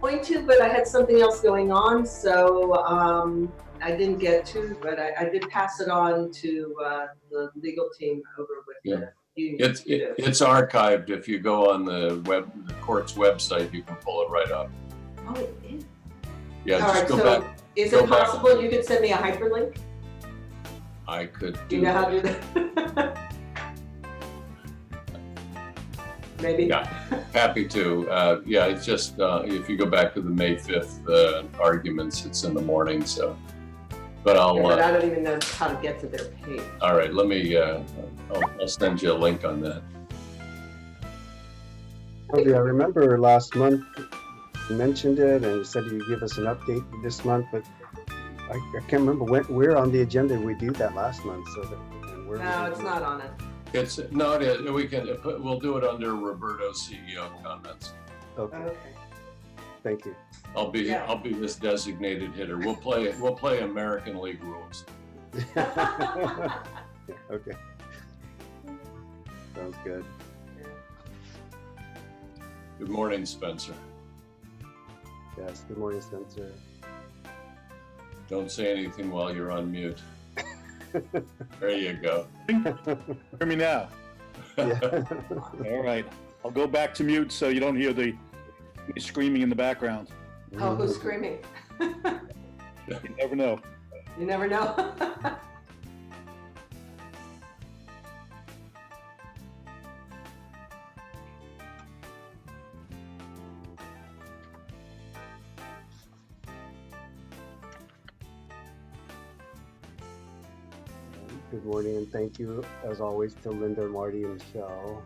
going to, but I had something else going on, so I didn't get to, but I did pass it on to the legal team over with the union. It's archived. If you go on the court's website, you can pull it right up. Oh, it is? Yeah, all just right, go so back. Is it possible you could send me a hyperlink? I could do you know how to do that? Maybe. Yeah, happy to. Yeah, it's just if you go back to the May 5th arguments, it's in the morning. So, but I'll. Yeah, but I don't even know how to get to their page. All right, let me. I'll send you a link on that. Oh, yeah, I remember last month you mentioned it and you said you'd give us an update this month, but I can't remember where on the agenda we do that last month. So that, and where no, it's not on it. It's no, it is. We can. We'll do it under Roberto's CEO comments. Okay. Thank you. I'll be this designated hitter. We'll play American League rules. Yeah, okay. Sounds good. Good morning, Spencer. Yes. Good morning, Spencer. Don't say anything while you're on mute. There you go. Hear me now. Yeah. All right. I'll go back to mute so you don't hear the screaming in the background. Oh, who's screaming? You never know. You never know. Good morning, and thank you, as always, to Linda, Marty, and Michelle.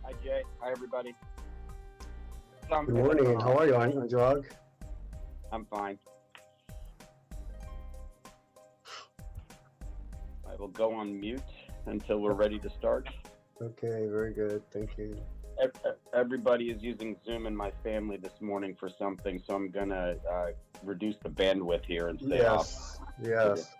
Hi, Jay. Hi, everybody. Good morning. How are you, Anjog? I'm fine. I will go on mute until we're ready to start. Okay, very good. Thank you. Everybody is using Zoom in my family this morning for something, so I'm going to reduce the bandwidth here and stay off. Yes.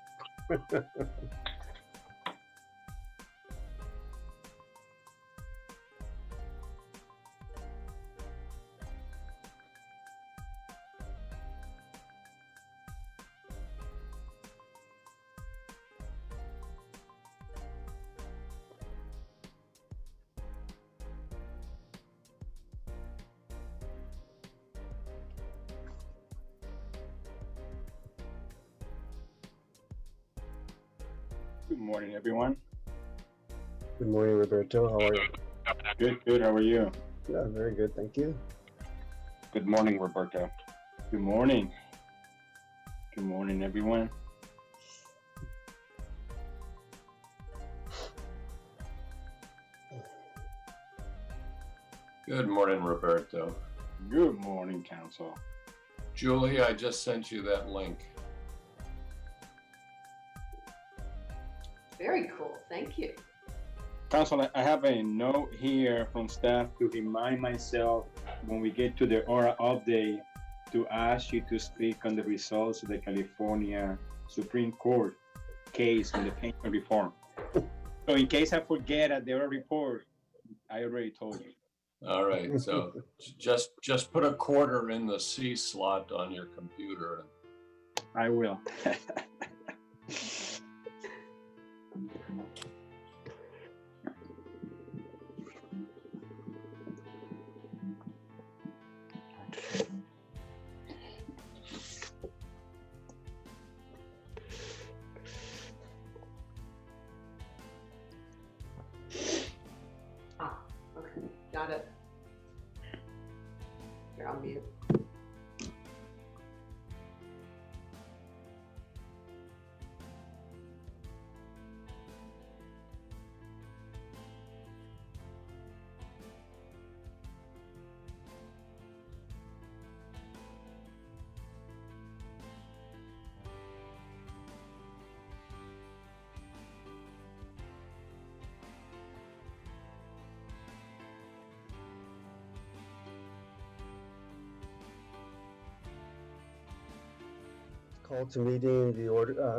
Good morning, everyone. Good morning, Roberto. How are you? Good, good. How are you? Yeah, very good. Thank you. Good morning, Roberto. Good morning. Good morning, everyone. Good morning, Roberto. Good morning, Council. Julie, I just sent you that link. Very cool. Thank you. Council, I have a note here from staff to remind myself when we get to the oral update to ask you to speak on the results of the California Supreme Court case on the pension reform. So in case I forget at the oral report, I already told you. All right, so just put a quarter in the C slot on your computer. I will. Okay, got it. You're on mute.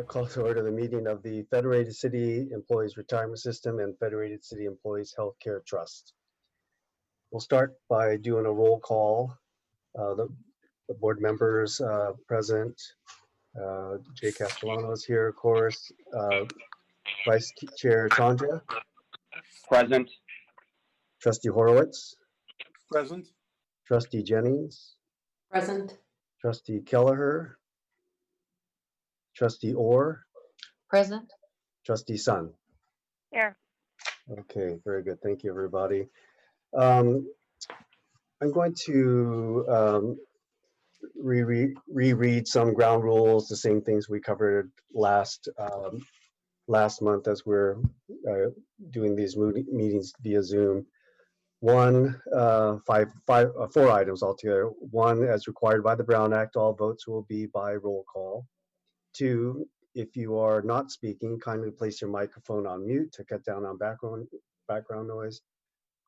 Call to order the meeting of the Federated City Employees Retirement System and Federated City Employees Healthcare Trust. We'll start by doing a roll call. The board members present. Jay Castellano is here, of course. Vice Chair Chandra, Present. Trustee Horowitz, Present. Trustee Jennings, Present. Trustee Kelleher, Trustee Orr, Present. Trustee Sun. Here. Okay, very good. Thank you, everybody. I'm going to reread some ground rules, the same things we covered last month as we're doing these meetings via Zoom. Four items altogether. One, as required by the Brown Act, all votes will be by roll call. Two, if you are not speaking, kindly place your microphone on mute to cut down on background noise.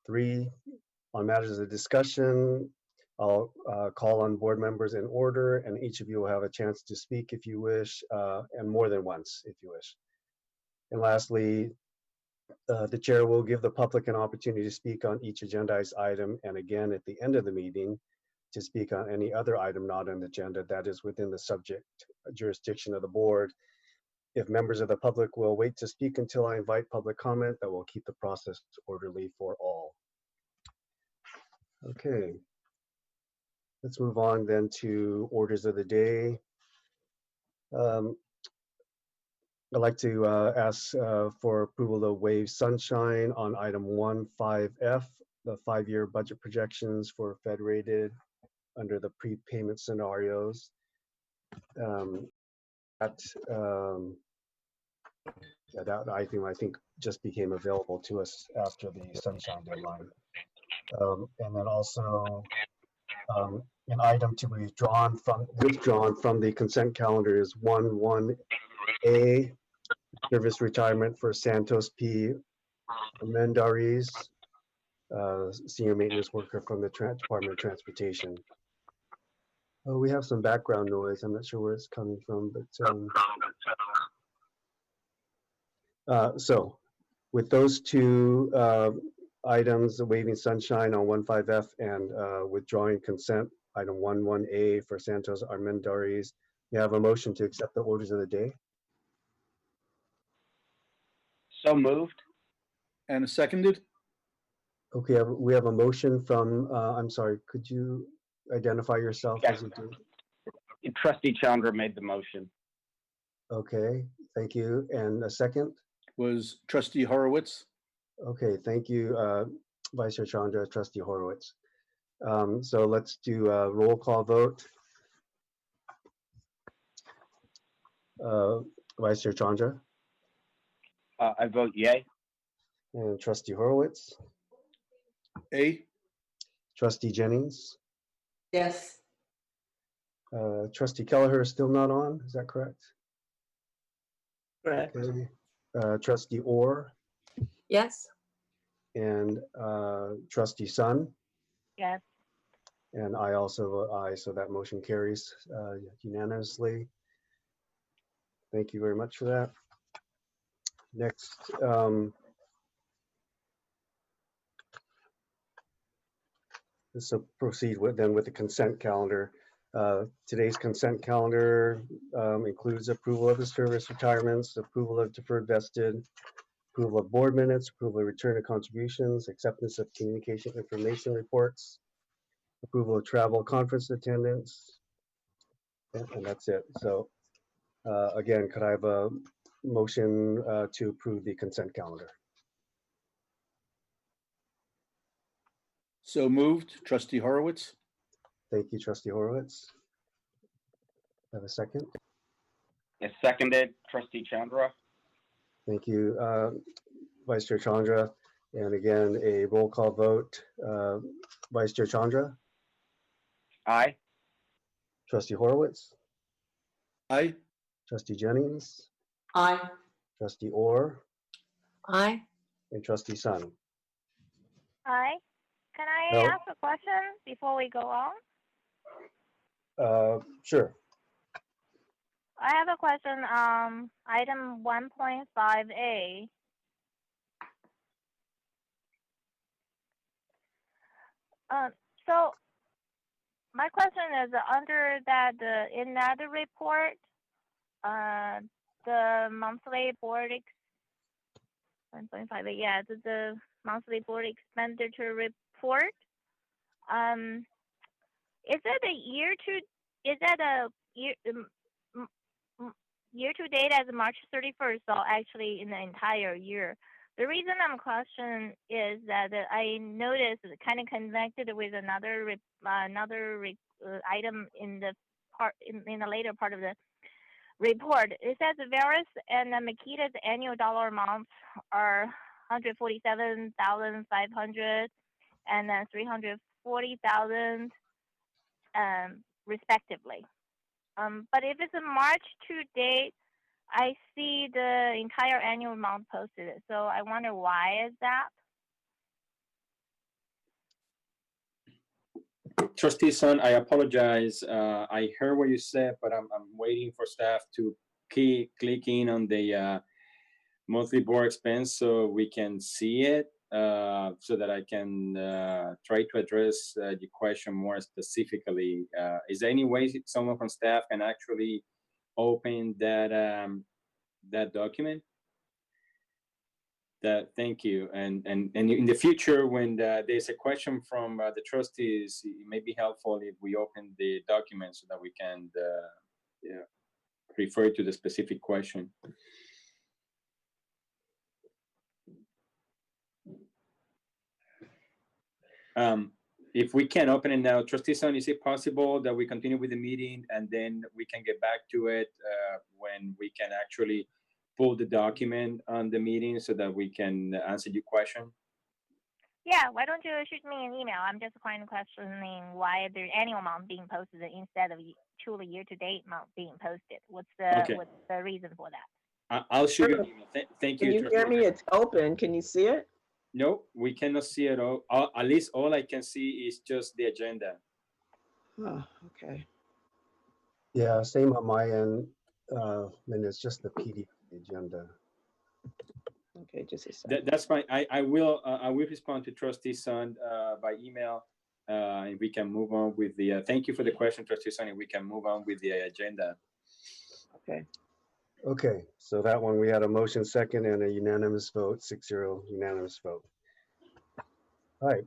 Three, on matters of discussion, I'll call on board members in order, and each of you will have a chance to speak if you wish, and more than once if you wish. And lastly, the chair will give the public an opportunity to speak on each agendized item, and again at the end of the meeting to speak on any other item not on the agenda that is within the subject jurisdiction of the board. If members of the public will wait to speak until I invite public comment, that will keep the process orderly for all. Okay, let's move on then to orders of the day. I'd like to ask for approval to waive sunshine on item 15F, the 5-year budget projections for Federated under the prepayment scenarios. That item I think just became available to us after the sunshine deadline. And then also an item to be withdrawn from the consent calendar is 11A, service retirement for Santos P. Armendariz, senior maintenance worker from the Department of Transportation. We have some background noise. I'm not sure where it's coming from, but so with those two items, waiving sunshine on 15F and withdrawing consent, item 11A for Santos Armendariz, we have a motion to accept the orders of the day. So moved. And seconded? Okay, we have a motion from, I'm sorry, could you identify yourself as you do? Trustee Chandra made the motion. Okay, thank you. And a second? was trustee Horowitz. Okay, thank you, Vice Chair Chandra, Trustee Horowitz. So let's do a roll call vote. Vice Chair Chandra I vote yay. and Trustee Horowitz, A. Trustee Jennings, Yes. Trustee Kelleher is still not on, is that correct? Correct. Okay. Trustee Orr Yes. and Trustee Sun, Yes. and I also vote aye, so that motion carries unanimously. Thank you very much for that. Next, so proceed with the consent calendar. Today's consent calendar includes approval of the service retirements, approval of deferred vested, approval of board minutes, approval of return of contributions, acceptance of communication information reports, approval of travel conference attendance, and that's it. So again, could I have a motion to approve the consent calendar? So moved, trustee Horowitz. Thank you, Trustee Horowitz. Have a second? Yes, seconded, trustee Chandra. Thank you, Vice Chair Chandra. And again, a roll call vote. Vice Chair Chandra, Aye. Trustee Horowitz, Aye. Trustee Jennings, Aye. Trustee Orr, Aye. and Trustee Sun. Aye. Can I No. ask a question before we go on? Sure. I have a question on item 1.5A. So my question is under that in that report, the monthly board 1.5A, yeah, the monthly board expenditure report. Is that a year to date as March 31st, so actually in the entire year? The reason I'm questioning is that I noticed it kind of connected with another item in the later part of the report. It says Varus and Makita's annual dollar amounts are $147,500 and then $340,000 respectively. But if it's a March to date, I see the entire annual amount posted. So I wonder why is that? Trustee Sun, I apologize. I heard what you said, but I'm waiting for staff to click in on the monthly board expense so we can see it, so that I can try to address the question more specifically. Is there any way someone from staff can actually open that that document? Thank you. And in the future, when there's a question from the trustees, it may be helpful if we open the document so that we can refer to the specific question. If we can open it now, Trustee Son, is it possible that we continue with the meeting and then we can get back to it when we can actually pull the document on the meeting so that we can answer your question? Yeah, why don't you shoot me an email? I'm just kind of questioning why the annual amount being posted instead of truly year-to-date amount being posted. What's the reason for that? I'll shoot you an email. Thank you. Can you hear me? It's open. Can you see it? No, we cannot see it all. At least all I can see is just the agenda. Oh, okay. Yeah, same on my end. And it's just the PDF agenda. Okay, just a second. That's fine. I will respond to Trustee Sun by email, and we can move on with the. Thank you for the question, Trustee Sun. And we can move on with the agenda. Okay. Okay, so that one, we had a motion second and a unanimous vote, 6-0 unanimous vote. All right,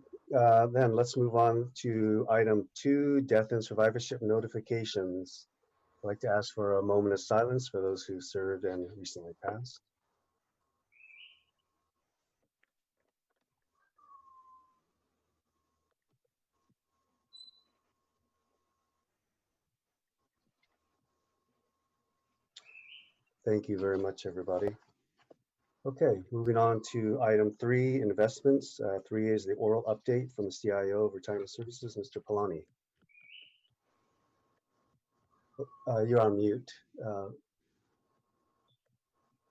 then let's move on to item 2, death and survivorship notifications. I'd like to ask for a moment of silence for those who served and recently passed. Thank you very much, everybody. Okay, moving on to item 3, investments. 3 is the oral update from the CIO of Retirement Services, Mr. Polani. You're on mute.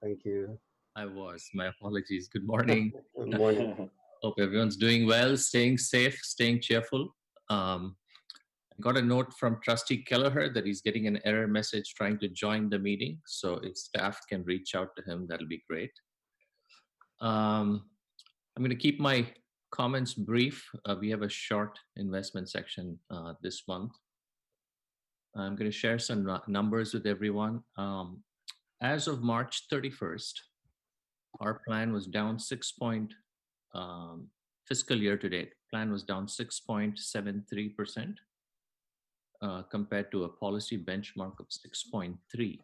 Thank you. I was. My apologies. Good morning. Good morning. Hope everyone's doing well, staying safe, staying cheerful. I got a note from Trustee Kelleher that he's getting an error message trying to join the meeting. So if staff can reach out to him, that'll be great. I'm going to keep my comments brief. We have a short investment section this month. I'm going to share some numbers with everyone. As of March 31st, our plan was down fiscal year to date, plan was down 6.73% compared to a policy benchmark of 6.3.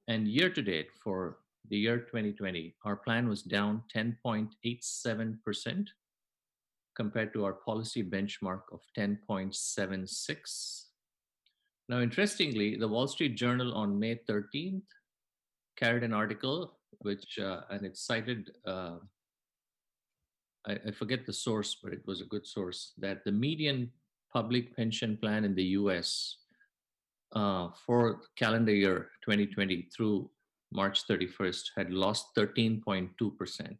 And year to date for the year 2020, our plan was down 10.87% compared to our policy benchmark of 10.76. Now, interestingly, the Wall Street Journal on May 13th carried an article which, and it cited, I forget the source, but it was a good source, that the median public pension plan in the US for calendar year 2020 through March 31st had lost 13.2%.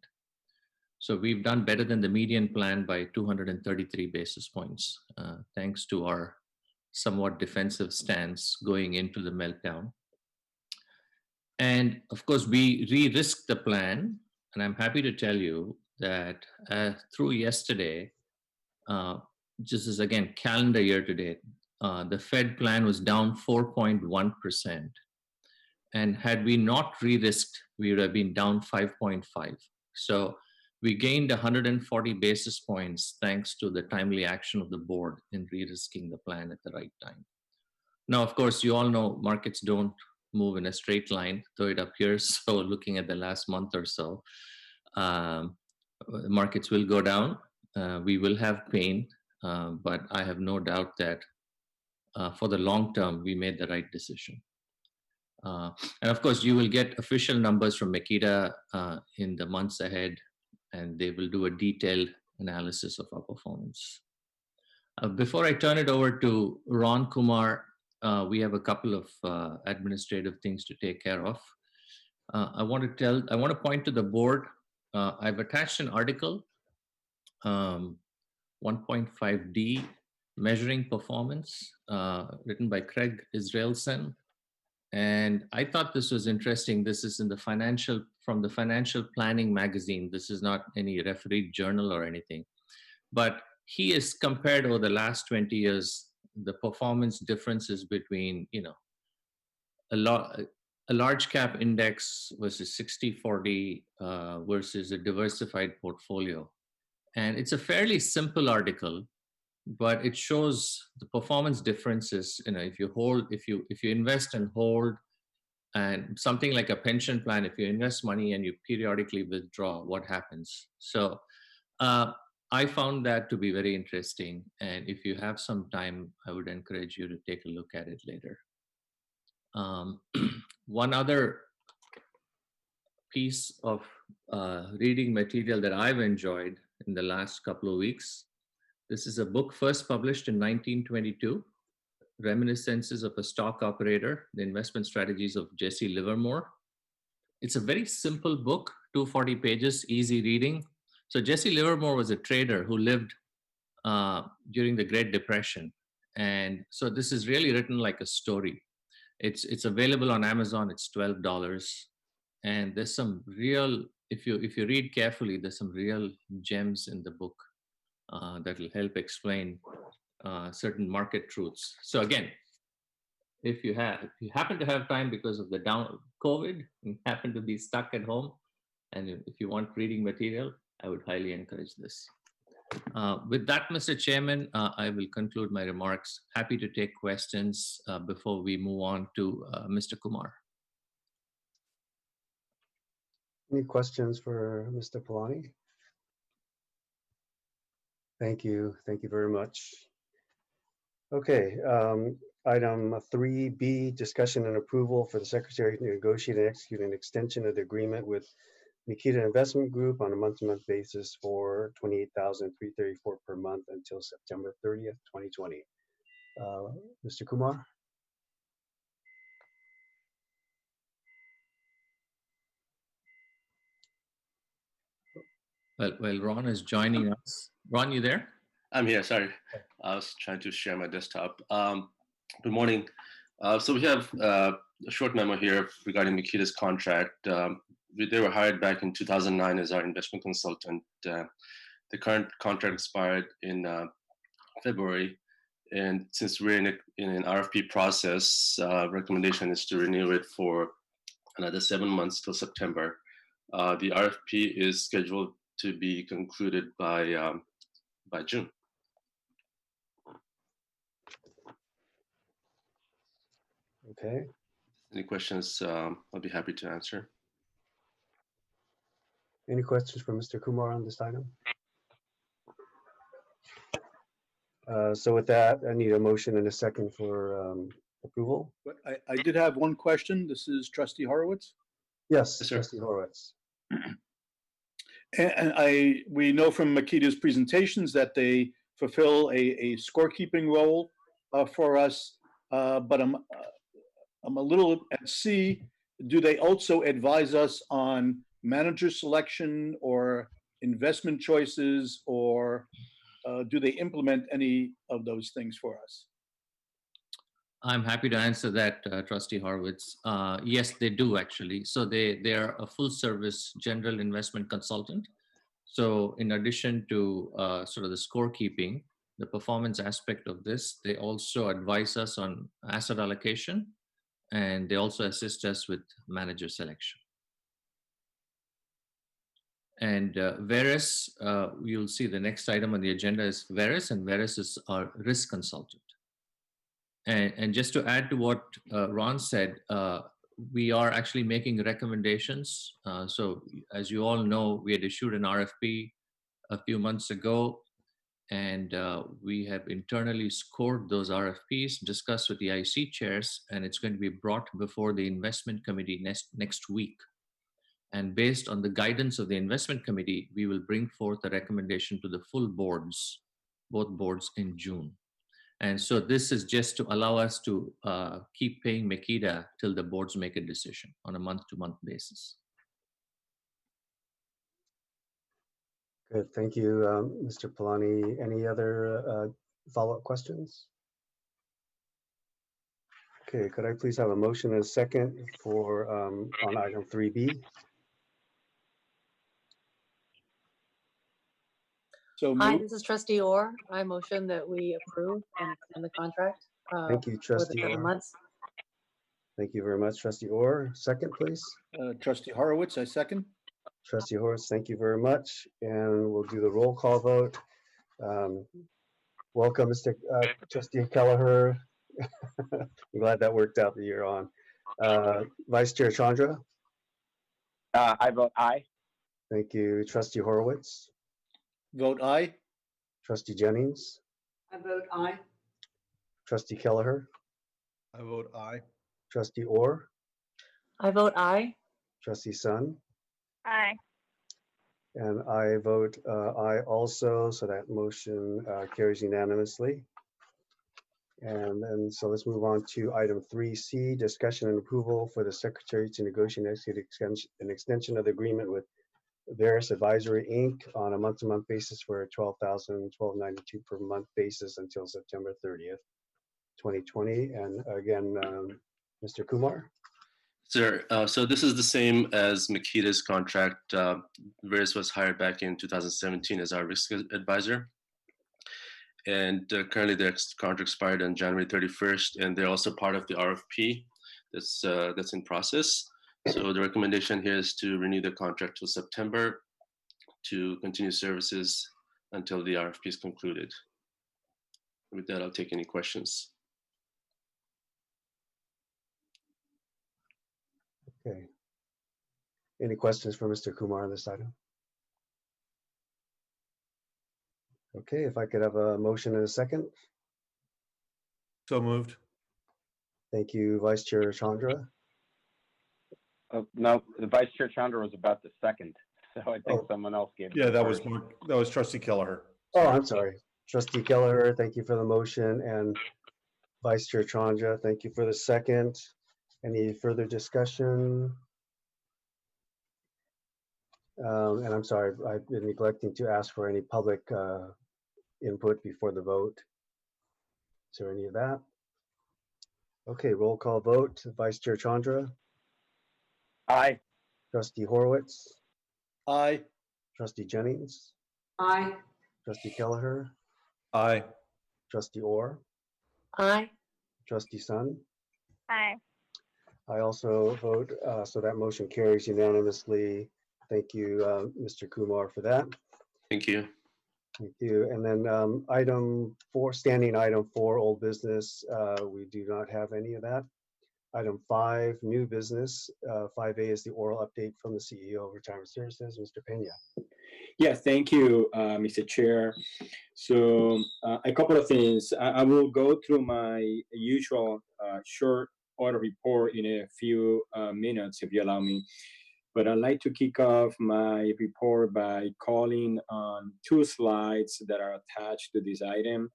So we've done better than the median plan by 233 basis points, thanks to our somewhat defensive stance going into the meltdown. And of course, we re-risked the plan, and I'm happy to tell you that through yesterday, just as again, calendar year to date, the Fed plan was down 4.1%. And had we not re-risked, we would have been down 5.5. So we gained 140 basis points thanks to the timely action of the board in re-risking the plan at the right time. Now, of course, you all know markets don't move in a straight line, though it appears so looking at the last month or so. Markets will go down. We will have pain, but I have no doubt that for the long term, we made the right decision. And of course, you will get official numbers from Makita in the months ahead, and they will do a detailed analysis of our performance. Before I turn it over to Ron Kumar, we have a couple of administrative things to take care of. I want to point to the board. I've attached an article, 1.5D, measuring performance, written by Craig Israelson. And I thought this was interesting. This is from the Financial Planning magazine. This is not any refereed journal or anything. But he has compared over the last 20 years the performance differences between, a large cap index versus 60-40 versus a diversified portfolio. And it's a fairly simple article, but it shows the performance differences. If you invest and hold, and something like a pension plan, if you invest money and you periodically withdraw, what happens? So I found that to be very interesting. And if you have some time, I would encourage you to take a look at it later. One other piece of reading material that I've enjoyed in the last couple of weeks. This is a book first published in 1922, Reminiscences of a Stock Operator, The Investment Strategies of Jesse Livermore. It's a very simple book, 240 pages, easy reading. So Jesse Livermore was a trader who lived during the Great Depression. And so this is really written like a story. It's available on Amazon, it's $12. And there's some real, if you read carefully, there's some real gems in the book that will help explain certain market truths. So again, if you happen to have time because of the COVID, and happen to be stuck at home, and if you want reading material, I would highly encourage this. With that, Mr. Chairman, I will conclude my remarks. Happy to take questions before we move on to Mr. Kumar. Any questions for Mr. Polani? Thank you. Thank you very much. Okay. Item 3B, discussion and approval for the secretary to negotiate and execute an extension of the agreement with Nikita Investment Group on a month-to-month basis for $28,334 per month until September 30th, 2020. Mr. Kumar? Well, Ron is joining us. Ron, you there? I'm here, sorry. I was trying to share my desktop. Good morning. So we have a short memo here regarding Nikita's contract. They were hired back in 2009 as our investment consultant. The current contract expired in February. And since we're in an RFP process, recommendation is to renew it for another 7 months till September. The RFP is scheduled to be concluded by June. Okay. Any questions? I'll be happy to answer. Any questions for Mr. Kumar on this item? So with that, I need a motion and a second for approval. But I did have one question. This is Trustee Horowitz. Yes, Yes, sir. Trustee Horowitz. And we know from Makita's presentations that they fulfill a scorekeeping role for us, but I'm a little at sea. Do they also advise us on manager selection or investment choices, or do they implement any of those things for us? I'm happy to answer that, Trustee Horowitz. Yes, they do actually. So they are a full service general investment consultant. So in addition to sort of the scorekeeping, the performance aspect of this, they also advise us on asset allocation, and they also assist us with manager selection. And Veris, you'll see the next item on the agenda is Veris, and Veris is our risk consultant. And just to add to what Ron said, we are actually making recommendations. So as you all know, we had issued an RFP a few months ago, and we have internally scored those RFPs, discussed with the IC chairs, and it's going to be brought before the investment committee next week. And based on the guidance of the investment committee, we will bring forth a recommendation to the full boards, both boards in June. And so this is just to allow us to keep paying Makita till the boards make a decision on a month-to-month basis. Good, thank you, Mr. Polani. Any other follow-up questions? Okay, could I please have a motion and a second for on item 3B? So Hi, moved. this is Trustee Orr. I motion that we approve and extend the contract Thank you, for the Trustee 7 Orr. months. Thank you very much, Trustee Orr. Second, please. Trustee Horowitz, I second. Trustee Horowitz, thank you very much. And we'll do the roll call vote. Welcome, Mr. Trustee Kelleher. I'm glad that worked out that you're on. Vice Chair Chandra. I vote aye. Thank you. Trustee Horowitz. Vote aye. Trustee Jennings. I vote aye. Trustee Kelleher. I vote aye. Trustee Orr. I vote aye. Trustee Sun. Aye. And I vote aye also, so that motion carries unanimously. And then, so let's move on to item 3C, discussion and approval for the secretary to negotiate and execute an extension of the agreement with Veris Advisory, Inc. on a month-to-month basis for $12,1292 per month basis until September 30th, 2020. And again, Mr. Kumar. Sir, so this is the same as Makita's contract. Veris was hired back in 2017 as our risk advisor. And currently their contract expired on January 31st, and they're also part of the RFP that's in process. So the recommendation here is to renew the contract till September to continue services until the RFP is concluded. With that, I'll take any questions. Okay. Any questions for Mr. Kumar on this item? Okay, if I could have a motion and a second. So moved. Thank you, Vice Chair Chandra. No, the Vice Chair Chandra was about the second, so I think Oh. someone else gave. Yeah, the that was first. that was Trustee Kelleher. Oh, I'm sorry. Trustee Kelleher, thank you for the motion, and Vice Chair Chandra, thank you for the second. Any further discussion? And I'm sorry, I've been neglecting to ask for any public input before the vote. Is there any of that? Okay, roll call vote. Vice Chair Chandra, Aye. Trustee Horowitz, Aye. Trustee Jennings, Aye. Trustee Kelleher, Aye. Trustee Orr, Aye. Trustee Sun. Aye. I also vote, so that motion carries unanimously. Thank you, Mr. Kumar, for that. Thank you. Thank you. And then item 4, standing item 4, old business, we do not have any of that. Item 5, new business. 5A is the oral update from the CEO of Retirement Services, Mr. Pena. Yeah, thank you, Mr. Chair. So a couple of things. I will go through my usual short order report in a few minutes, if you allow me. But I'd like to kick off my report by calling on 2 slides that are attached to this item.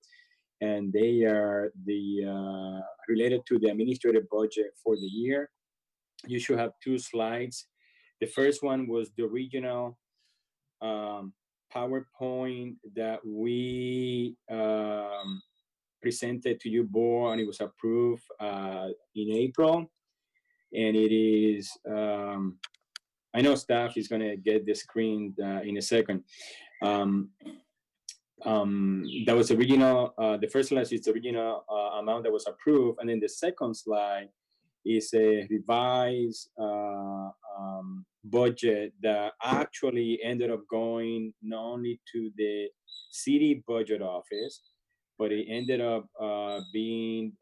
And they are the related to the administrative budget for the year. You should have 2 slides. The first one was the original PowerPoint that we presented to you board, and it was approved in April. And it is, I know staff is going to get the screen in a second. That was original. The first slide is the original amount that was approved, and then the second slide is a revised budget that actually ended up going not only to the city budget office, but it ended up being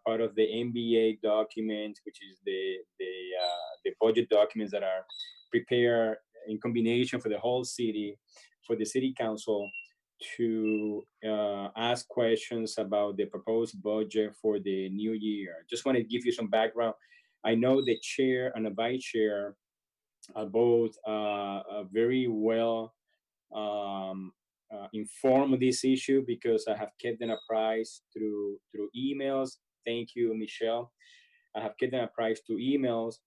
part of the NBA document, which is the budget documents that are prepared in combination for the whole city, for the city council to ask questions about the proposed budget for the new year. Just want to give you some background. I know the chair and the vice chair are both very well informed of this issue because I have kept them apprised through emails. Thank you, Michelle. I have kept them apprised through emails.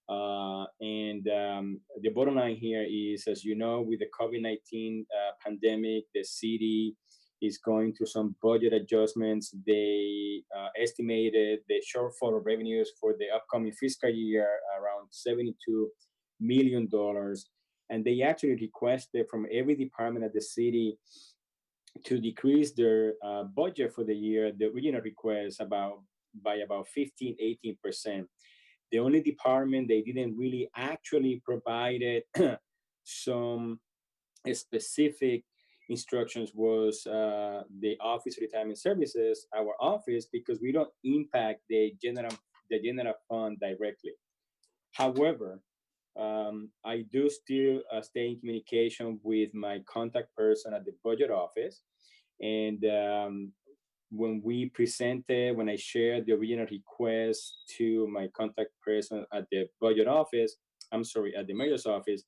And the bottom line here is, as you know, with the COVID-19 pandemic, the city is going through some budget adjustments. They estimated the shortfall of revenues for the upcoming fiscal year around $72 million. And they actually requested from every department of the city to decrease their budget for the year, the original request by about 15-18%. The only department they didn't really actually provided some specific instructions was the Office of Retirement Services, our office, because we don't impact the general fund directly. However, I do still stay in communication with my contact person at the budget office, and when I shared the original request to my contact person at the budget office, at the mayor's office,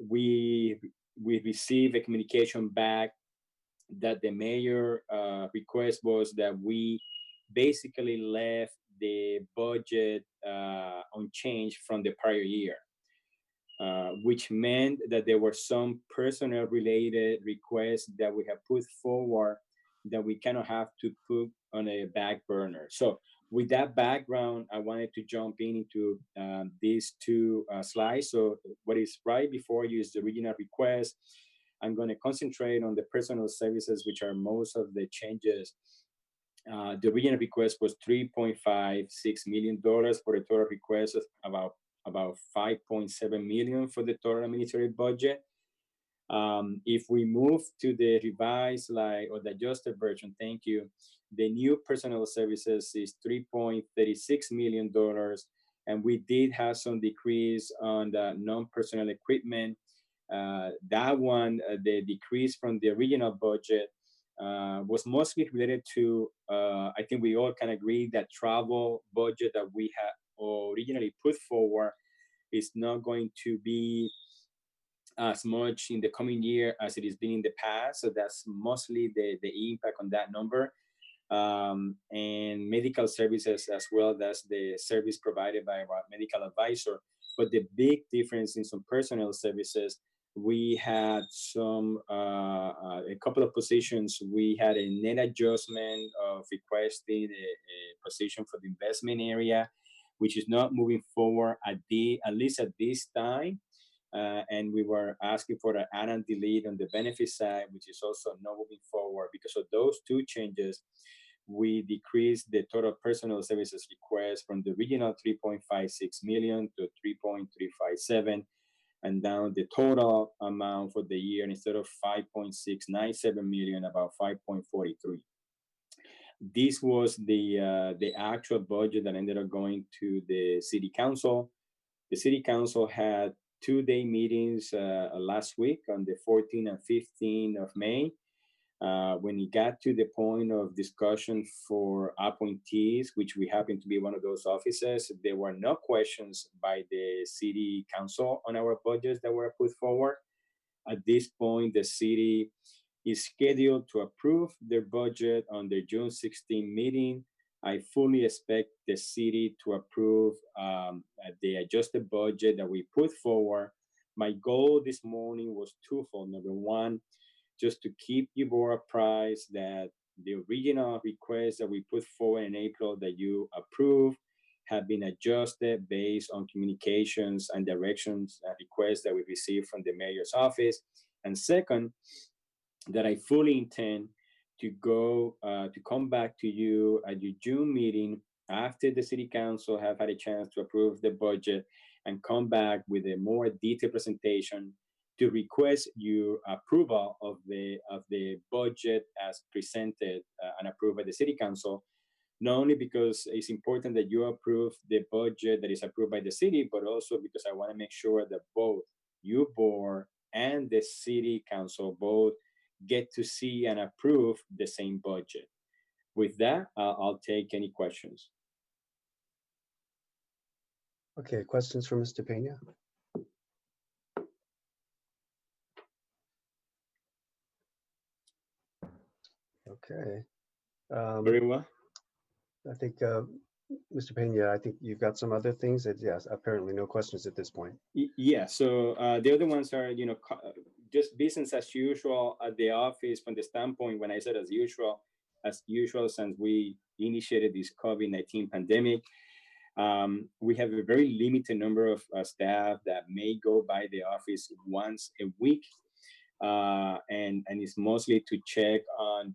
we received a communication back that the mayor request was that we basically left the budget unchanged from the prior year, which meant that there were some personnel related requests that we have put forward that we kind of have to put on a back burner. So with that background, I wanted to jump into these 2 slides. So what is right before you is the original request. I'm going to concentrate on the personal services, which are most of the changes. The original request was $3.56 million for a total request of about $5.7 million for the total administrative budget. If we move to the revised slide or the adjusted version, thank you. The new personnel services is $3.36 million. And we did have some decrease on the non-personnel equipment. That one, the decrease from the original budget was mostly related to, I think we all can agree that travel budget that we had originally put forward is not going to be as much in the coming year as it has been in the past. So that's mostly the impact on that number. And medical services as well. That's the service provided by our medical advisor. But the big difference in some personnel services, we had a couple of positions. We had a net adjustment of requesting a position for the investment area, which is not moving forward at least at this time. And we were asking for an add and delete on the benefit side, which is also not moving forward. Because of those two changes, we decreased the total personal services request from the original 3.56 million to 3.357, and down the total amount for the year, instead of 5.697 million, about 5.43. This was the actual budget that ended up going to the city council. The city council had 2-day meetings last week on the 14th and 15th of May. When it got to the point of discussion for appointees, which we happen to be one of those offices, there were no questions by the city council on our budgets that were put forward. At this point, the city is scheduled to approve their budget on the June 16 meeting. I fully expect the city to approve the adjusted budget that we put forward. My goal this morning was twofold. Number one, just to keep you more apprised that the original request that we put forward in April that you approved have been adjusted based on communications and directions and requests that we received from the mayor's office. And second, that I fully intend to come back to you at your June meeting after the city council have had a chance to approve the budget, and come back with a more detailed presentation to request your approval of the budget as presented and approved by the city council. Not only because it's important that you approve the budget that is approved by the city, but also because I want to make sure that both your board and the city council both get to see and approve the same budget. With that, I'll take any questions. Okay, questions for Mr. Pena? Okay. Very well. I think, Mr. Pena, I think you've got some other things that, yes, apparently no questions at this point. Yeah, so the other ones are, just business as usual at the office from the standpoint, when I said as usual since we initiated this COVID-19 pandemic. We have a very limited number of staff that may go by the office once a week. And it's mostly to check on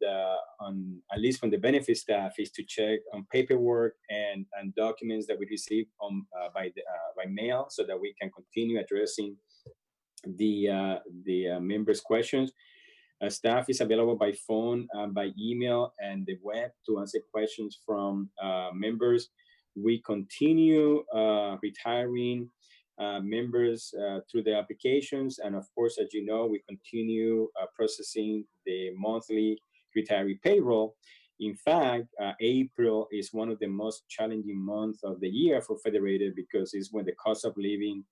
at least from the benefit staff, is to check on paperwork and documents that we receive by mail, so that we can continue addressing the members' questions. Staff is available by phone, by email, and the web to answer questions from members. We continue retiring members through the applications, and of course, as you know, we continue processing the monthly retiree payroll. In fact, April is one of the most challenging months of the year for Federated, because it's when the cost of living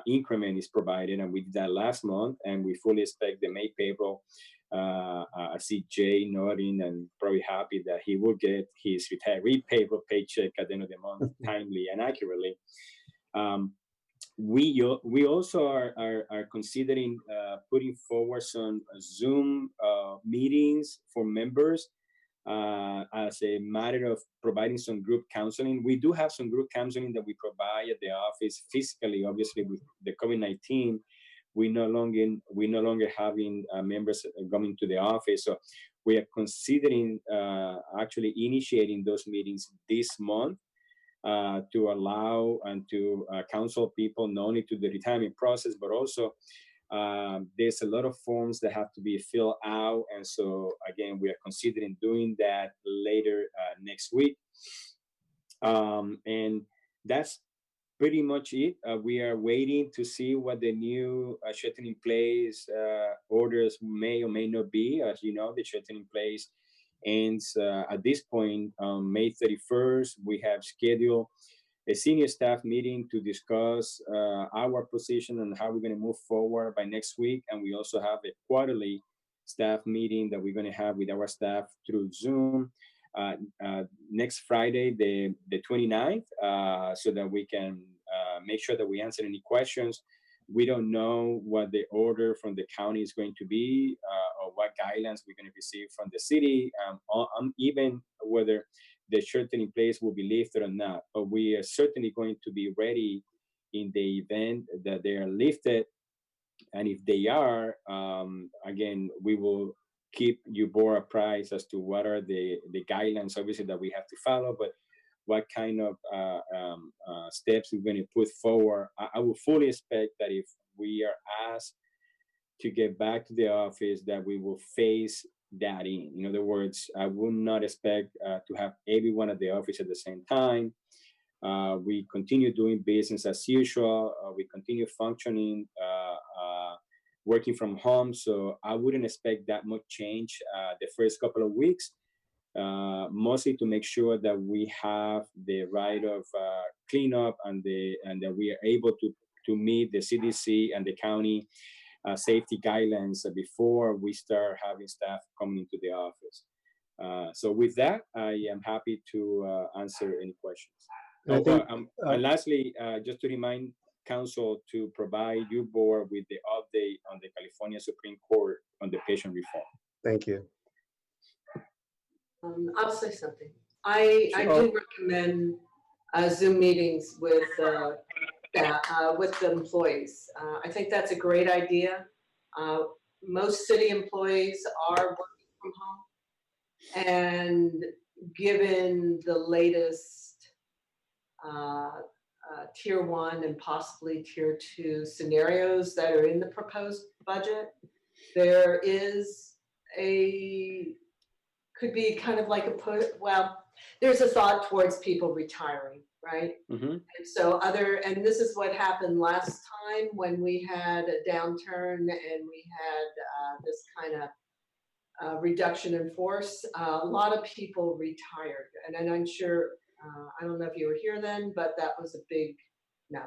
increment is provided, and we did that last month, and we fully expect the May payroll. I see Jay nodding and probably happy that he will get his retiree payroll paycheck at the end of the month timely and accurately. We also are considering putting forward some Zoom meetings for members as a matter of providing some group counseling. We do have some group counseling that we provide at the office physically. Obviously, with the COVID-19, we no longer having members coming to the office. So we are considering actually initiating those meetings this month. To allow and to counsel people not only to the retirement process, but also there's a lot of forms that have to be filled out. And so, again, we are considering doing that later next week. And that's pretty much it. We are waiting to see what the new shelter-in-place orders may or may not be. As you know, the shelter-in-place ends at this point on May 31st. We have scheduled a senior staff meeting to discuss our position and how we're going to move forward by next week. And we also have a quarterly staff meeting that we're going to have with our staff through Zoom next Friday, the 29th, so that we can make sure that we answer any questions. We don't know what the order from the county is going to be or what guidelines we're going to receive from the city, even whether the shelter-in-place will be lifted or not. But we are certainly going to be ready in the event that they are lifted. And if they are, again, we will keep you board apprised as to what are the guidelines, obviously, that we have to follow, but what kind of steps we're going to put forward. I will fully expect that if we are asked to get back to the office, that we will face that in other words, I would not expect to have everyone at the office at the same time. We continue doing business as usual. We continue functioning, working from home. So I wouldn't expect that much change the first couple of weeks, mostly to make sure that we have the right of cleanup and that we are able to meet the CDC and the county safety guidelines before we start having staff coming into the office. So with that, I am happy to answer any questions. And lastly, just to remind Council to provide you board with the update on the California Supreme Court on the patient reform. Thank you. I'll say something. I do recommend Zoom meetings with the employees. I think that's a great idea. Most city employees are working from home, and given the latest tier 1 and possibly tier 2 scenarios that are in the proposed budget, there is could be kind of like there's a thought towards people retiring, right? Mm-hmm. And so and this is what happened last time when we had a downturn and we had this kind of reduction in force. A lot of people retired, and I'm sure, I don't know if you were here then, but that was a big no.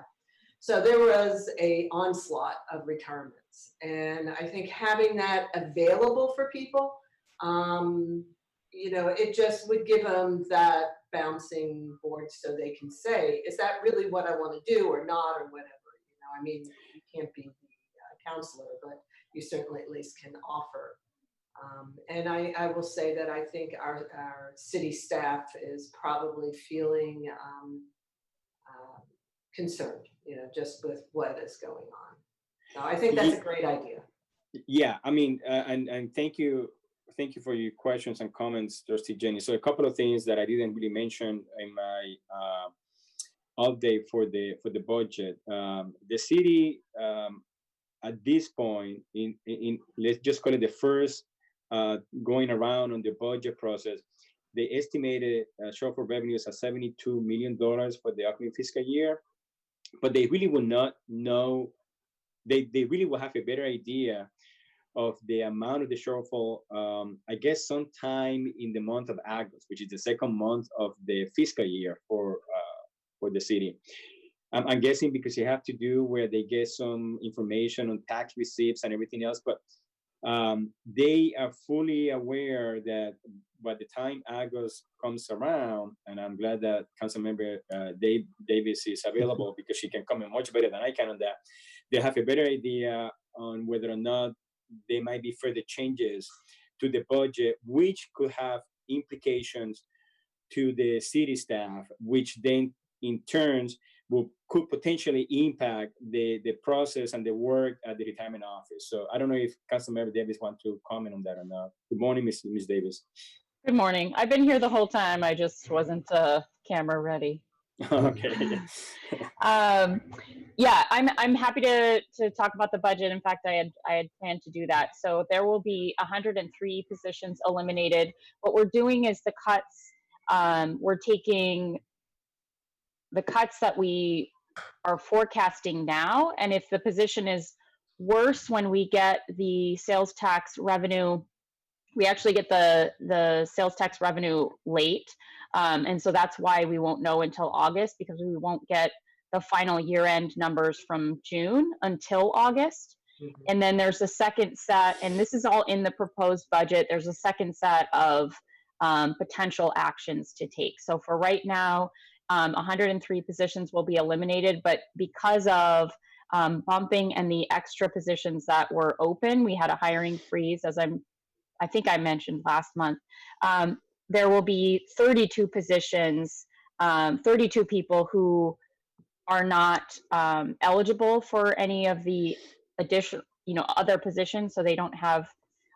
So there was a onslaught of retirements, and I think having that available for people, it just would give them that bouncing board so they can say, is that really what I want to do or not, or whatever. I mean, you can't be the counselor, but you certainly at least can offer. And I will say that I think our city staff is probably feeling concerned, just with what is going on. So I think that's a great idea. Yeah, I mean, and thank you for your questions and comments, Trustee Jenny. So a couple of things that I didn't really mention in my update for the budget. The city at this point, in let's just call it the first going around on the budget process, they estimated shortfall revenues at $72 million for the upcoming fiscal year, but they really will not know. They really will have a better idea of the amount of the shortfall, I guess sometime in the month of August, which is the second month of the fiscal year for the city. I'm guessing because you have to do where they get some information on tax receipts and everything else, but they are fully aware that by the time August comes around, and I'm glad that Councilmember Davis is available because she can comment much better than I can on that, they have a better idea on whether or not there might be further changes to the budget, which could have implications to the city staff, which then in turns could potentially impact the process and the work at the retirement office. So I don't know if Councilmember Davis wants to comment on that or not. Good morning, Ms. Davis. Good morning. I've been here the whole time. I just wasn't camera ready. Okay. Yeah, I'm happy to talk about the budget. In fact, I had planned to do that. So there will be 103 positions eliminated. What we're doing is the cuts. We're taking the cuts that we are forecasting now. And if the position is worse when we get the sales tax revenue, we actually get the sales tax revenue late. And so that's why we won't know until August, because we won't get the final year-end numbers from June until August. And then there's a second set, and this is all in the proposed budget, there's a second set of potential actions to take. So for right now, 103 positions will be eliminated, but because of bumping and the extra positions that were open, we had a hiring freeze, as I think I mentioned last month. There will be 32 positions, 32 people who are not eligible for any of the additional, other positions. So they don't have,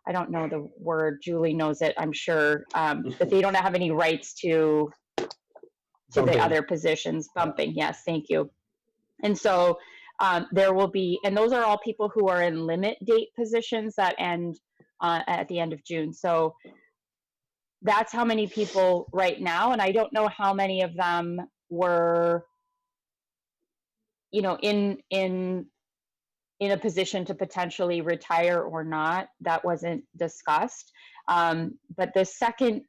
I don't know the word, Julie knows it, I'm sure, but they don't have any rights to the other positions. Bumping, yes, thank you. And so there will be, and those are all people who are in limit date positions that end at the end of June. So that's how many people right now, and I don't know how many of them were, in a position to potentially retire or not. That wasn't discussed. But the second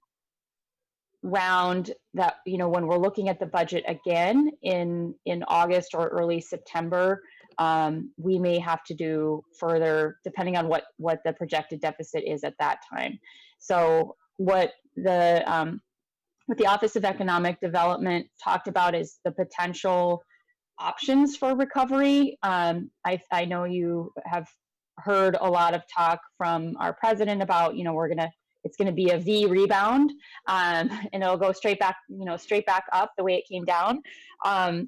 round that, when we're looking at the budget again in August or early September, we may have to do further, depending on what the projected deficit is at that time. So what the Office of Economic Development talked about is the potential options for recovery. I know you have heard a lot of talk from our president about, it's going to be a V rebound, and it'll go straight back up the way it came down. I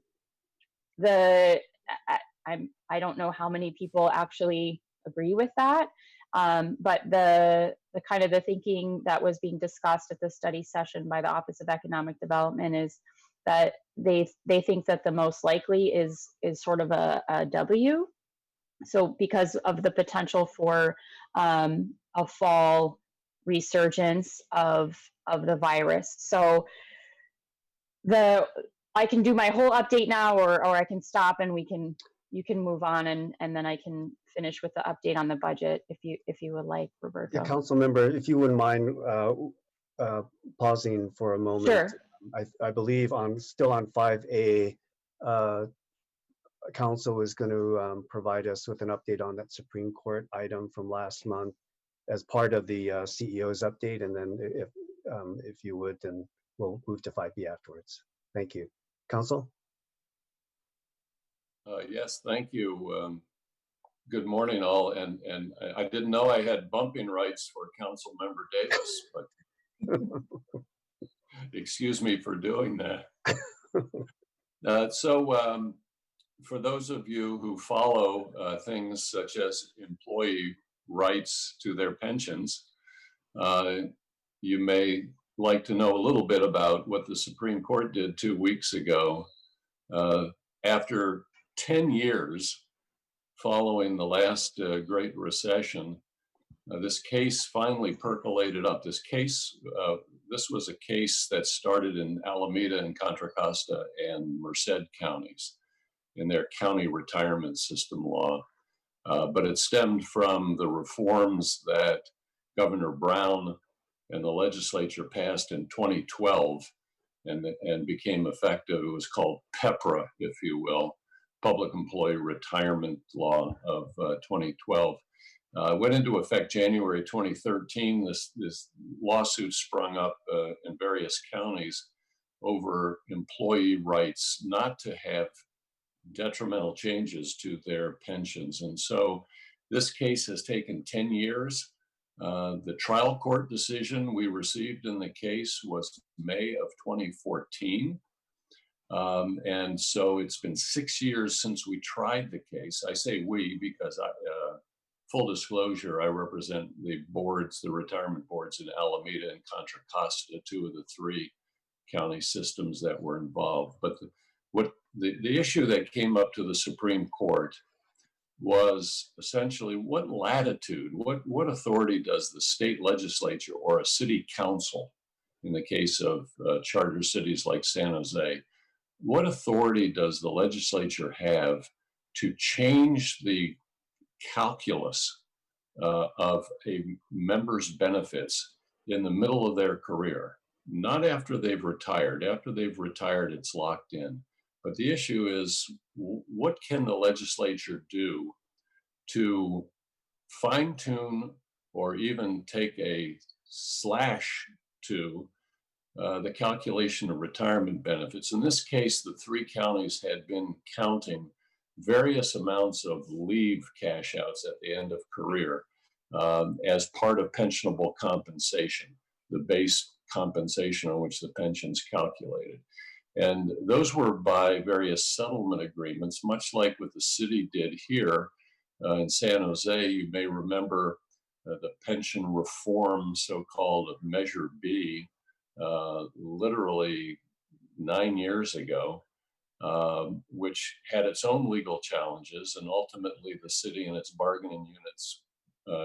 don't know how many people actually agree with that, but the kind of the thinking that was being discussed at the study session by the Office of Economic Development is that they think that the most likely is sort of a W. So because of the potential for a fall resurgence of the virus. So I can do my whole update now, or I can stop and you can move on, and then I can finish with the update on the budget if you would like, Roberto. Yeah, council member, if you wouldn't mind pausing for a moment. Sure. I believe still on 5A, council is going to provide us with an update on that Supreme Court item from last month as part of the CEO's update. And then if you would, then we'll move to 5B afterwards. Thank you. Council? Yes, thank you. Good morning, all. And I didn't know I had bumping rights for Council Member Davis, but excuse me for doing that. So for those of you who follow things such as employee rights to their pensions, you may like to know a little bit about what the Supreme Court did 2 weeks ago. After 10 years following the last Great Recession, this case finally percolated up. This was a case that started in Alameda and Contra Costa and Merced counties in their county retirement system law. But it stemmed from the reforms that Governor Brown and the legislature passed in 2012 and became effective. It was called PEPRA, if you will, Public Employee Retirement Law of 2012. Went into effect January 2013. This lawsuit sprung up in various counties over employee rights not to have detrimental changes to their pensions. And so this case has taken 10 years. The trial court decision we received in the case was May of 2014. And so it's been 6 years since we tried the case. I say we because full disclosure, I represent the boards, the retirement boards in Alameda and Contra Costa, 2 of the 3 county systems that were involved. But the issue that came up to the Supreme Court was essentially what latitude, what authority does the state legislature or a city council, in the case of charter cities like San Jose, what authority does the legislature have to change the calculus of a member's benefits in the middle of their career? Not after they've retired. After they've retired, it's locked in. But the issue is, what can the legislature do to fine tune or even take a slash to the calculation of retirement benefits? In this case, the three counties had been counting various amounts of leave cash outs at the end of career as part of pensionable compensation, the base compensation on which the pension's calculated. And those were by various settlement agreements, much like what the city did here in San Jose. You may remember the pension reform, so-called of Measure B, literally 9 years ago, which had its own legal challenges. And ultimately, the city and its bargaining units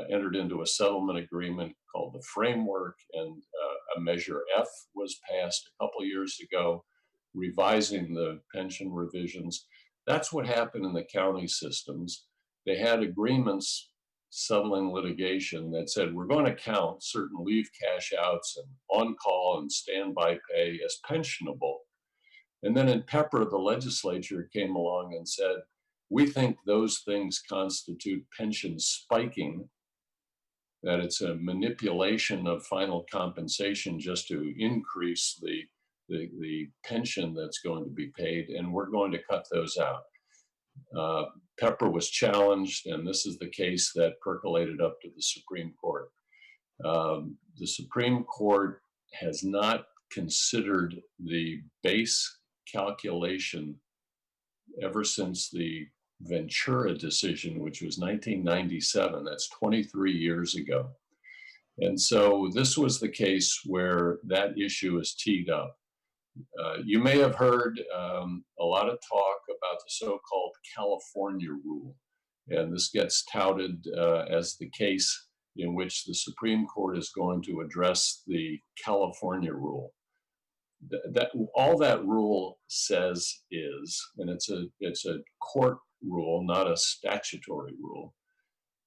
entered into a settlement agreement called the Framework, and a Measure F was passed a couple years ago, revising the pension revisions. That's what happened in the county systems. They had agreements settling litigation that said, we're going to count certain leave cash outs and on-call and standby pay as pensionable. And then in Pepper, the legislature came along and said, we think those things constitute pension spiking, that it's a manipulation of final compensation just to increase the pension that's going to be paid, and we're going to cut those out. Pepper was challenged, and this is the case that percolated up to the Supreme Court. The Supreme Court has not considered the base calculation ever since the Ventura decision, which was 1997. That's 23 years ago. And so this was the case where that issue is teed up. You may have heard a lot of talk about the so-called California rule. And this gets touted as the case in which the Supreme Court is going to address the California rule. All that rule says is, and it's a court rule, not a statutory rule.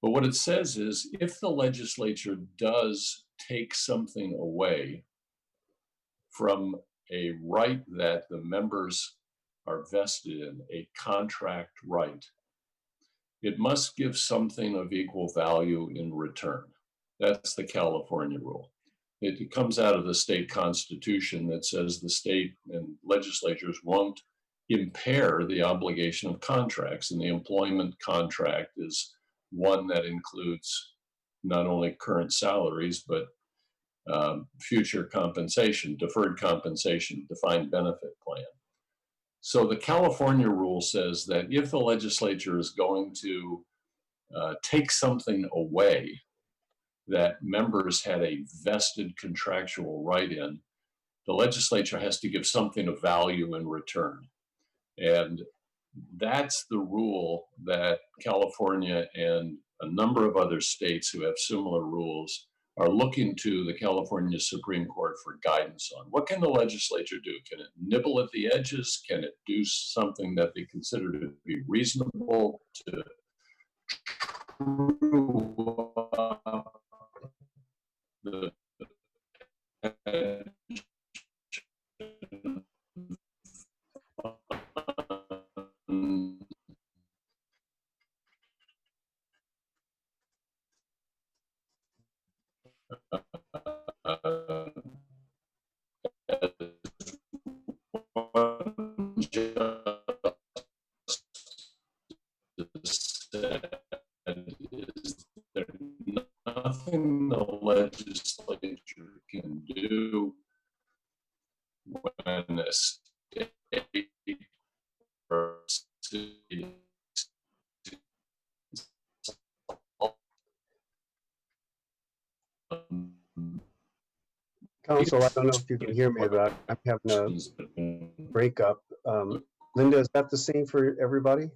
But what it says is, if the legislature does take something away from a right that the members are vested in, a contract right, it must give something of equal value in return. That's the California rule. It comes out of the state constitution that says the state and legislatures won't impair the obligation of contracts, and the employment contract is one that includes not only current salaries, but future compensation, deferred compensation, defined benefit plan. So the California rule says that if the legislature is going to take something away that members had a vested contractual right in, the legislature has to give something of value in return. And that's the rule that California and a number of other states who have similar rules are looking to the California Supreme Court for guidance on. What can the legislature do? Can it nibble at the edges? Can it do something that they consider to be reasonable to true up the is there nothing the legislature can do when a state or city Council, I don't know if you can hear me, but I'm having a breakup. Linda, is that the same for everybody?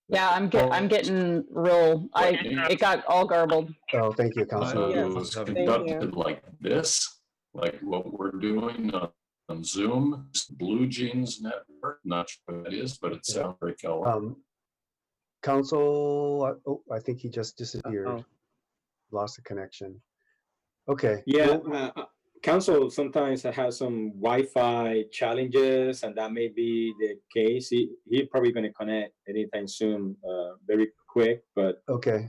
Yeah, I'm getting real. It got all garbled. Oh, thank you, Councilman. it was conducted like this, like what we're doing. on Zoom. Blue Jeans Network. Not sure what that is, but it sounds very colorful. Council, oh, I think he just disappeared. Uh-oh. Lost the connection. Okay. Yeah, council sometimes has some Wi-Fi challenges, and that may be the case. He's probably going to connect anytime soon, very quick. But Okay.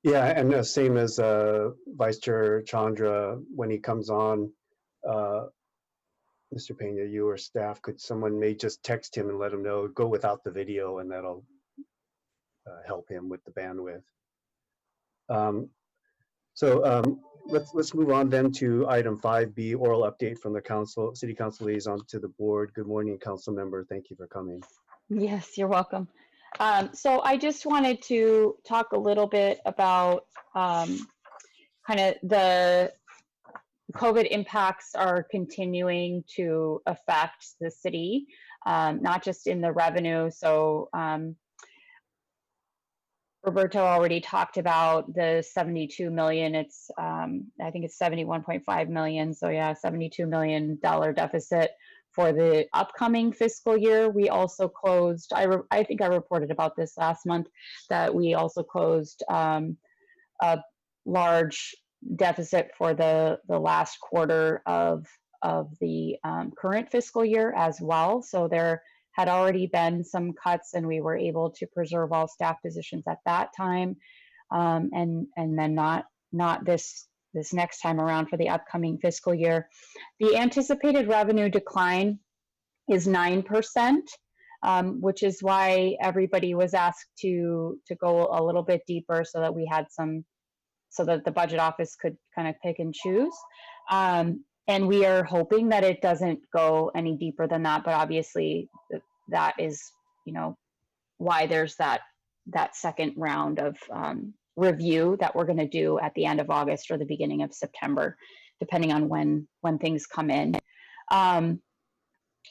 Yeah, and same as Vice Chair Chandra, when he comes on, Mr. Pena, you or staff, someone may just text him and let him know, go without the video, and that'll help him with the bandwidth. Let's move on then to item 5B, oral update from the City Council liaison to the board. Good morning, council member. Thank you for coming. Yes, you're welcome. So I just wanted to talk a little bit about kind of the COVID impacts are continuing to affect the city, not just in the revenue. So Roberto already talked about the 72 million. It's I think it's 71.5 million. So yeah, $72 million deficit for the upcoming fiscal year. We also closed, I think I reported about this last month, that we also closed a large deficit for the last quarter of the current fiscal year as well. So there had already been some cuts, and we were able to preserve all staff positions at that time, and then not this next time around for the upcoming fiscal year. The anticipated revenue decline is 9%, which is why everybody was asked to go a little bit deeper so that we had so that the budget office could kind of pick and choose. And we are hoping that it doesn't go any deeper than that, but obviously that is, why there's that second round of review that we're going to do at the end of August or the beginning of September, depending on when things come in.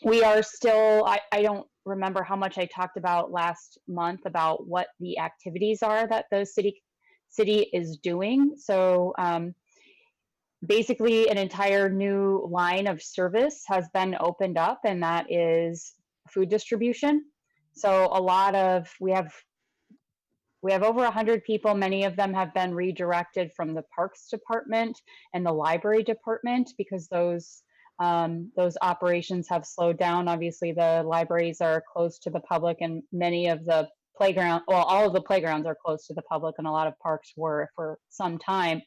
We are still, I don't remember how much I talked about last month about what the activities are that the city is doing. So basically an entire new line of service has been opened up, and that is food distribution. So we have over 100 people. Many of them have been redirected from the Parks Department and the Library Department because those operations have slowed down. Obviously, the libraries are closed to the public, and many of the all of the playgrounds are closed to the public, and a lot of parks were for some time.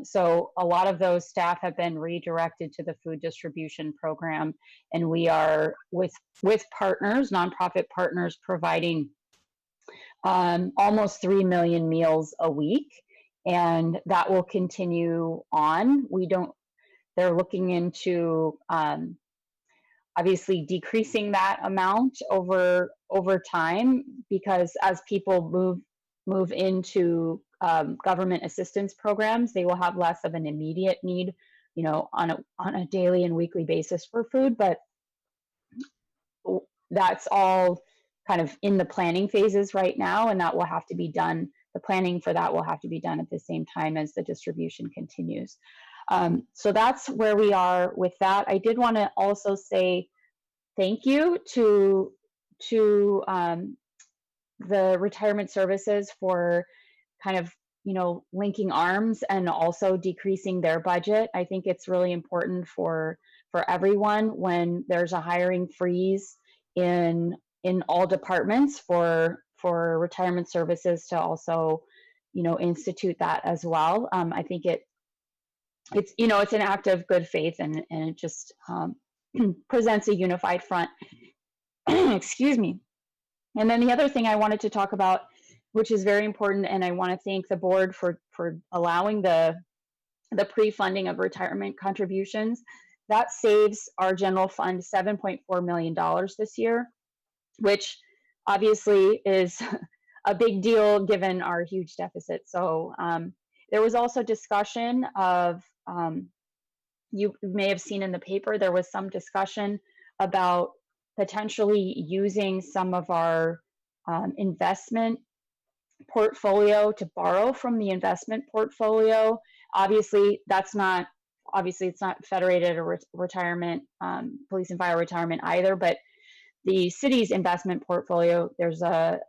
So a lot of those staff have been redirected to the food distribution program, and we are with partners, nonprofit partners, providing almost 3 million meals a week, and that will continue on. They're looking into obviously decreasing that amount over time, because as people move into government assistance programs, they will have less of an immediate need, on a daily and weekly basis for food. But that's all kind of in the planning phases right now, and that will have to be done. The planning for that will have to be done at the same time as the distribution continues. So that's where we are with that. I did want to also say thank you to the retirement services for kind of linking arms and also decreasing their budget. I think it's really important for everyone when there's a hiring freeze in all departments for retirement services to also institute that as well. I think it's an act of good faith, and it just presents a unified front. Excuse me. And then the other thing I wanted to talk about, which is very important, and I want to thank the board for allowing the pre-funding of retirement contributions. That saves our general fund $7.4 million this year, which obviously is a big deal given our huge deficit. So there was also discussion of, you may have seen in the paper, there was some discussion about potentially using some of our investment portfolio to borrow from the investment portfolio. Obviously, that's not obviously it's not Federated or retirement, police and fire retirement either, but the city's investment portfolio, there was a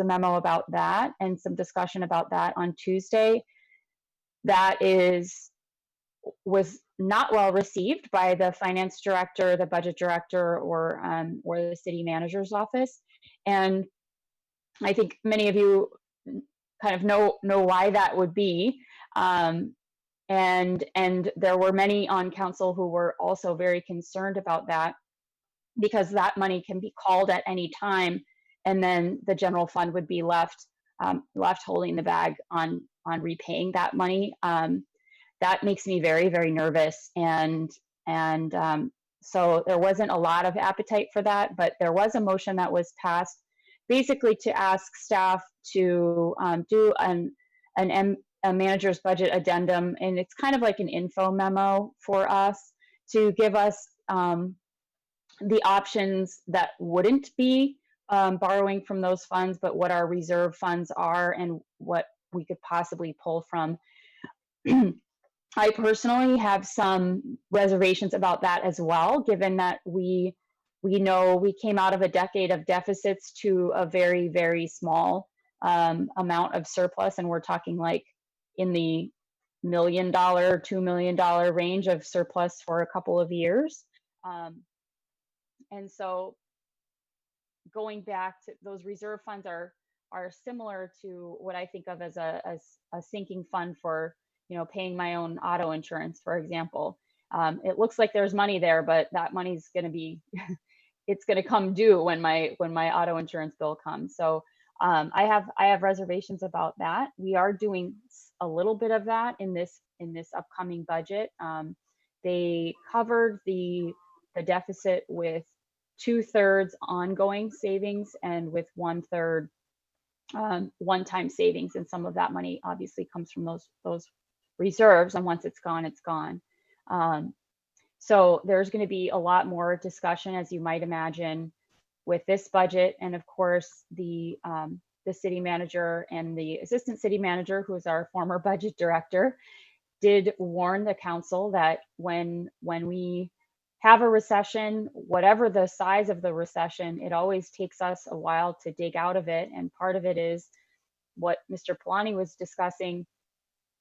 memo about that and some discussion about that on Tuesday. That was not well received by the finance director, the budget director, or the city manager's office. And I think many of you kind of know why that would be. And there were many on council who were also very concerned about that, because that money can be called at any time, and then the general fund would be left holding the bag on repaying that money. That makes me very, very nervous, and so there wasn't a lot of appetite for that, but there was a motion that was passed, basically to ask staff to do a manager's budget addendum, and it's kind of like an info memo for us to give us the options that wouldn't be borrowing from those funds, but what our reserve funds are and what we could possibly pull from. I personally have some reservations about that as well, given that we know we came out of a decade of deficits to a very, very small amount of surplus, and we're talking like in the $1 million, $2 million range of surplus for a couple of years. And so going back to those reserve funds are similar to what I think of as a sinking fund for, paying my own auto insurance, for example. It looks like there's money there, but that money's going to be, it's going to come due when my auto insurance bill comes. So I have reservations about that. We are doing a little bit of that in this upcoming budget. They covered the deficit with 2/3 ongoing savings and with 1/3 one-time savings, and some of that money obviously comes from those reserves, and once it's gone, it's gone. So there's going to be a lot more discussion, as you might imagine, with this budget, and of course the city manager and the assistant city manager, who is our former budget director, did warn the council that when we have a recession, whatever the size of the recession, it always takes us a while to dig out of it. And part of it is what Mr. Polani was discussing.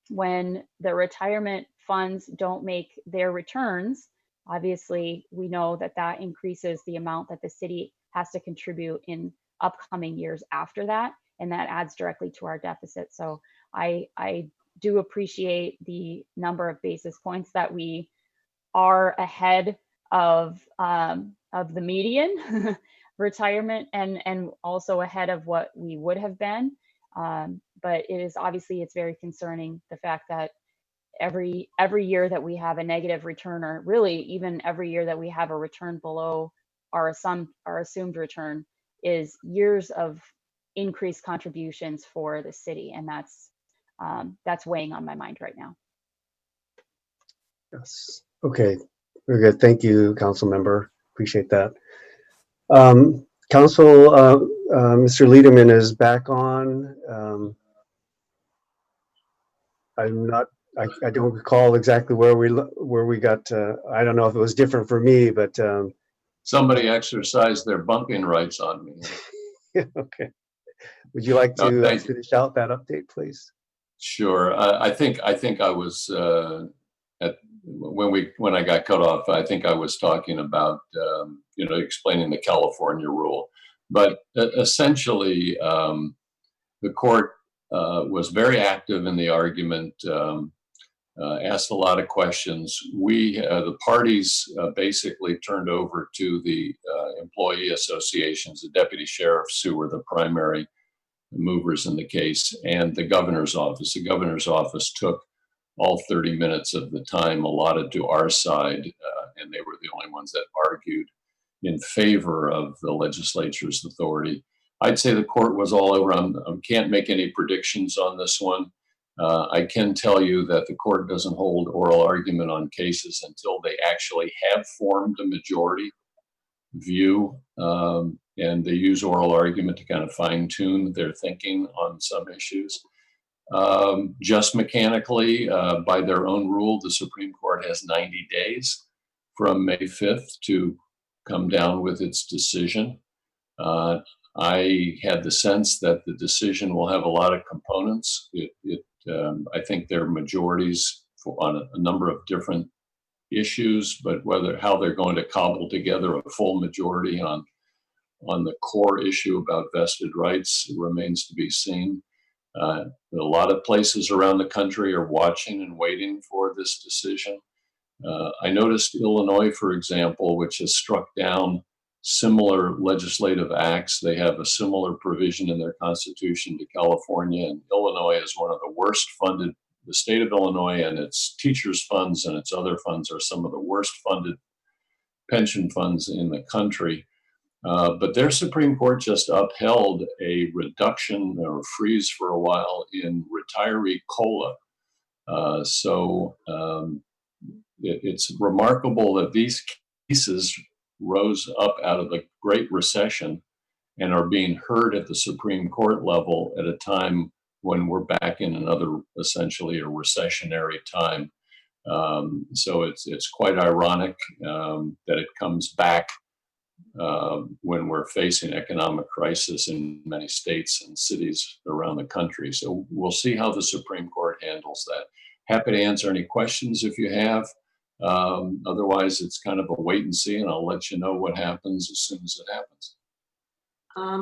When the retirement funds don't make their returns, obviously we know that increases the amount that the city has to contribute in upcoming years after that, and that adds directly to our deficit. So I do appreciate the number of basis points that we are ahead of the median retirement, and also ahead of what we would have been. But it's very concerning, the fact that every year that we have a negative return, or really even every year that we have a return below our assumed return, is years of increased contributions for the city, and that's weighing on my mind right now. Yes. Okay. Very good. Thank you, council member. Appreciate that. Council, Mr. Liederman is back on. I don't recall exactly where we got. I don't know if it was different for me, but somebody exercised their bumping rights on me. Okay. Would you like to finish out that update, please? Sure. I think I was when I got cut off. I think I was talking about explaining the California rule, but essentially the court was very active in the argument, asked a lot of questions. The parties basically turned over to the employee associations, the deputy sheriffs, who were the primary movers in the case, and the governor's office. The governor's office took all 30 minutes of the time allotted to our side, and they were the only ones that argued in favor of the legislature's authority. I'd say the court was all over. I can't make any predictions on this one. I can tell you that the court doesn't hold oral argument on cases until they actually have formed a majority view, and they use oral argument to kind of fine tune their thinking on some issues. Just mechanically, by their own rule, the Supreme Court has 90 days from May 5th to come down with its decision. I had the sense that the decision will have a lot of components. I think there are majorities on a number of different issues, but how they're going to cobble together a full majority on the core issue about vested rights remains to be seen. A lot of places around the country are watching and waiting for this decision. I noticed Illinois, for example, which has struck down similar legislative acts. They have a similar provision in their constitution to California, and Illinois is one of the worst funded. The state of Illinois and its teachers' funds and its other funds are some of the worst funded pension funds in the country. But their Supreme Court just upheld a reduction or freeze for a while in retiree COLA. It's remarkable that these cases rose up out of the Great Recession and are being heard at the Supreme Court level at a time when we're back in another, essentially a recessionary time. So it's quite ironic that it comes back when we're facing economic crisis in many states and cities around the country. So we'll see how the Supreme Court handles that. Happy to answer any questions if you have. Otherwise, it's kind of a wait and see, and I'll let you know what happens as soon as it happens.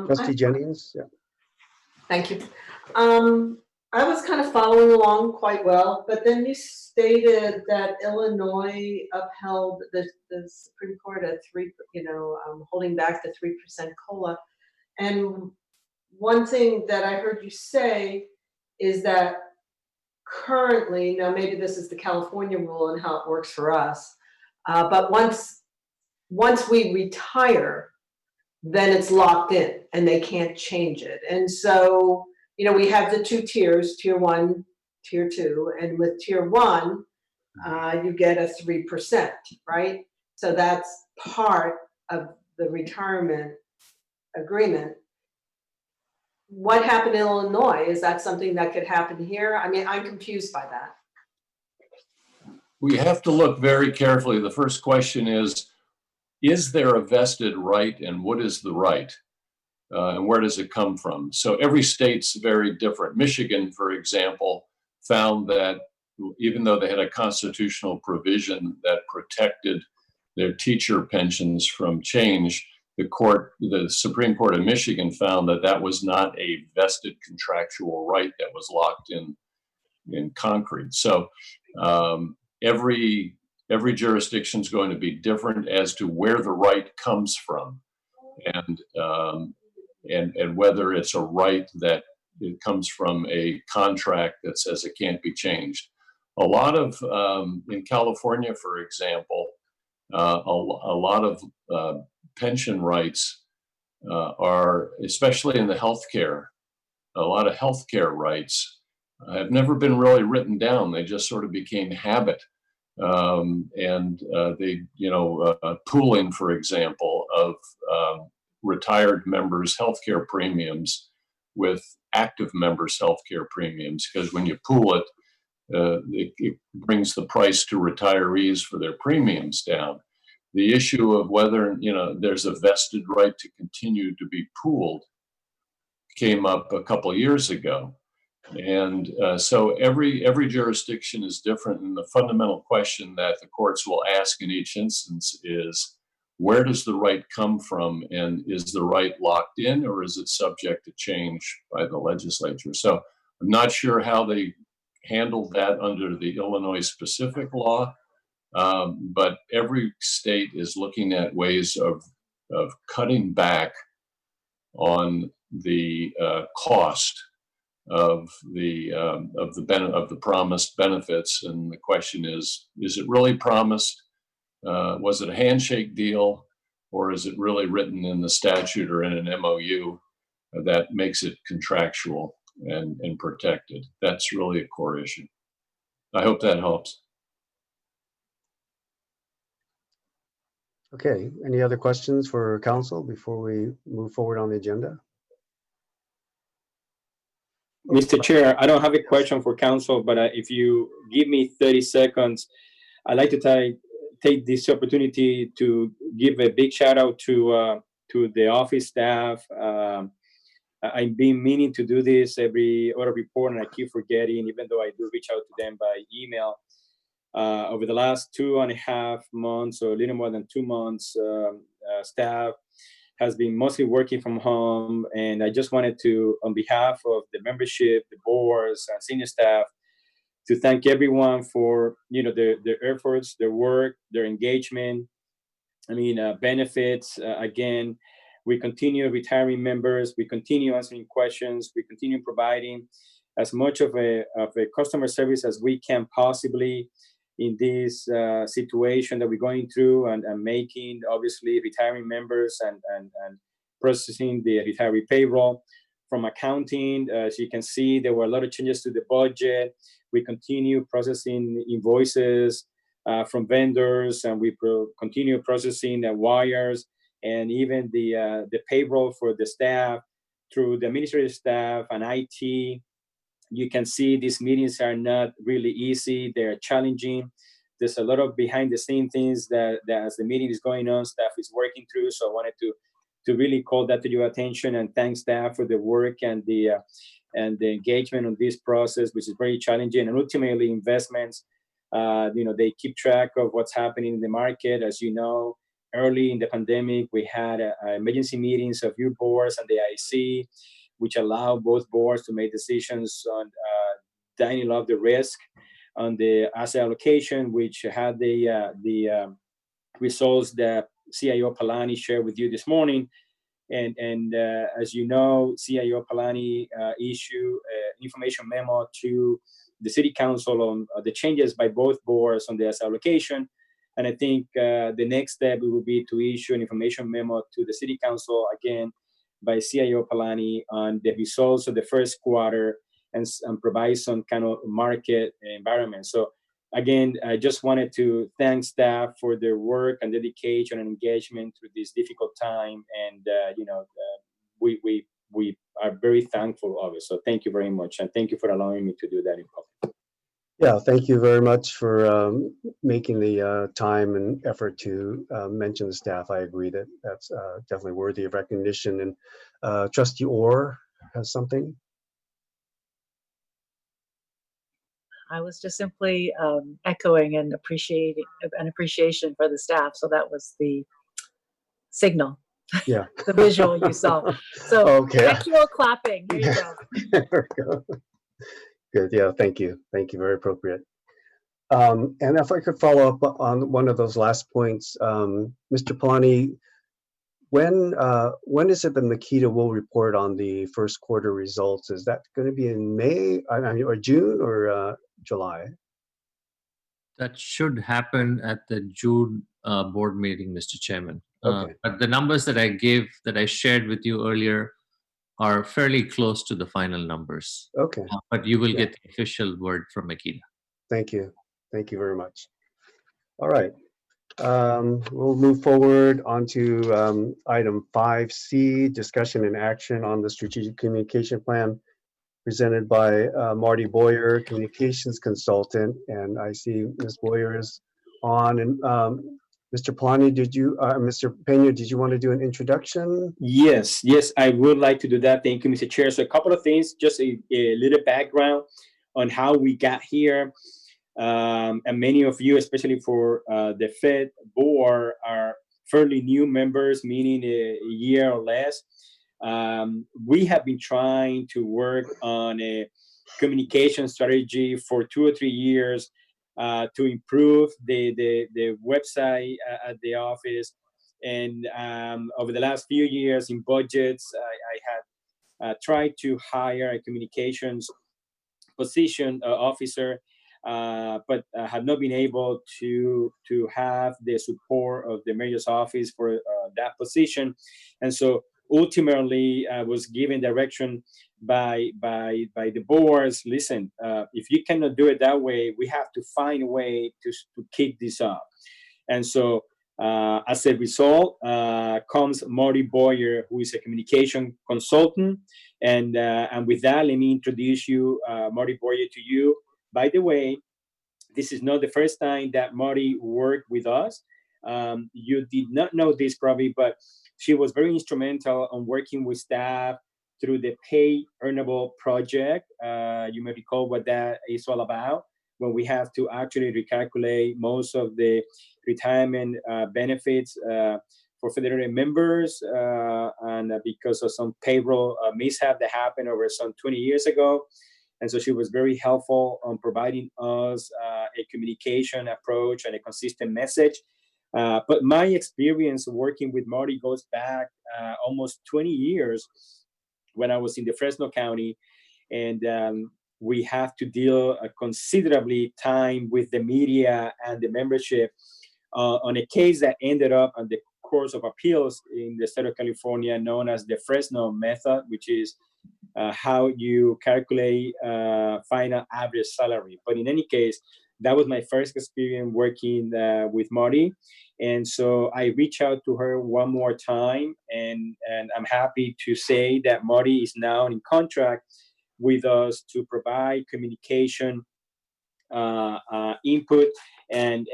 Trustee Jennings, yeah. Thank you. I was kind of following along quite well, but then you stated that Illinois upheld the Supreme Court at holding back the 3% COLA. And one thing that I heard you say is that currently, now maybe this is the California rule and how it works for us, but once we retire, then it's locked in and they can't change it. And so, we have the two tiers, tier 1, tier 2, and with tier 1, you get a 3%, right? So that's part of the retirement agreement. What happened in Illinois? Is that something that could happen here? I mean, I'm confused by that. We have to look very carefully. The first question is there a vested right, and what is the right? And where does it come from? So every state's very different. Michigan, for example, found that even though they had a constitutional provision that protected their teacher pensions from change, the Supreme Court of Michigan found that that was not a vested contractual right that was locked in concrete. So every jurisdiction is going to be different as to where the right comes from, and whether it's a right that it comes from a contract that says it can't be changed. A lot of in California, for example, a lot of pension rights are, especially in the healthcare, a lot of healthcare rights have never been really written down. They just sort of became habit. Pooling, for example, of retired members' healthcare premiums with active members' healthcare premiums, because when you pool it, it brings the price to retirees for their premiums down. The issue of whether there's a vested right to continue to be pooled came up a couple of years ago. And so every jurisdiction is different, and the fundamental question that the courts will ask in each instance is, where does the right come from, and is the right locked in, or is it subject to change by the legislature? So I'm not sure how they handled that under the Illinois specific law, but every state is looking at ways of cutting back on the cost of the promised benefits. And the question is it really promised? Was it a handshake deal, or is it really written in the statute or in an MOU that makes it contractual and protected? That's really a core issue. I hope that helps. Okay, any other questions for council before we move forward on the agenda? Mr. Chair, I don't have a question for council, but if you give me 30 seconds, I'd like to take this opportunity to give a big shout out to the office staff. I've been meaning to do this every other report, and I keep forgetting, even though I do reach out to them by email. Over the last 2.5 months, or a little more than 2 months, staff has been mostly working from home, and I just wanted to, on behalf of the membership, the boards, and senior staff, to thank everyone for their efforts, their work, their engagement. I mean, benefits. Again, we continue retiring members. We continue answering questions. We continue providing as much of a customer service as we can possibly in this situation that we're going through, and making, obviously, retiring members and processing the retiree payroll. From accounting, as you can see, there were a lot of changes to the budget. We continue processing invoices from vendors, and we continue processing the wires, and even the payroll for the staff through the administrative staff and IT. You can see these meetings are not really easy. They're challenging. There's a lot of behind the scene things that as the meeting is going on, staff is working through. So I wanted to really call that to your attention and thank staff for the work and the engagement on this process, which is very challenging. And ultimately, investments, they keep track of what's happening in the market. As you know, early in the pandemic, we had emergency meetings of your boards and the IC, which allow both boards to make decisions on dining off the risk on the asset allocation, which had the results that CIO Palani shared with you this morning. And as you know, CIO Palani issued an information memo to the City Council on the changes by both boards on the asset allocation. And I think the next step will be to issue an information memo to the City Council again by CIO Palani on the results of the first quarter and provide some kind of market environment. So again, I just wanted to thank staff for their work and dedication and engagement through this difficult time. And, we are very thankful of it. So thank you very much. And thank you for allowing me to do that in public. Yeah, thank you very much for making the time and effort to mention the staff. I agree that that's definitely worthy of recognition. And Trustee Orr has something. I was just simply echoing and appreciation for the staff. So that was the signal. Yeah. The visual you saw. So okay. actual clapping. Here you go. There we go. Good. Yeah. Thank you. Thank you. Very appropriate. And if I could follow up on one of those last points, Mr. Palani, when is it that Makita will report on the first quarter results? Is that going to be in May, or June, or July? That should happen at the June board meeting, Mr. Chairman. Okay. But the numbers that I shared with you earlier are fairly close to the final numbers. Okay. But you will get the official word from Makita. Thank you. Thank you very much. All right. We'll move forward onto item 5C, discussion and action on the strategic communication plan presented by Marty Boyer, communications consultant. And I see Ms. Boyer is on. And Mr. Palani, Mr. Pena, did you want to do an introduction? Yes, I would like to do that. Thank you, Mr. Chair. So a couple of things, just a little background on how we got here. And many of you, especially for the Fed board, are fairly new members, meaning a year or less. We have been trying to work on a communication strategy for 2 or 3 years to improve the website at the office. And over the last few years in budgets, I had tried to hire a communications position officer, but have not been able to have the support of the mayor's office for that position. And so ultimately, I was given direction by the boards. Listen, if you cannot do it that way, we have to find a way to keep this up. And so as a result, comes Marty Boyer, who is a communication consultant. And with that, let me introduce you, Marty Boyer, to you. By the way, this is not the first time that Marty worked with us. You did not know this probably, but she was very instrumental on working with staff through the Pay Earnable project. You may recall what that is all about, when we have to actually recalculate most of the retirement benefits for Federated members, and because of some payroll mishap that happened over some 20 years ago. And so she was very helpful on providing us a communication approach and a consistent message. But my experience working with Marty goes back almost 20 years when I was in the Fresno County. And we have to deal considerably time with the media and the membership on a case that ended up on the course of appeals in the state of California, known as the Fresno method, which is how you calculate final average salary. But in any case, that was my first experience working with Marty. And so I reached out to her one more time, and I'm happy to say that Marty is now in contract with us to provide communication input and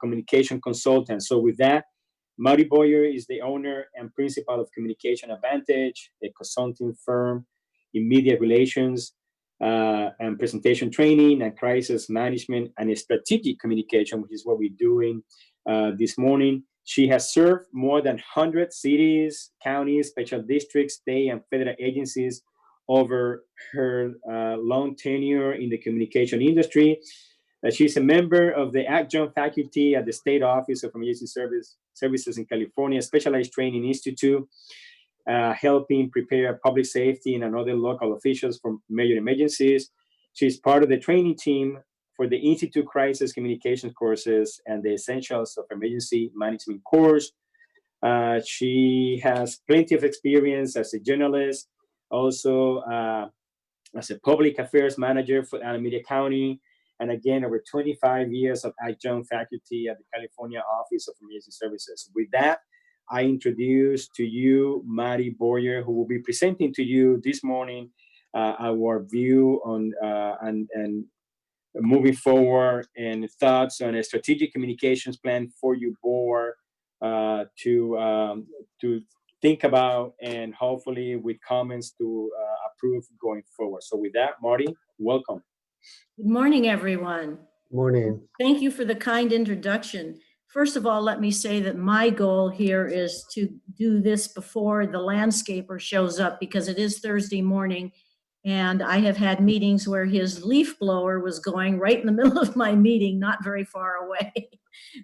communication consultant. So with that, Marty Boyer is the owner and principal of Communication Advantage, a consulting firm in media relations and presentation training and crisis management and strategic communication, which is what we're doing this morning. She has served more than 100 cities, counties, special districts, state and federal agencies over her long tenure in the communication industry. She's a member of the adjunct faculty at the State Office of Emergency Services in California, Specialized Training Institute, helping prepare public safety and other local officials for major emergencies. She's part of the training team for the Institute Crisis Communications courses and the Essentials of Emergency Management course. She has plenty of experience as a journalist, also as a public affairs manager for Alameda County, and again, over 25 years of adjunct faculty at the California Office of Emergency Services. With that, I introduce to you Marty Boyer, who will be presenting to you this morning our view on and moving forward and thoughts on a strategic communications plan for your board to think about, and hopefully with comments to approve going forward. So with that, Marty, welcome. Good morning, everyone. Morning. Thank you for the kind introduction. First of all, let me say that my goal here is to do this before the landscaper shows up, because it is Thursday morning, and I have had meetings where his leaf blower was going right in the middle of my meeting, not very far away.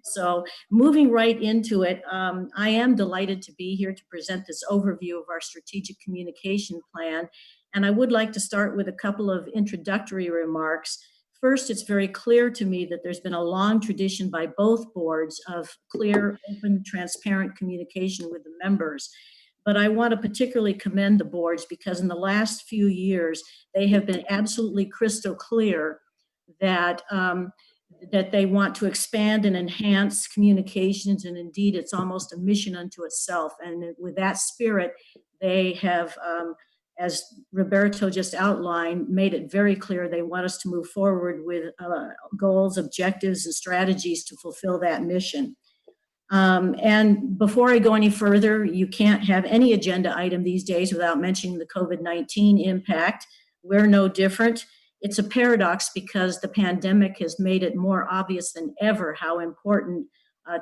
So moving right into it, I am delighted to be here to present this overview of our strategic communication plan. And I would like to start with a couple of introductory remarks. First, it's very clear to me that there's been a long tradition by both boards of clear, open, transparent communication with the members. But I want to particularly commend the boards, because in the last few years, they have been absolutely crystal clear that that they want to expand and enhance communications, and indeed it's almost a mission unto itself. And with that spirit, they have, as Roberto just outlined, made it very clear they want us to move forward with goals, objectives, and strategies to fulfill that mission. And before I go any further, you can't have any agenda item these days without mentioning the COVID-19 impact. We're no different. It's a paradox, because the pandemic has made it more obvious than ever how important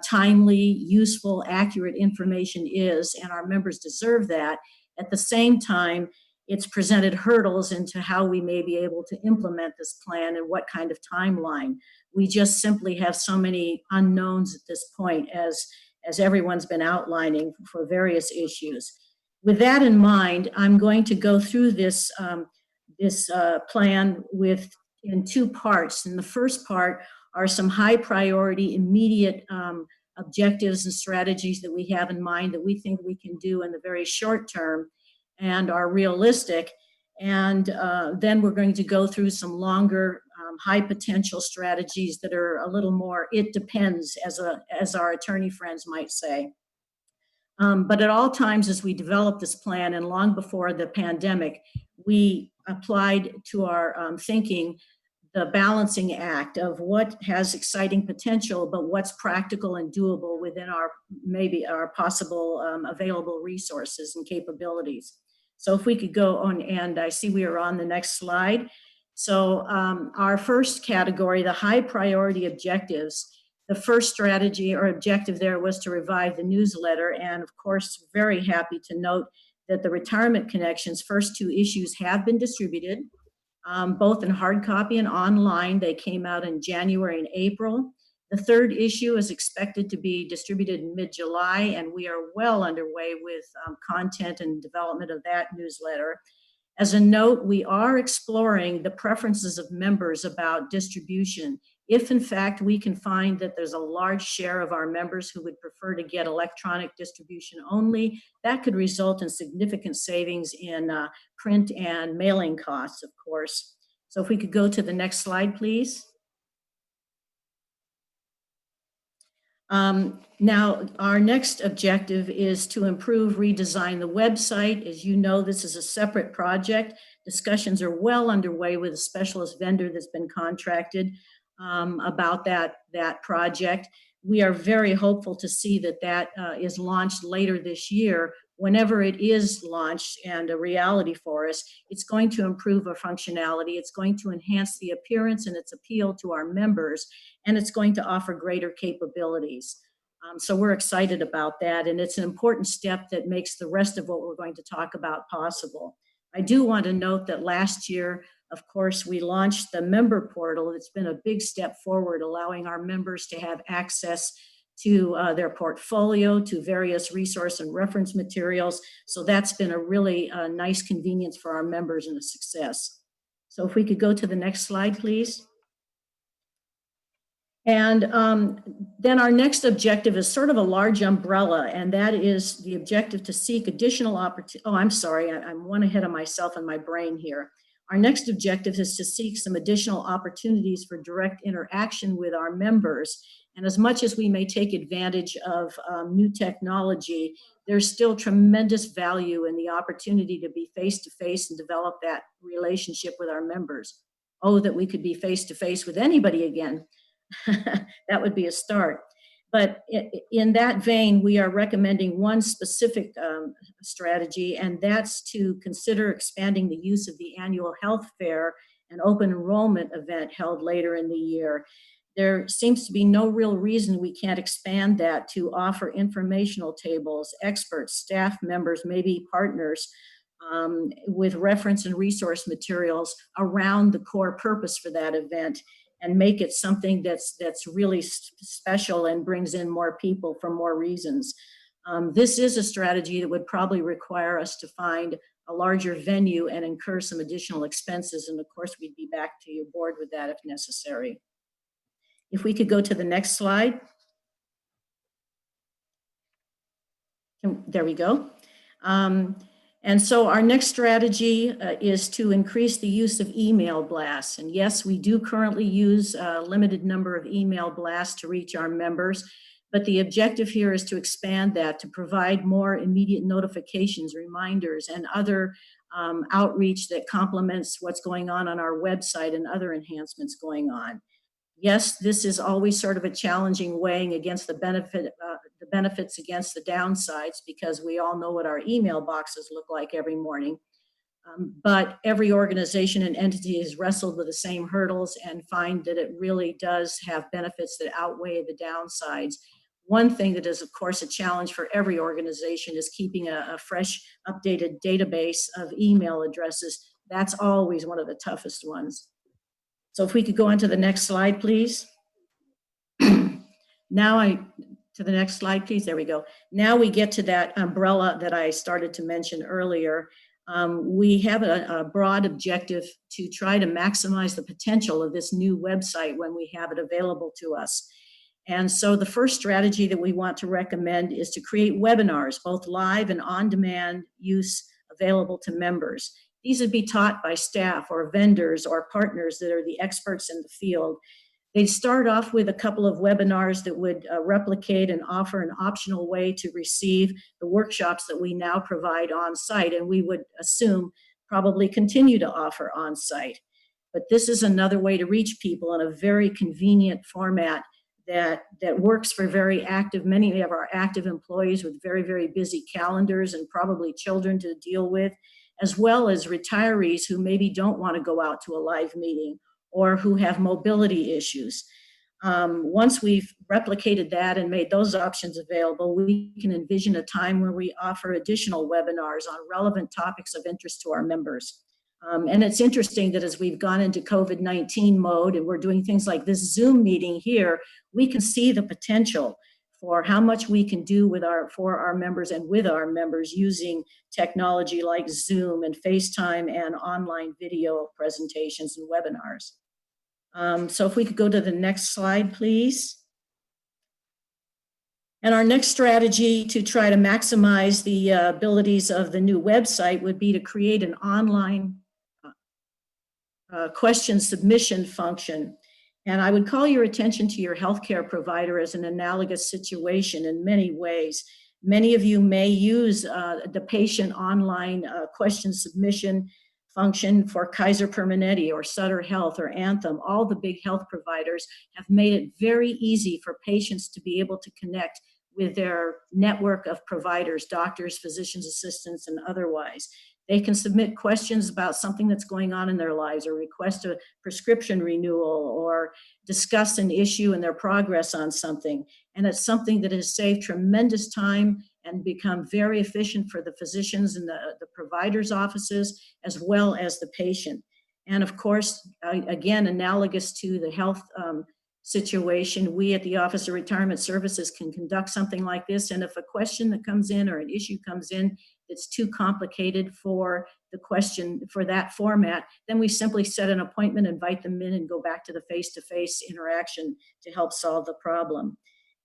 timely, useful, accurate information is, and our members deserve that. At the same time, it's presented hurdles into how we may be able to implement this plan and what kind of timeline. We just simply have so many unknowns at this point, as everyone's been outlining for various issues. With that in mind, I'm going to go through this plan in two parts. And the first part are some high priority, immediate objectives and strategies that we have in mind that we think we can do in the very short term and are realistic. And then we're going to go through some longer, high potential strategies that are a little more, it depends, as our attorney friends might say. But at all times as we developed this plan and long before the pandemic, we applied to our thinking the balancing act of what has exciting potential, but what's practical and doable within maybe our possible available resources and capabilities. So if we could go on, and I see we are on the next slide. So our first category, the high priority objectives, the first strategy or objective there was to revive the newsletter. And of course, very happy to note that the Retirement Connections first 2 issues have been distributed, both in hard copy and online. They came out in January and April. The 3rd issue is expected to be distributed in mid-July, and we are well underway with content and development of that newsletter. As a note, we are exploring the preferences of members about distribution. If in fact we can find that there's a large share of our members who would prefer to get electronic distribution only, that could result in significant savings in print and mailing costs, of course. So if we could go to the next slide, please. Now, our next objective is to improve, redesign the website. As you know, this is a separate project. Discussions are well underway with a specialist vendor that's been contracted about that project. We are very hopeful to see that is launched later this year. Whenever it is launched and a reality for us, it's going to improve our functionality. It's going to enhance the appearance and its appeal to our members, and it's going to offer greater capabilities. So we're excited about that, and it's an important step that makes the rest of what we're going to talk about possible. I do want to note that last year, of course, we launched the member portal. It's been a big step forward, allowing our members to have access to their portfolio, to various resource and reference materials. So that's been a really nice convenience for our members and a success. So if we could go to the next slide, please. And then our next objective is sort of a large umbrella, and that is the objective to seek additional opportunities. Oh, I'm sorry, I'm one ahead of myself in my brain here. Our next objective is to seek some additional opportunities for direct interaction with our members. And as much as we may take advantage of new technology, there's still tremendous value in the opportunity to be face-to-face and develop that relationship with our members. Oh, that we could be face-to-face with anybody again. That would be a start. But in that vein, we are recommending one specific strategy, and that's to consider expanding the use of the annual health fair and open enrollment event held later in the year. There seems to be no real reason we can't expand that to offer informational tables, experts, staff members, maybe partners, with reference and resource materials around the core purpose for that event, and make it something that's really special and brings in more people for more reasons. This is a strategy that would probably require us to find a larger venue and incur some additional expenses. And of course, we'd be back to your board with that if necessary. If we could go to the next slide. There we go. And so our next strategy is to increase the use of email blasts. And yes, we do currently use a limited number of email blasts to reach our members, but the objective here is to expand that to provide more immediate notifications, reminders, and other outreach that complements what's going on our website and other enhancements going on. Yes, this is always sort of a challenging weighing against the benefits against the downsides, because we all know what our email boxes look like every morning. But every organization and entity has wrestled with the same hurdles and find that it really does have benefits that outweigh the downsides. One thing that is, of course, a challenge for every organization is keeping a fresh, updated database of email addresses. That's always one of the toughest ones. So if we could go on to the next slide, please. To the next slide, please. There we go. Now we get to that umbrella that I started to mention earlier. We have a broad objective to try to maximize the potential of this new website when we have it available to us. And so the first strategy that we want to recommend is to create webinars, both live and on-demand use available to members. These would be taught by staff or vendors or partners that are the experts in the field. They'd start off with a couple of webinars that would replicate and offer an optional way to receive the workshops that we now provide on site, and we would assume probably continue to offer on site. But this is another way to reach people in a very convenient format that works for many of our active employees with very, very busy calendars and probably children to deal with, as well as retirees who maybe don't want to go out to a live meeting or who have mobility issues. Once we've replicated that and made those options available, we can envision a time where we offer additional webinars on relevant topics of interest to our members. And it's interesting that as we've gone into COVID-19 mode and we're doing things like this Zoom meeting here, we can see the potential for how much we can do for our members and with our members using technology like Zoom and FaceTime and online video presentations and webinars. So if we could go to the next slide, please. And our next strategy to try to maximize the abilities of the new website would be to create an online question submission function. And I would call your attention to your healthcare provider as an analogous situation in many ways. Many of you may use the patient online question submission function for Kaiser Permanente or Sutter Health or Anthem. All the big health providers have made it very easy for patients to be able to connect with their network of providers, doctors, physicians, assistants, and otherwise. They can submit questions about something that's going on in their lives or request a prescription renewal or discuss an issue and their progress on something. And it's something that has saved tremendous time and become very efficient for the physicians and the providers' offices, as well as the patient. And of course, again, analogous to the health situation, we at the Office of Retirement Services can conduct something like this. And if a question that comes in or an issue comes in that's too complicated for the question for that format, then we simply set an appointment, invite them in, and go back to the face-to-face interaction to help solve the problem.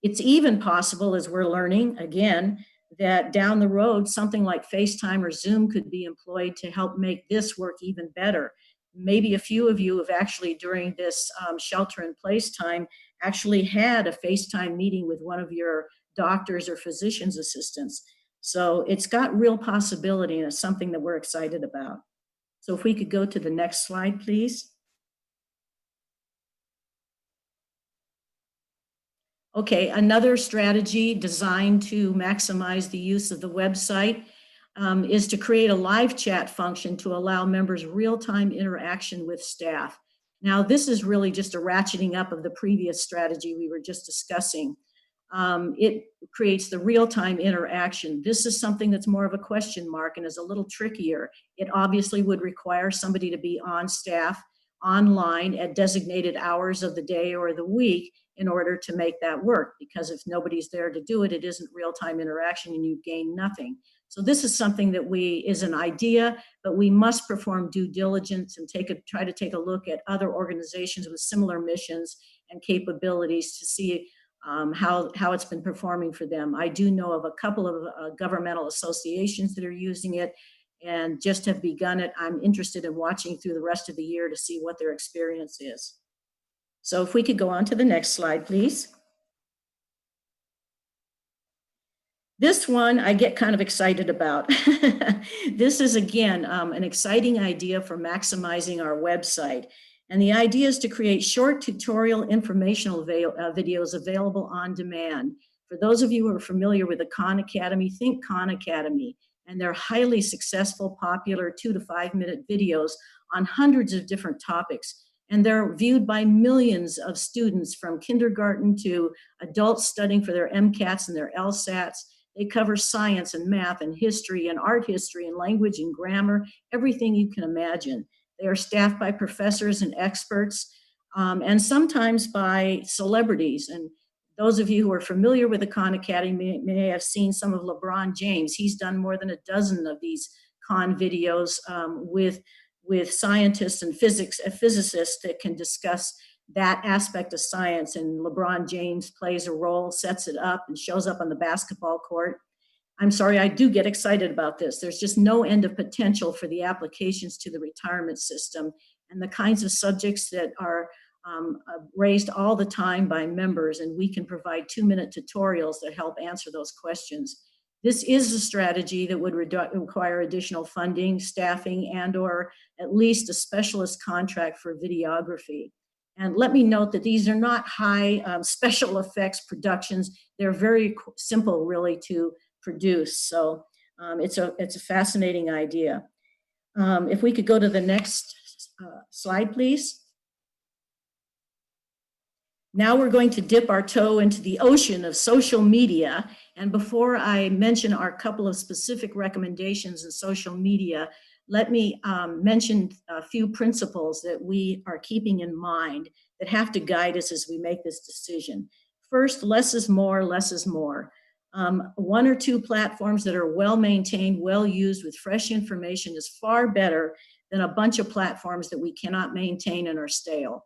It's even possible, as we're learning, again, that down the road, something like FaceTime or Zoom could be employed to help make this work even better. Maybe a few of you have actually, during this shelter-in-place time, actually had a FaceTime meeting with one of your doctors or physician's assistants. So it's got real possibility, and it's something that we're excited about. So if we could go to the next slide, please. Okay, another strategy designed to maximize the use of the website is to create a live chat function to allow members real-time interaction with staff. Now, this is really just a ratcheting up of the previous strategy we were just discussing. It creates the real-time interaction. This is something that's more of a question mark and is a little trickier. It obviously would require somebody to be on staff online at designated hours of the day or the week in order to make that work, because if nobody's there to do it, it isn't real-time interaction and you gain nothing. So this is something that is an idea, but we must perform due diligence and try to take a look at other organizations with similar missions and capabilities to see how it's been performing for them. I do know of a couple of governmental associations that are using it and just have begun it. I'm interested in watching through the rest of the year to see what their experience is. So if we could go on to the next slide, please. This one I get kind of excited about. This is, again, an exciting idea for maximizing our website. And the idea is to create short tutorial informational videos available on demand. For those of you who are familiar with the Khan Academy, think Khan Academy. And they're highly successful, popular 2 to 5 minute videos on hundreds of different topics. And they're viewed by millions of students from kindergarten to adults studying for their MCATs and their LSATs. They cover science and math and history and art history and language and grammar, everything you can imagine. They are staffed by professors and experts, and sometimes by celebrities. And those of you who are familiar with the Khan Academy may have seen some of LeBron James. He's done more than a dozen of these Khan videos with scientists and physicists that can discuss that aspect of science. And LeBron James plays a role, sets it up, and shows up on the basketball court. I'm sorry, I do get excited about this. There's just no end of potential for the applications to the retirement system and the kinds of subjects that are raised all the time by members, and we can provide 2-minute tutorials that help answer those questions. This is a strategy that would require additional funding, staffing, and/or at least a specialist contract for videography. And let me note that these are not high special effects productions. They're very simple, really, to produce. So it's a fascinating idea. If we could go to the next slide, please. Now we're going to dip our toe into the ocean of social media. And before I mention our couple of specific recommendations in social media, let me mention a few principles that we are keeping in mind that have to guide us as we make this decision. First, less is more, less is more. 1 or 2 platforms that are well maintained, well used with fresh information is far better than a bunch of platforms that we cannot maintain and are stale.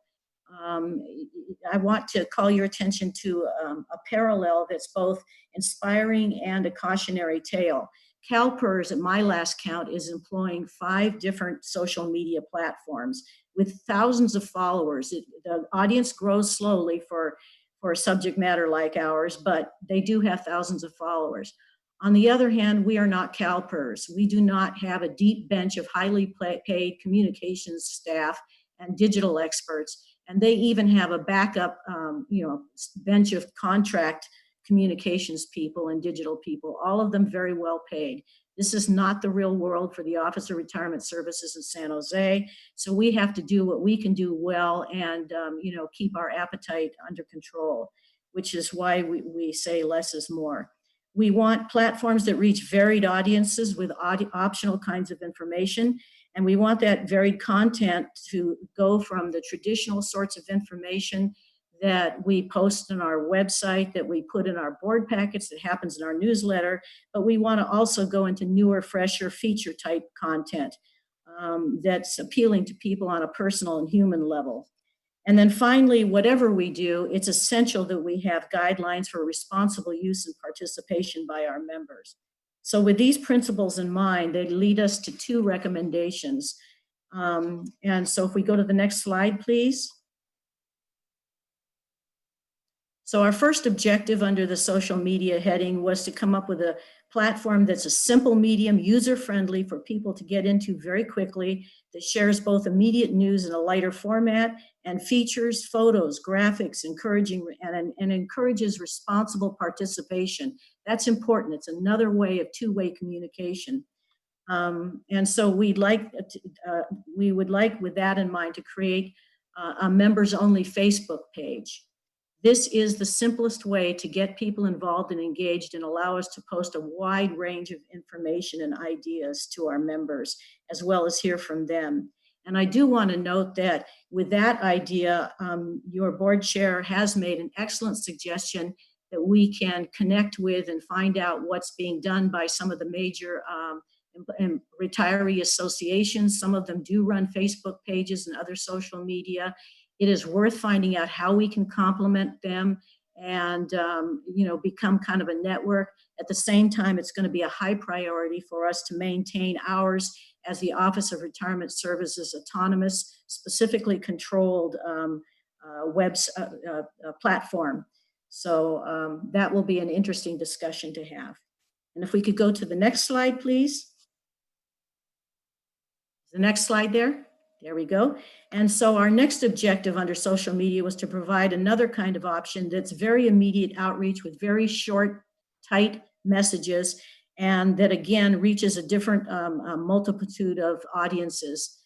I want to call your attention to a parallel that's both inspiring and a cautionary tale. CalPERS, at my last count, is employing 5 different social media platforms with thousands of followers. The audience grows slowly for a subject matter like ours, but they do have thousands of followers. On the other hand, we are not CalPERS. We do not have a deep bench of highly paid communications staff and digital experts. And they even have a backup, bench of contract communications people and digital people, all of them very well paid. This is not the real world for the Office of Retirement Services in San Jose. So we have to do what we can do well and, keep our appetite under control, which is why we say less is more. We want platforms that reach varied audiences with optional kinds of information. And we want that varied content to go from the traditional sorts of information that we post on our website, that we put in our board packets, that happens in our newsletter, but we want to also go into newer, fresher, feature type content that's appealing to people on a personal and human level. And then finally, whatever we do, it's essential that we have guidelines for responsible use and participation by our members. So with these principles in mind, they lead us to 2 recommendations. And so if we go to the next slide, please. So our first objective under the social media heading was to come up with a platform that's a simple medium, user-friendly for people to get into very quickly, that shares both immediate news in a lighter format and features, photos, graphics, and encourages responsible participation. That's important. It's another way of 2-way communication. And so we would like, with that in mind, to create a members-only Facebook page. This is the simplest way to get people involved and engaged and allow us to post a wide range of information and ideas to our members, as well as hear from them. And I do want to note that with that idea, your board chair has made an excellent suggestion that we can connect with and find out what's being done by some of the major retiree associations. Some of them do run Facebook pages and other social media. It is worth finding out how we can complement them and, become kind of a network. At the same time, it's going to be a high priority for us to maintain ours as the Office of Retirement Services autonomous, specifically controlled platform. So that will be an interesting discussion to have. And if we could go to the next slide, please. The next slide there. There we go. And so our next objective under social media was to provide another kind of option that's very immediate outreach with very short, tight messages, and that again reaches a different multitude of audiences,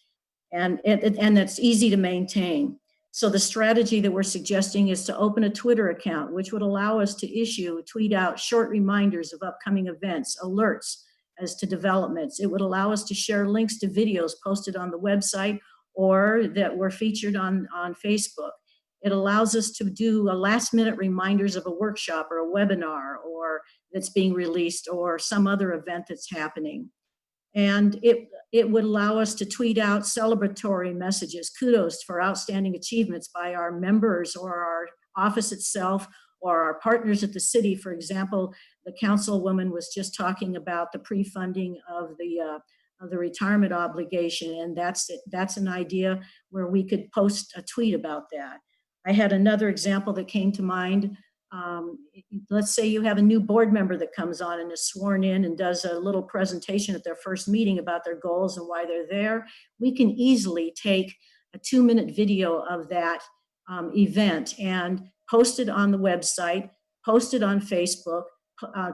and that's easy to maintain. So the strategy that we're suggesting is to open a Twitter account, which would allow us to tweet out short reminders of upcoming events, alerts as to developments. It would allow us to share links to videos posted on the website or that were featured on Facebook. It allows us to do a last-minute reminders of a workshop or a webinar or that's being released or some other event that's happening. And it would allow us to tweet out celebratory messages, kudos for outstanding achievements by our members or our office itself or our partners at the city. For example, the councilwoman was just talking about the pre-funding of the of the retirement obligation. And that's an idea where we could post a tweet about that. I had another example that came to mind. Let's say you have a new board member that comes on and is sworn in and does a little presentation at their first meeting about their goals and why they're there. We can easily take a 2-minute video of that event and post it on the website, post it on Facebook,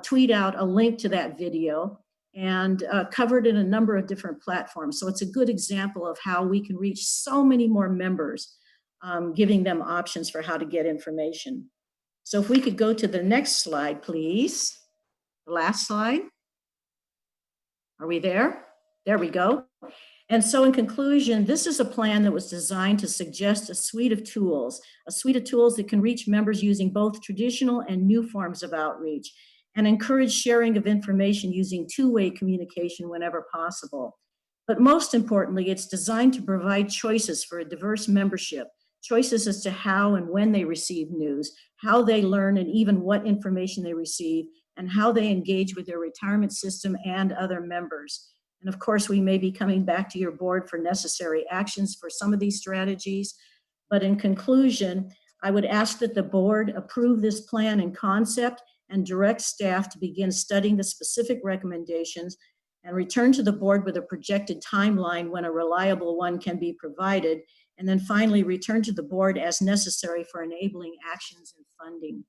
tweet out a link to that video, and cover it in a number of different platforms. So it's a good example of how we can reach so many more members, giving them options for how to get information. So if we could go to the next slide, please. The last slide. Are we there? There we go. And so in conclusion, this is a plan that was designed to suggest a suite of tools that can reach members using both traditional and new forms of outreach, and encourage sharing of information using two-way communication whenever possible. But most importantly, it's designed to provide choices for a diverse membership, choices as to how and when they receive news, how they learn and even what information they receive, and how they engage with their retirement system and other members. And of course, we may be coming back to your board for necessary actions for some of these strategies. But in conclusion, I would ask that the board approve this plan in concept and direct staff to begin studying the specific recommendations and return to the board with a projected timeline when a reliable one can be provided. And then finally, return to the board as necessary for enabling actions and funding.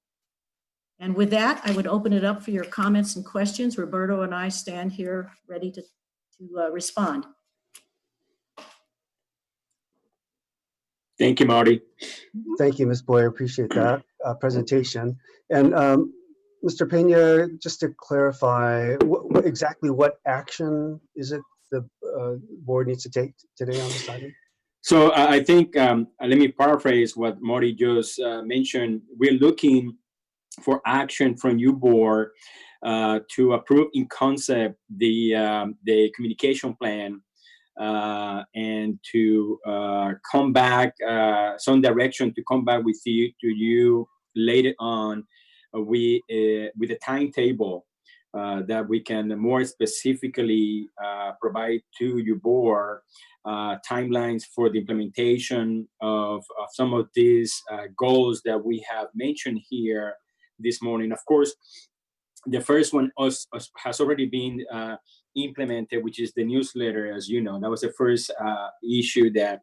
And with that, I would open it up for your comments and questions. Roberto and I stand here ready to respond. Thank you, Marty. Thank you, Ms. Boyer. Appreciate that presentation. And Mr. Pena, just to clarify, exactly what action is it the board needs to take today on this item? So I think, let me paraphrase what Marty just mentioned. We're looking for action from you, board, to approve in concept the communication plan, and to come back, some direction to come back with you later on with a timetable that we can more specifically provide to your board, timelines for the implementation of some of these goals that we have mentioned here this morning. Of course, the first one has already been implemented, which is the newsletter. As you know, that was the first issue that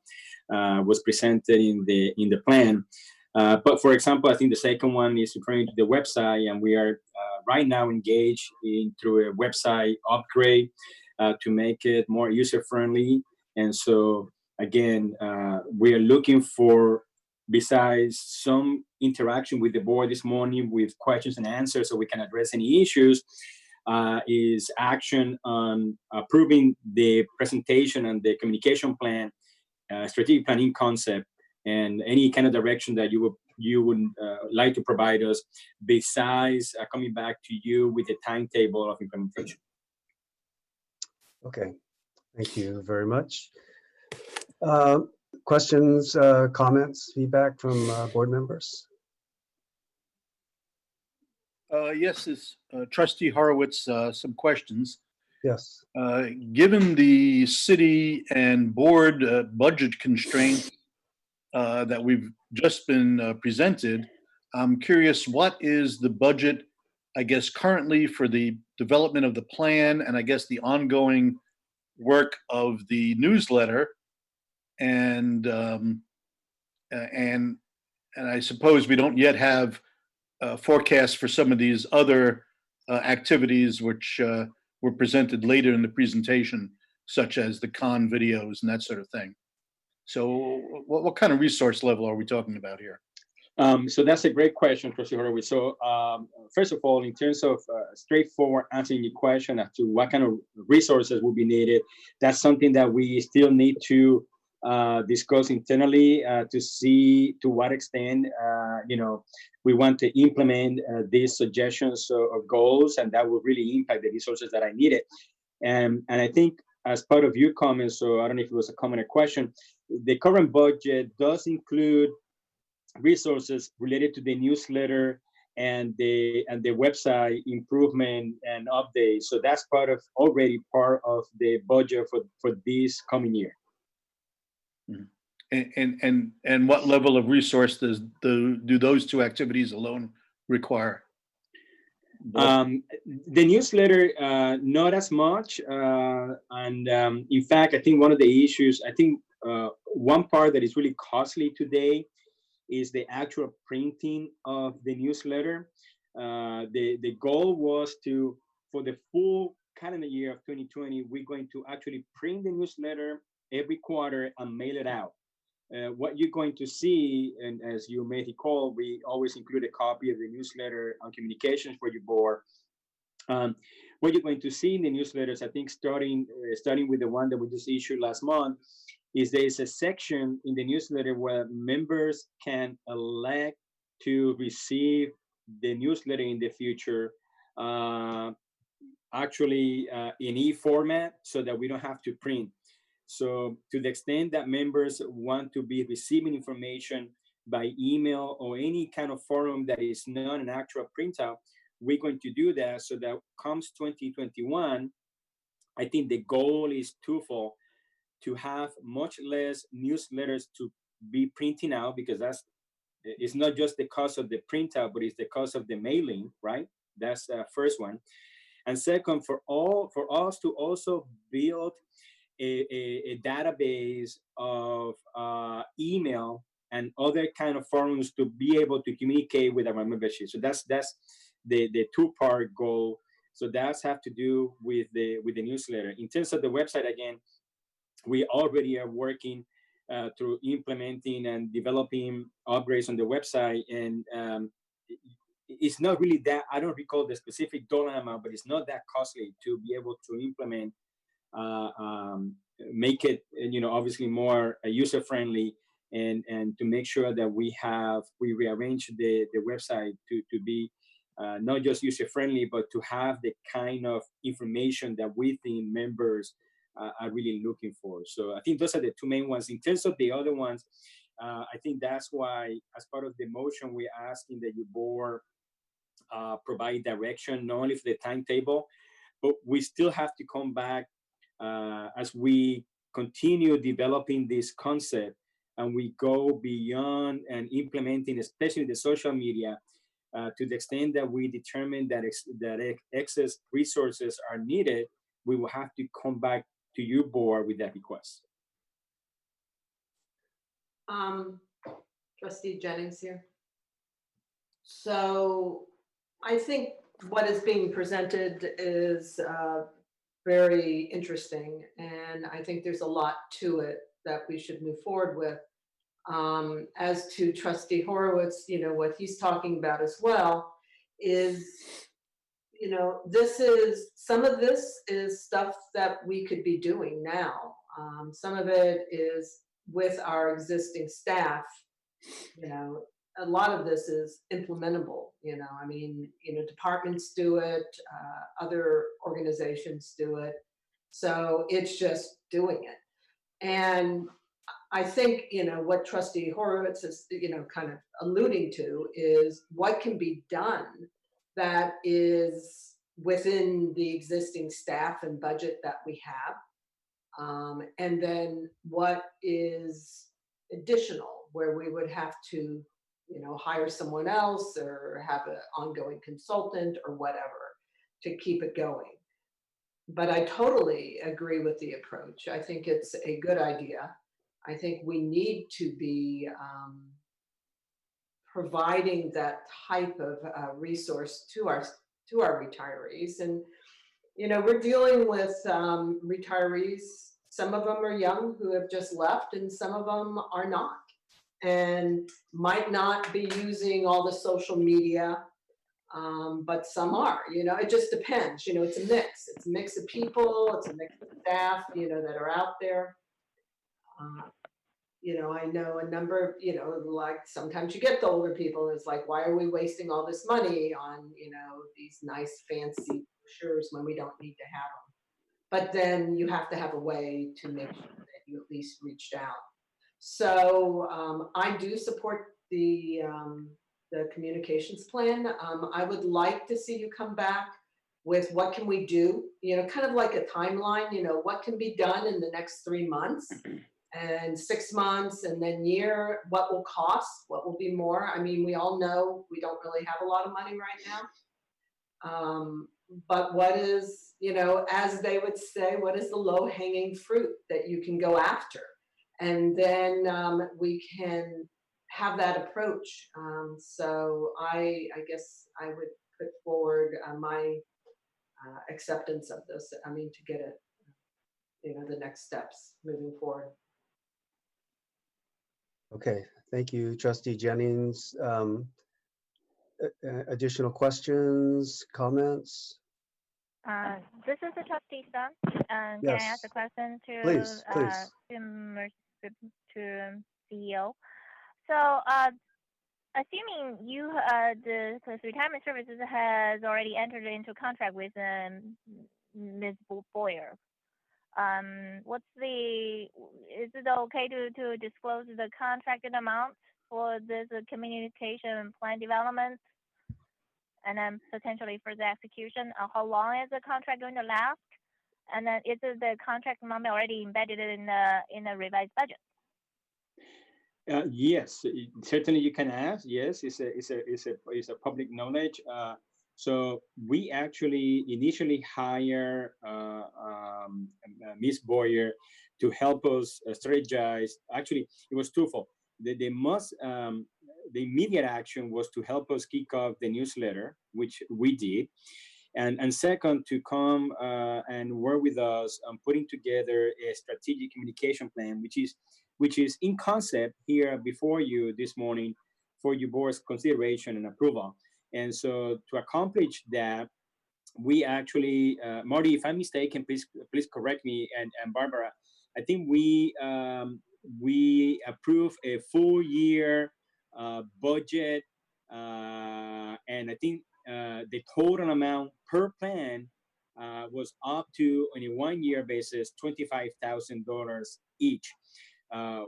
was presented in the plan. But for example, I think the second one is referring to the website, and we are right now engaged through a website upgrade to make it more user-friendly. And so again, we are looking for, besides some interaction with the board this morning with questions and answers so we can address any issues, is action on approving the presentation and the communication plan, strategic planning concept, and any kind of direction that you would like to provide us, besides coming back to you with a timetable of implementation. Okay, thank you very much. Questions, comments, feedback from board members? Yes, Trustee Horowitz, some questions. Yes. Given the city and board budget constraints that we've just been presented, I'm curious, what is the budget, I guess, currently for the development of the plan and I guess the ongoing work of the newsletter, and I suppose we don't yet have forecasts for some of these other activities which were presented later in the presentation, such as the con videos and that sort of thing. So what kind of resource level are we talking about here? So that's a great question, Trustee Horowitz. So first of all, in terms of straightforward answering your question as to what kind of resources will be needed, that's something that we still need to discuss internally to see to what extent we want to implement these suggestions or goals, and that will really impact the resources that I needed. And I think as part of your comments, so I don't know if it was a comment or question, the current budget does include resources related to the newsletter and the website improvement and update. So that's already part of the budget for this coming year. And what level of resource do those two activities alone require? The newsletter, not as much. In fact, I think one of the issues, one part that is really costly today is the actual printing of the newsletter. The goal was for the full calendar year of 2020, we're going to actually print the newsletter every quarter and mail it out. What you're going to see, and as you may recall, we always include a copy of the newsletter on communications for your board. What you're going to see in the newsletters, I think starting with the one that we just issued last month, is there is a section in the newsletter where members can elect to receive the newsletter in the future, actually in e-format, so that we don't have to print. So to the extent that members want to be receiving information by email or any kind of forum that is not an actual printout, we're going to do that, so that comes 2021, I think the goal is twofold: to have much less newsletters to be printing out, because it's not just the cost of the printout, but it's the cost of the mailing, right? That's the first one. And second, for us to also build a database of email and other kind of forums to be able to communicate with our membership. So that's the two-part goal. So that's have to do with the newsletter. In terms of the website, again, we already are working through implementing and developing upgrades on the website, and it's not really that, I don't recall the specific dollar amount, but it's not that costly to be able to implement, make it, obviously more user-friendly, and to make sure that we rearrange the website to be not just user-friendly, but to have the kind of information that we think members are really looking for. So I think those are the two main ones. In terms of the other ones, I think that's why, as part of the motion, we're asking that your board provide direction, not only for the timetable, but we still have to come back as we continue developing this concept and we go beyond and implementing, especially the social media, to the extent that we determine that excess resources are needed, we will have to come back to your board with that request. Trustee Jennings here. So I think what is being presented is very interesting, and I think there's a lot to it that we should move forward with. As to Trustee Horowitz, what he's talking about as well is, some of this is stuff that we could be doing now. Some of it is with our existing staff. A lot of this is implementable. Departments do it, other organizations do it. So it's just doing it. And I think, what Trustee Horowitz is, kind of alluding to is what can be done that is within the existing staff and budget that we have. And then what is additional, where we would have to, hire someone else or have an ongoing consultant or whatever to keep it going. But I totally agree with the approach. I think it's a good idea. I think we need to be providing that type of resource to our retirees. And, we're dealing with retirees. Some of them are young who have just left, and some of them are not, and might not be using all the social media, but some are. It just depends. It's a mix. It's a mix of people. It's a mix of staff, that are out there. I know a number of, like, sometimes you get the older people, and it's like, why are we wasting all this money on, these nice fancy brochures when we don't need to have them? But then you have to have a way to make sure that you at least reached out. So I do support the the communications plan. I would like to see you come back with what can we do, kind of like a timeline, what can be done in the next 3 months and 6 months and then year, what will cost, what will be more. I mean, we all know we don't really have a lot of money right now. But what is, as they would say, what is the low hanging fruit that you can go after? And then we can have that approach. So I guess I would put forward my acceptance of this. I mean, to get it, the next steps moving forward. Okay, thank you, Trustee Jennings. Additional questions, comments? This is the trustee son. Can I ask a Yes, question to please, please. to CEO? So, assuming you the retirement services has already entered into contract with Ms. Boyer, is it okay to disclose the contracted amount for this communication plan development? And then potentially for the execution, how long is the contract going to last? And then is the contract amount already embedded in the revised budget? Yes, certainly you can ask. Yes, it's a public knowledge. So we actually initially hire Ms. Boyer to help us strategize. Actually, it was twofold. The immediate action was to help us kick off the newsletter, which we did. And second, to come and work with us on putting together a strategic communication plan, which is in concept here before you this morning for your board's consideration and approval. And so to accomplish that, we actually, Marty, if I'm mistaken, please correct me, and Barbara, I think we approve a full year budget, and I think the total amount per plan was up to, on a 1 year basis, $25,000 each.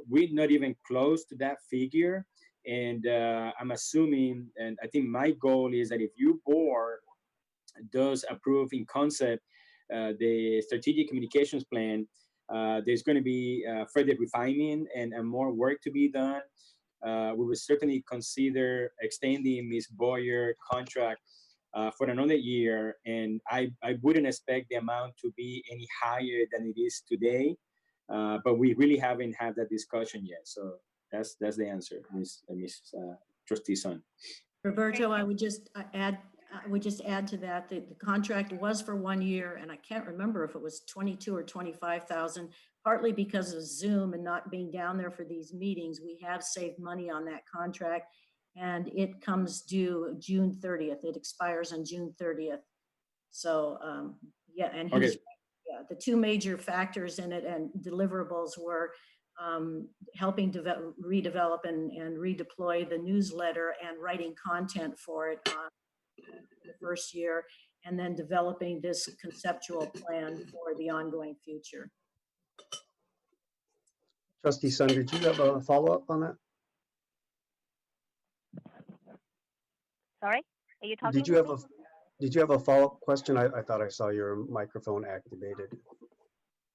We're not even close to that figure, and I'm assuming, and I think my goal is that if your board does approve in concept the strategic communications plan, there's going to be further refinement and more work to be done. We would certainly consider extending Ms. Boyer contract for another year, and I wouldn't expect the amount to be any higher than it is today, but we really haven't had that discussion yet. So that's the answer, Ms. Trustee Sun. Roberto, I would just add to that the contract was for 1 year, and I can't remember if it was 22 or 25,000. Partly because of Zoom and not being down there for these meetings, we have saved money on that contract, and it comes due June 30th. It expires on June 30th. So yeah, and okay. Yeah, the two major factors in it and deliverables were helping redevelop and redeploy the newsletter and writing content for it the first year, and then developing this conceptual plan for the ongoing future. Trustee Sun, did you have a follow-up on that? Sorry, are you talking? Did you have a follow-up question? I thought I saw your microphone activated.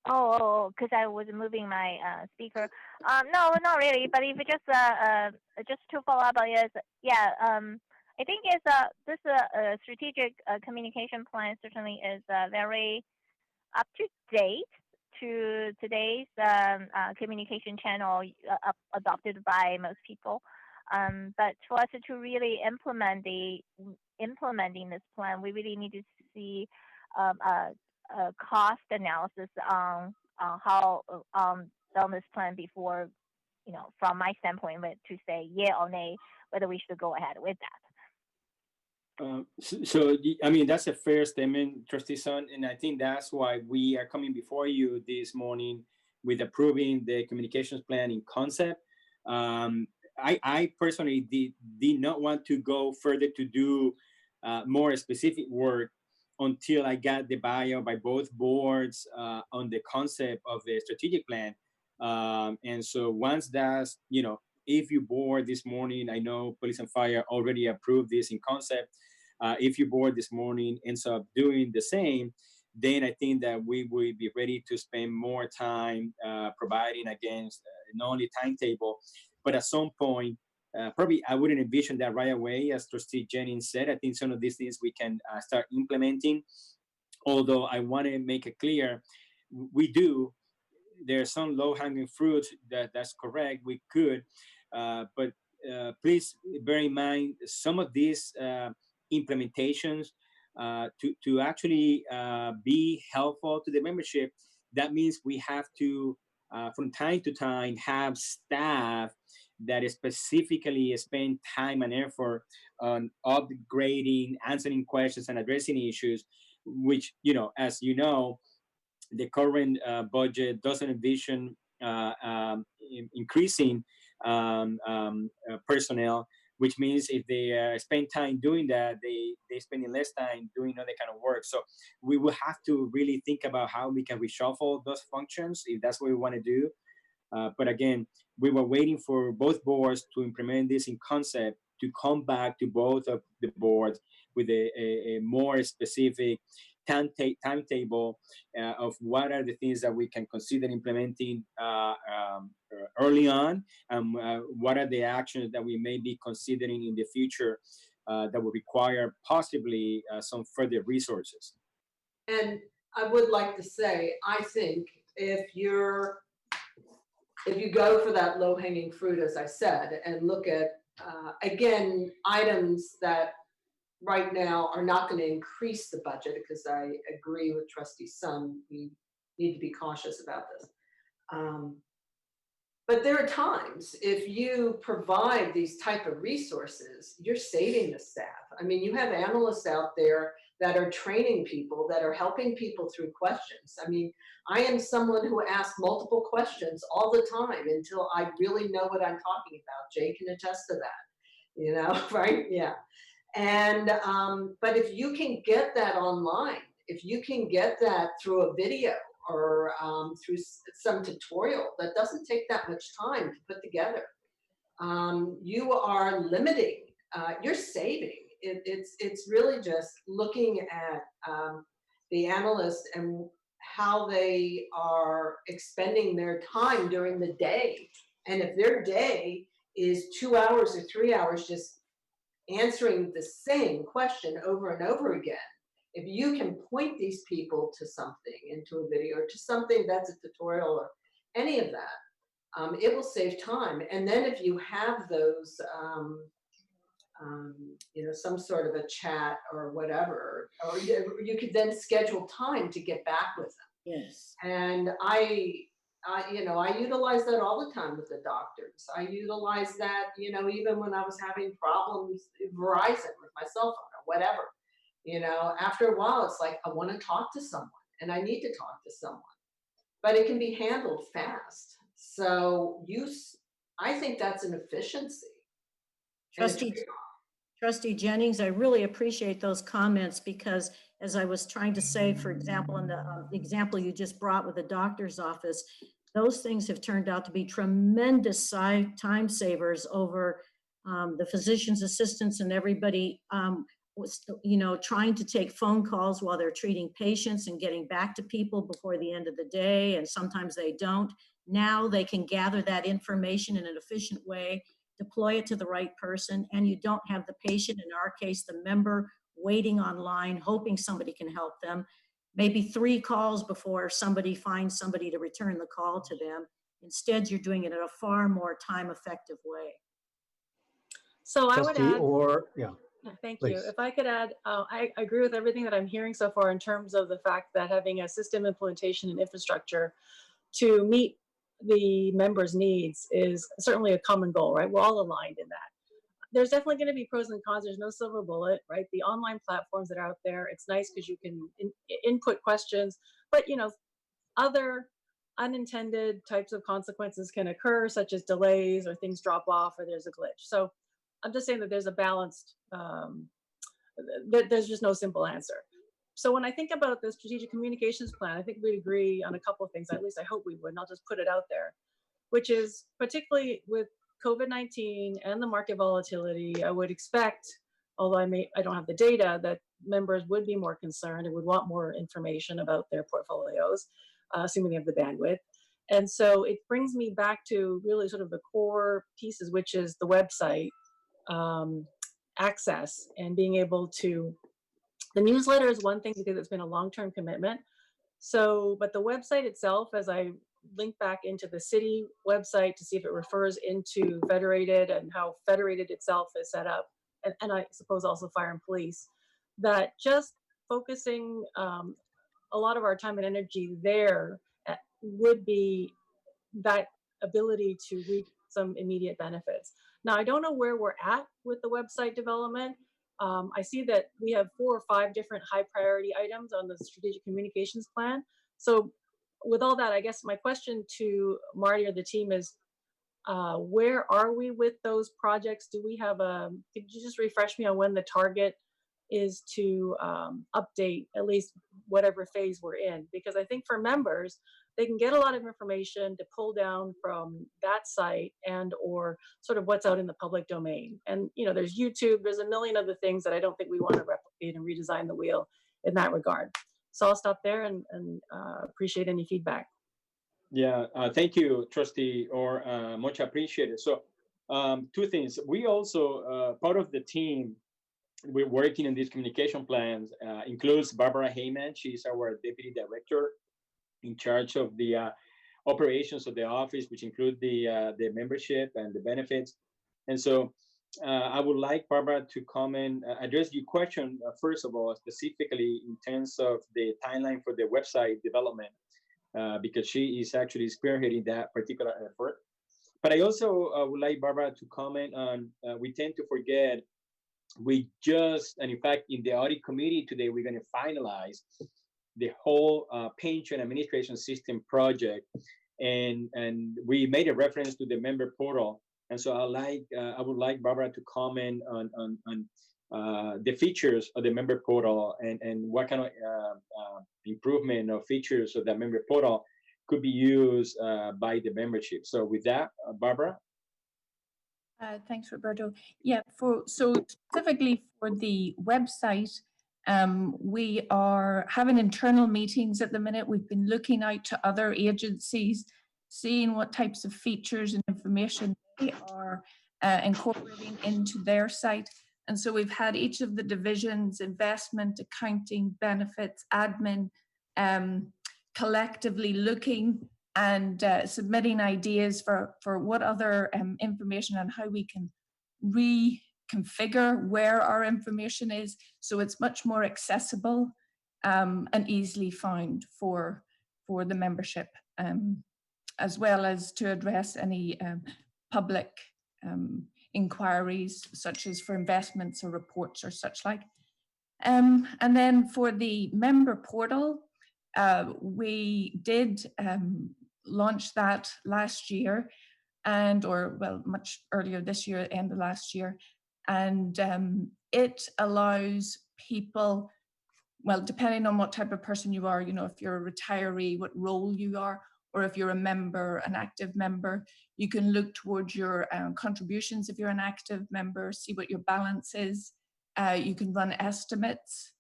Oh, because I was moving my speaker. No, not really. But if it just to follow up on it, yeah. I think it's this strategic communication plan certainly is very up to date to today's communication channel adopted by most people. But for us to really implementing this plan, we really need to see a cost analysis on how on this plan before, from my standpoint, to say yeah or nay whether we should go ahead with that. So I mean, that's a fair statement, Trustee Sun, and I think that's why we are coming before you this morning with approving the communications plan in concept. I personally did not want to go further to do more specific work until I got the buy-in by both boards on the concept of the strategic plan. And so once that's if your board this morning, I know Police and Fire already approved this in concept. If your board this morning ends up doing the same, then I think that we will be ready to spend more time providing against not only timetable, but at some point, probably I wouldn't envision that right away, as Trustee Jennings said. I think some of these things we can start implementing. Although I want to make it clear, there's some low-hanging fruit that's correct. We could, but please bear in mind some of these implementations to actually be helpful to the membership. That means we have to, from time to time, have staff that specifically spend time and effort on upgrading, answering questions, and addressing issues, which, as you know, the current budget doesn't envision increasing personnel, which means if they spend time doing that, they spending less time doing other kind of work. So we will have to really think about how we can reshuffle those functions if that's what we want to do. But again, we were waiting for both boards to implement this in concept, to come back to both of the boards with a more specific timetable of what are the things that we can consider implementing early on, and what are the actions that we may be considering in the future that will require possibly some further resources. And I would like to say, I think if you go for that low-hanging fruit, as I said, and look at, again, items that right now are not going to increase the budget, because I agree with Trustee Sun, we need to be cautious about this. But there are times, if you provide these type of resources, you're saving the staff. I mean, you have analysts out there that are training people, that are helping people through questions. I mean, I am someone who asks multiple questions all the time until I really know what I'm talking about. Jay can attest to that, right? Yeah. And, but if you can get that online, if you can get that through a video or through some tutorial that doesn't take that much time to put together, you are limiting, you're saving. It's really just looking at the analysts and how they are expending their time during the day. And if their day is 2 hours or 3 hours just answering the same question over and over again, if you can point these people to something, into a video, or to something that's a tutorial or any of that, it will save time. And then if you have those, some sort of a chat or whatever, or you could then schedule time to get back with them. Yes. And I utilize that all the time with the doctors. I utilize that, even when I was having problems, Verizon with my cell phone or whatever. After a while, it's like, I want to talk to someone and I need to talk to someone, but it can be handled fast. So I think that's an efficiency. Trustee Jennings, I really appreciate those comments, because as I was trying to say, for example, in the example you just brought with the doctor's office, those things have turned out to be tremendous time savers over the physician's assistants and everybody was, trying to take phone calls while they're treating patients and getting back to people before the end of the day, and sometimes they don't. Now they can gather that information in an efficient way, deploy it to the right person, and you don't have the patient, in our case, the member, waiting online, hoping somebody can help them. Maybe 3 calls before somebody finds somebody to return the call to them. Instead, you're doing it in a far more time-effective way. So I would add, thank please. you. If I could add, I agree with everything that I'm hearing so far in terms of the fact that having a system implementation and infrastructure to meet the members' needs is certainly a common goal, right? We're all aligned in that. There's definitely going to be pros and cons. There's no silver bullet, right? The online platforms that are out there, it's nice because you can input questions, but other unintended types of consequences can occur, such as delays or things drop off or there's a glitch. So I'm just saying that there's a balanced, there's just no simple answer. So when I think about the strategic communications plan, I think we'd agree on a couple of things. At least I hope we would, and I'll just put it out there, which is particularly with COVID-19 and the market volatility, I would expect, although I don't have the data, that members would be more concerned and would want more information about their portfolios, assuming they have the bandwidth. And so it brings me back to really sort of the core pieces, which is the website access and being able to, the newsletter is one thing because it's been a long-term commitment. So, but the website itself, as I link back into the city website to see if it refers into Federated and how Federated itself is set up, and I suppose also fire and police, that just focusing a lot of our time and energy there would be that ability to reap some immediate benefits. Now, I don't know where we're at with the website development. I see that we have 4 or 5 different high priority items on the strategic communications plan. So with all that, I guess my question to Marty or the team is, where are we with those projects? Do we have could you just refresh me on when the target is to update at least whatever phase we're in? Because I think for members, they can get a lot of information to pull down from that site and or sort of what's out in the public domain. And, you know, there's YouTube, there's a million other things that I don't think we want to replicate and redesign the wheel in that regard. So I'll stop there and appreciate any feedback. Yeah, thank you, Trustee, or much appreciated. So 2 things. We also, part of the team, we're working on these communication plans, includes Barbara Heyman. She's our Deputy Director in charge of the operations of the office, which include the membership and the benefits. And so I would like Barbara to comment, address your question, first of all, specifically in terms of the timeline for the website development, because she is actually spearheading that particular effort. But I also would like Barbara to comment on, we tend to forget, and in fact, in the audit committee today, we're going to finalize the whole pension administration system project. And we made a reference to the member portal. And so I would like Barbara to comment on the features of the member portal and what kind of improvement or features of that member portal could be used by the membership. So with that, Barbara. Thanks, Roberto. Yeah, so specifically for the website, we are having internal meetings at the minute. We've been looking out to other agencies, seeing what types of features and information they are incorporating into their site. And so we've had each of the divisions, investment, accounting, benefits, admin, collectively looking and submitting ideas for what other information and how we can reconfigure where our information is so it's much more accessible and easily found for the membership, as well as to address any public inquiries such as for investments or reports or such like. And then for the member portal, we did launch that last year much earlier this year, end of last year. And it allows people, well, depending on what type of person you are, you know, if you're a retiree, what role you are, or if you're a member, an active member, you can look towards your contributions if you're an active member, see what your balance is. You can run estimates.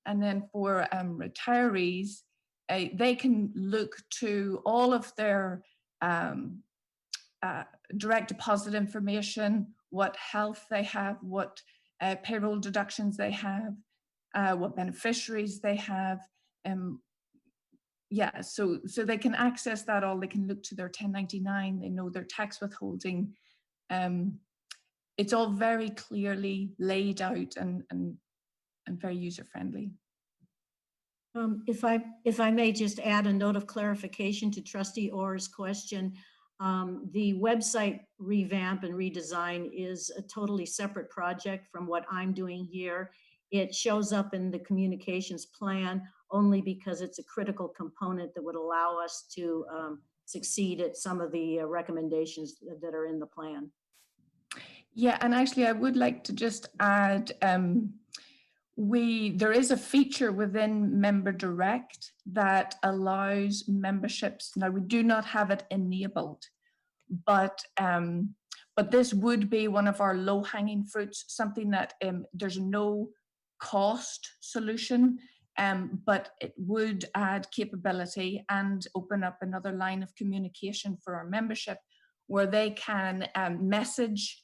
And then for retirees, they can look to all of their direct deposit information, what health they have, what payroll deductions they have, what beneficiaries they have. So they can access that all. They can look to their 1099. They know their tax withholding. It's all very clearly laid out and very user friendly. If I may just add a note of clarification to Trustee Orr's question, the website revamp and redesign is a totally separate project from what I'm doing here. It shows up in the communications plan only because it's a critical component that would allow us to succeed at some of the recommendations that are in the plan. Yeah, and actually I would like to just add, there is a feature within Member Direct that allows memberships. Now we do not have it enabled, but But this would be one of our low-hanging fruits, something that there's no cost solution, but it would add capability and open up another line of communication for our membership where they can message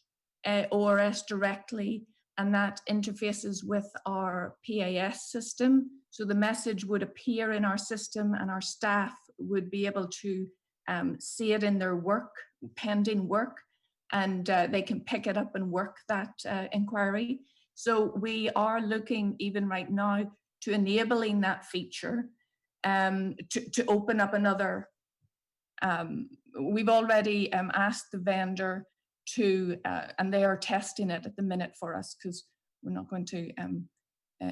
ORS directly, and that interfaces with our PAS system. So the message would appear in our system and our staff would be able to see it in their work, pending work, and they can pick it up and work that inquiry. So we are looking even right now to enabling that feature to open up another. We've already asked the vendor to, and they are testing it at the minute for us because we're not going to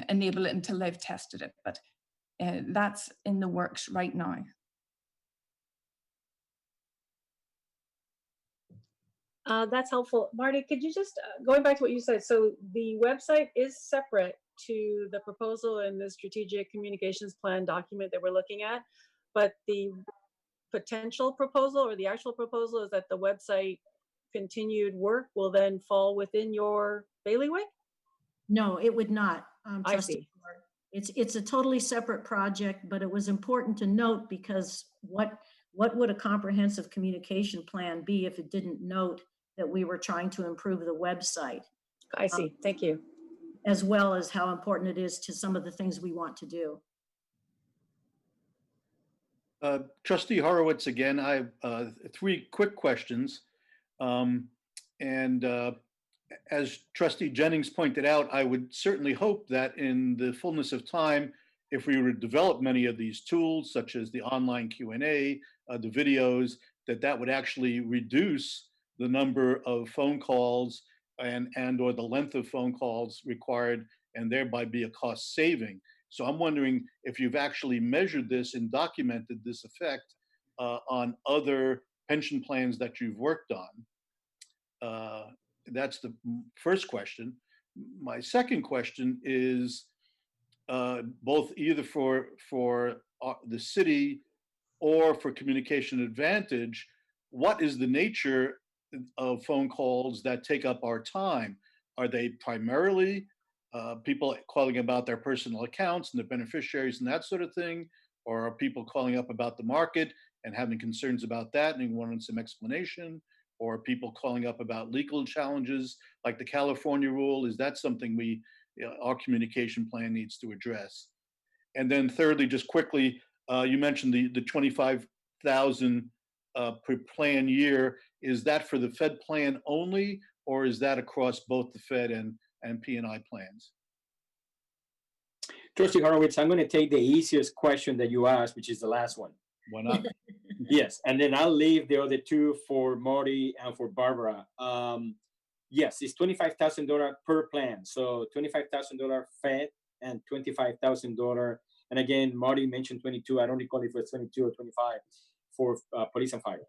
enable it until they've tested it, but that's in the works right now. That's helpful. Marty, could you just, going back to what you said, so the website is separate to the proposal in the strategic communications plan document that we're looking at, but the potential proposal or the actual proposal is that the website continued work will then fall within your bailiwick? No, it would not. I Trustee see. Moore. It's a totally separate project, but it was important to note because what would a comprehensive communication plan be if it didn't note that we were trying to improve the website? I see. Thank you. As well as how important it is to some of the things we want to do. Trustee Horowitz, again, I have 3 quick questions. As Trustee Jennings pointed out, I would certainly hope that in the fullness of time, if we were to develop many of these tools, such as the online Q&A, the videos, that would actually reduce the number of phone calls and or the length of phone calls required, and thereby be a cost saving. So I'm wondering if you've actually measured this and documented this effect on other pension plans that you've worked on. That's the first question. My second question is both either for the city or for Communication Advantage, what is the nature of phone calls that take up our time? Are they primarily people calling about their personal accounts and the beneficiaries and that sort of thing? Or are people calling up about the market and having concerns about that and wanting some explanation? Or people calling up about legal challenges like the California rule? Is that something our communication plan needs to address? And then thirdly, just quickly, you mentioned the 25,000 per plan year. Is that for the Fed plan only, or is that across both the Fed and P&I plans? Trustee Horowitz, I'm going to take the easiest question that you asked, which is the last one. Why not? Yes, and then I'll leave the other 2 for Marty and for Barbara. Yes, it's $25,000 per plan. So $25,000 Fed and $25,000. And again, Marty mentioned 22. I don't recall if it was 22 or 25 for police and fire.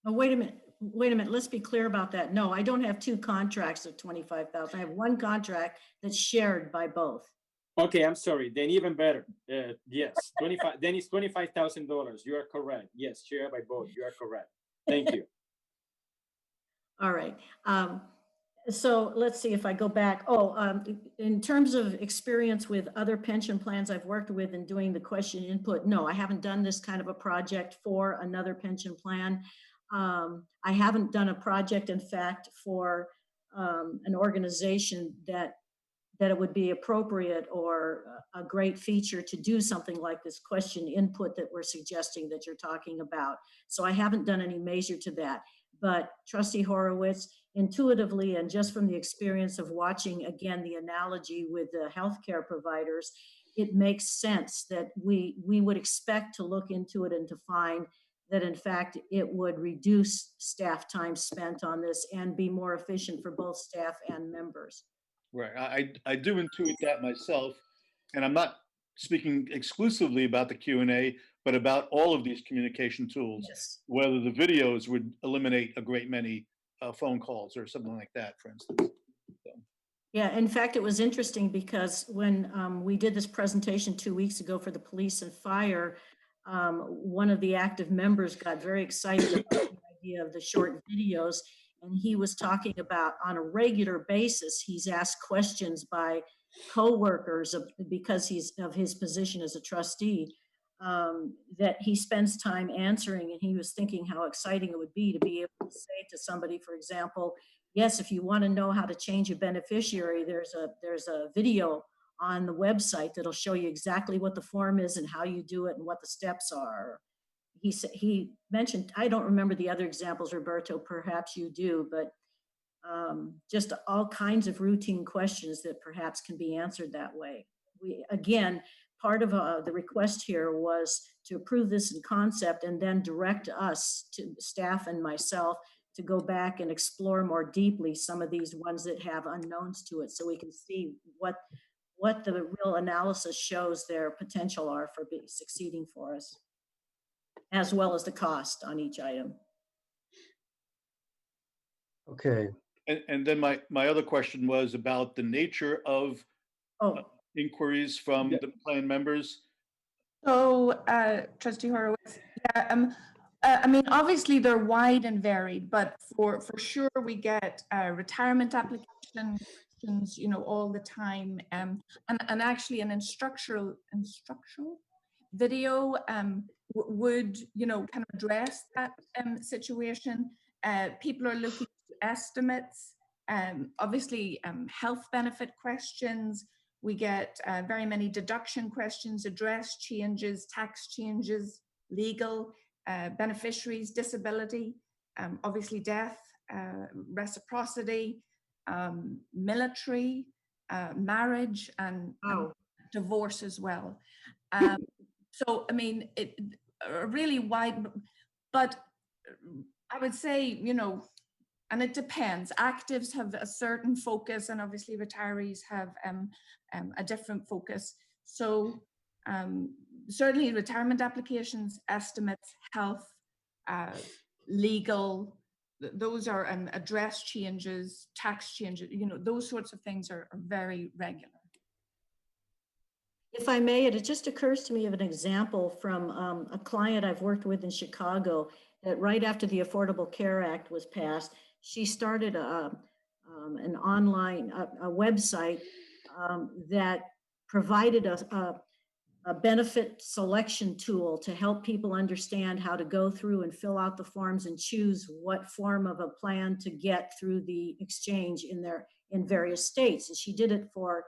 Oh, wait a minute. Let's be clear about that. No, I don't have 2 contracts of 25,000. I have 1 contract that's shared by both. Okay, I'm sorry. Then even better. Yes, 25. Then it's $25,000. You are correct. Yes, shared by both. You are correct. Thank you. All right. So let's see if I go back. In terms of experience with other pension plans I've worked with in doing the question input, no, I haven't done this kind of a project for another pension plan. I haven't done a project, in fact, for an organization that it would be appropriate or a great feature to do something like this question input that we're suggesting that you're talking about. So I haven't done any measure to that. But Trustee Horowitz, intuitively and just from the experience of watching, again, the analogy with the healthcare providers, it makes sense that we would expect to look into it and to find that, in fact, it would reduce staff time spent on this and be more efficient for both staff and members. Right, I do intuit that myself, and I'm not speaking exclusively about the Q&A, but about all of these communication tools, yes. Whether the videos would eliminate a great many phone calls or something like that, for instance. So. Yeah, in fact, it was interesting because when we did this presentation 2 weeks ago for the police and fire, one of the active members got very excited about the idea of the short videos. And he was talking about on a regular basis, he's asked questions by coworkers because he's of his position as a trustee, that he spends time answering. And he was thinking how exciting it would be to be able to say to somebody, for example, yes, if you want to know how to change a beneficiary, there's a video on the website that'll show you exactly what the form is and how you do it and what the steps are. He mentioned, I don't remember the other examples, Roberto, perhaps you do, but just all kinds of routine questions that perhaps can be answered that way. Again, part of the request here was to approve this in concept and then direct us, to staff and myself, to go back and explore more deeply some of these ones that have unknowns to it, so we can see what the real analysis shows their potential are for succeeding for us, as well as the cost on each item. Okay. And then my other question was about the nature of inquiries from the plan members. So, Trustee Horowitz, yeah, I mean, obviously they're wide and varied, but for sure we get retirement application questions, you know, all the time, and actually an instructional video would, you know, kind of address that situation. People are looking at estimates, obviously health benefit questions. We get very many deduction questions, address changes, tax changes, legal, beneficiaries, disability, obviously death, reciprocity, military, marriage, and divorce as well. So, I mean, it really wide, but I would say, you know, and it depends. Actives have a certain focus, and obviously retirees have a different focus. So certainly retirement applications, estimates, health, legal, those are address changes, tax changes, you know, those sorts of things are very regular. If I may, it just occurs to me of an example from a client I've worked with in Chicago, that right after the Affordable Care Act was passed, she started an online website that provided a benefit selection tool to help people understand how to go through and fill out the forms and choose what form of a plan to get through the exchange in various states. And she did it for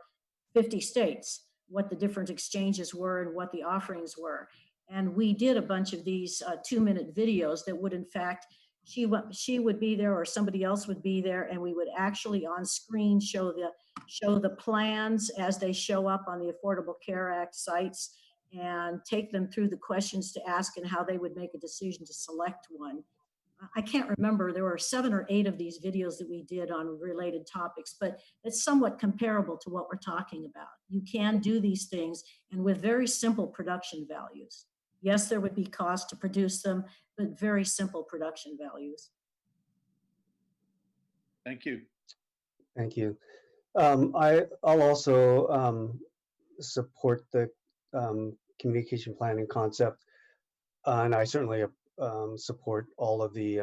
50 states, what the different exchanges were and what the offerings were. And we did a bunch of these 2-minute videos that would, in fact, she would be there or somebody else would be there, and we would actually on screen show the plans as they show up on the Affordable Care Act sites, and take them through the questions to ask and how they would make a decision to select one. I can't remember, there were 7 or 8 of these videos that we did on related topics, but it's somewhat comparable to what we're talking about. You can do these things, and with very simple production values. Yes, there would be cost to produce them, but very simple production values. Thank you. Thank you. I'll also support the communication planning concept, and I certainly support all of the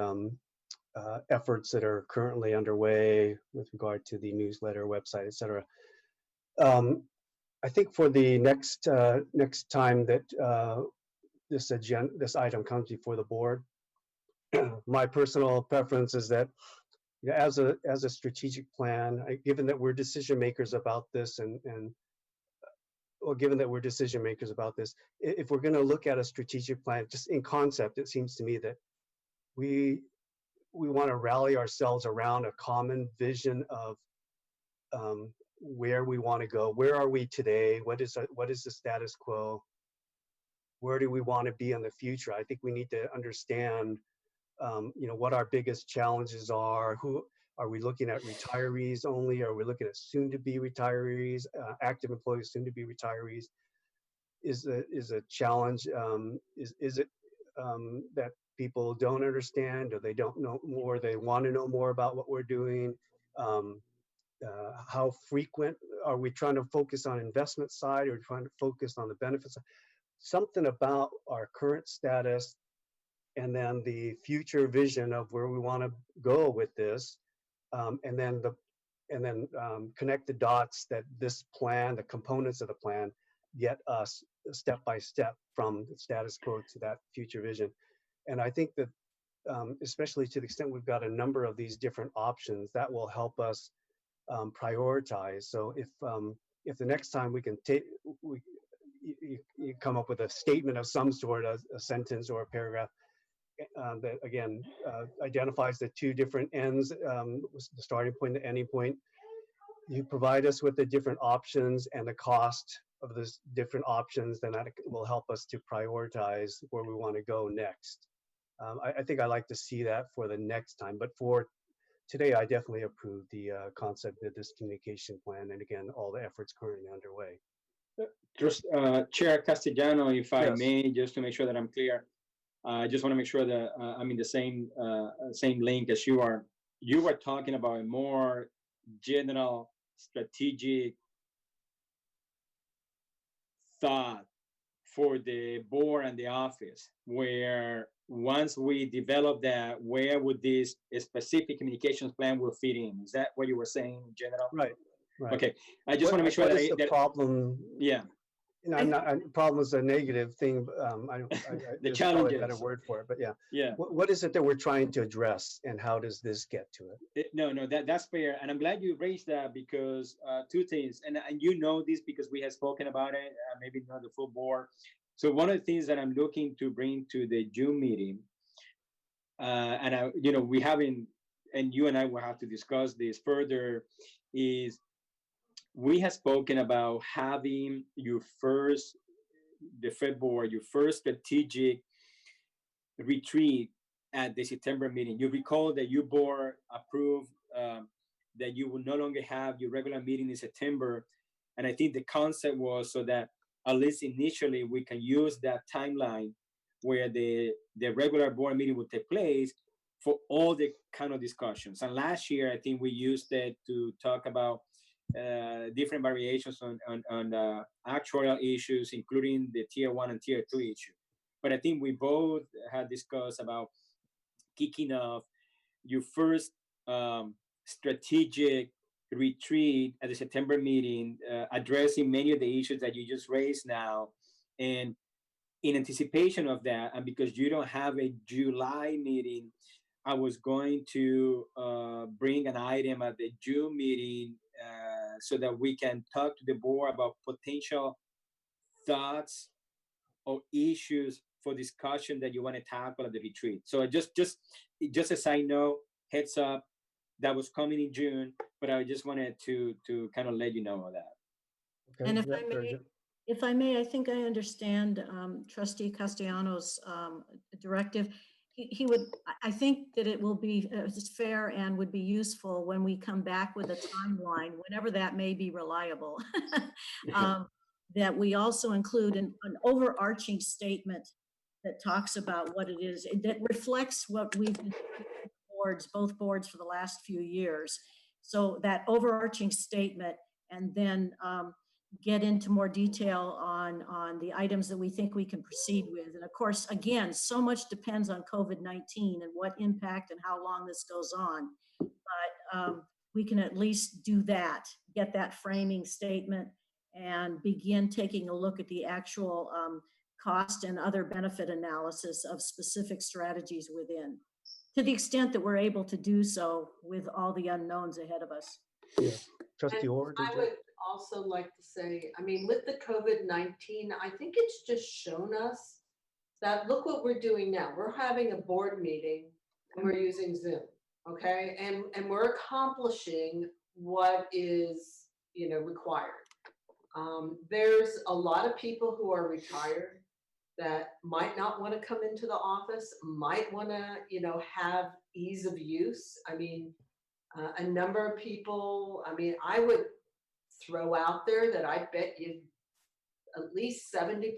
efforts that are currently underway with regard to the newsletter, website, etc. I think for the next time that this item comes before the board, my personal preference is that, you know, as a strategic plan, given that we're decision makers about this, given that we're decision makers about this, if we're going to look at a strategic plan, just in concept, it seems to me that we want to rally ourselves around a common vision of where we want to go. Where are we today? What is the status quo? Where do we want to be in the future? I think we need to understand, you know, what our biggest challenges are. Who are we looking at? Retirees only? Are we looking at soon-to-be retirees, active employees, soon-to-be retirees? Is a challenge? Is it that people don't understand, or they don't know more? They want to know more about what we're doing. How frequent are we trying to focus on investment side, or trying to focus on the benefits side? Something about our current status and then the future vision of where we want to go with this, and then connect the dots that this plan, the components of the plan, get us step by step from the status quo to that future vision. And I think that especially to the extent we've got a number of these different options, that will help us prioritize. So if the next time we can take, you come up with a statement of some sort, a sentence or a paragraph that again identifies the two different ends, the starting point, the ending point. You provide us with the different options and the cost of those different options, then that will help us to prioritize where we want to go next. I think I like to see that for the next time, but for today, I definitely approve the concept of this communication plan, and again, all the efforts currently underway. Just Chair Castellano, if I Yes. may, just to make sure that I'm clear, I just want to make sure that I'm in the same link as you are. You were talking about a more general strategic thought for the board and the office, where once we develop that, where would this specific communications plan will fit in? Is that what you were saying in general? Right. Okay. I just want to make sure what that is the problem? Yeah. You know, problem is a negative thing. The there's probably a better challenges. word for it, but yeah. Yeah. What is it that we're trying to address, and how does this get to it? No, that's fair, and I'm glad you raised that because two things, and you know this because we have spoken about it, maybe not the full board. So one of the things that I'm looking to bring to the June meeting, and we haven't, and you and I will have to discuss this further, is we have spoken about having the Fed board, your first strategic retreat at the September meeting. You recall that your board approved that you will no longer have your regular meeting in September. And I think the concept was so that at least initially we can use that timeline where the regular board meeting would take place for all the kind of discussions. And last year, I think we used it to talk about different variations on actuarial issues, including the tier 1 and tier 2 issue. But I think we both had discussed about kicking off your first strategic retreat at the September meeting, addressing many of the issues that you just raised now. And in anticipation of that, and because you don't have a July meeting, I was going to bring an item at the June meeting so that we can talk to the board about potential thoughts or issues for discussion that you want to tackle at the retreat. So just a side note, heads up, that was coming in June, but I just wanted to kind of let you know of that. Okay. And if I may, I think I understand Trustee Castellanos' directive. I think that it will be fair and would be useful when we come back with a timeline, whenever that may be reliable, that we also include an overarching statement that talks about what it is, that reflects what we've been doing both boards for the last few years. So that overarching statement, and then get into more detail on the items that we think we can proceed with. And of course, again, so much depends on COVID-19 and what impact and how long this goes on. But we can at least do that, get that framing statement, and begin taking a look at the actual cost and other benefit analysis of specific strategies within, to the extent that we're able to do so with all the unknowns ahead of us. Yeah. Trustee Orr, I would also like to say, I mean, with the COVID-19, I think it's just shown us that look what we're doing now. We're having a board meeting and we're using Zoom, okay? And we're accomplishing what is, required. There's a lot of people who are retired that might not want to come into the office, might want to, have ease of use. I mean, a number of people, I would throw out there that I bet you at least 70%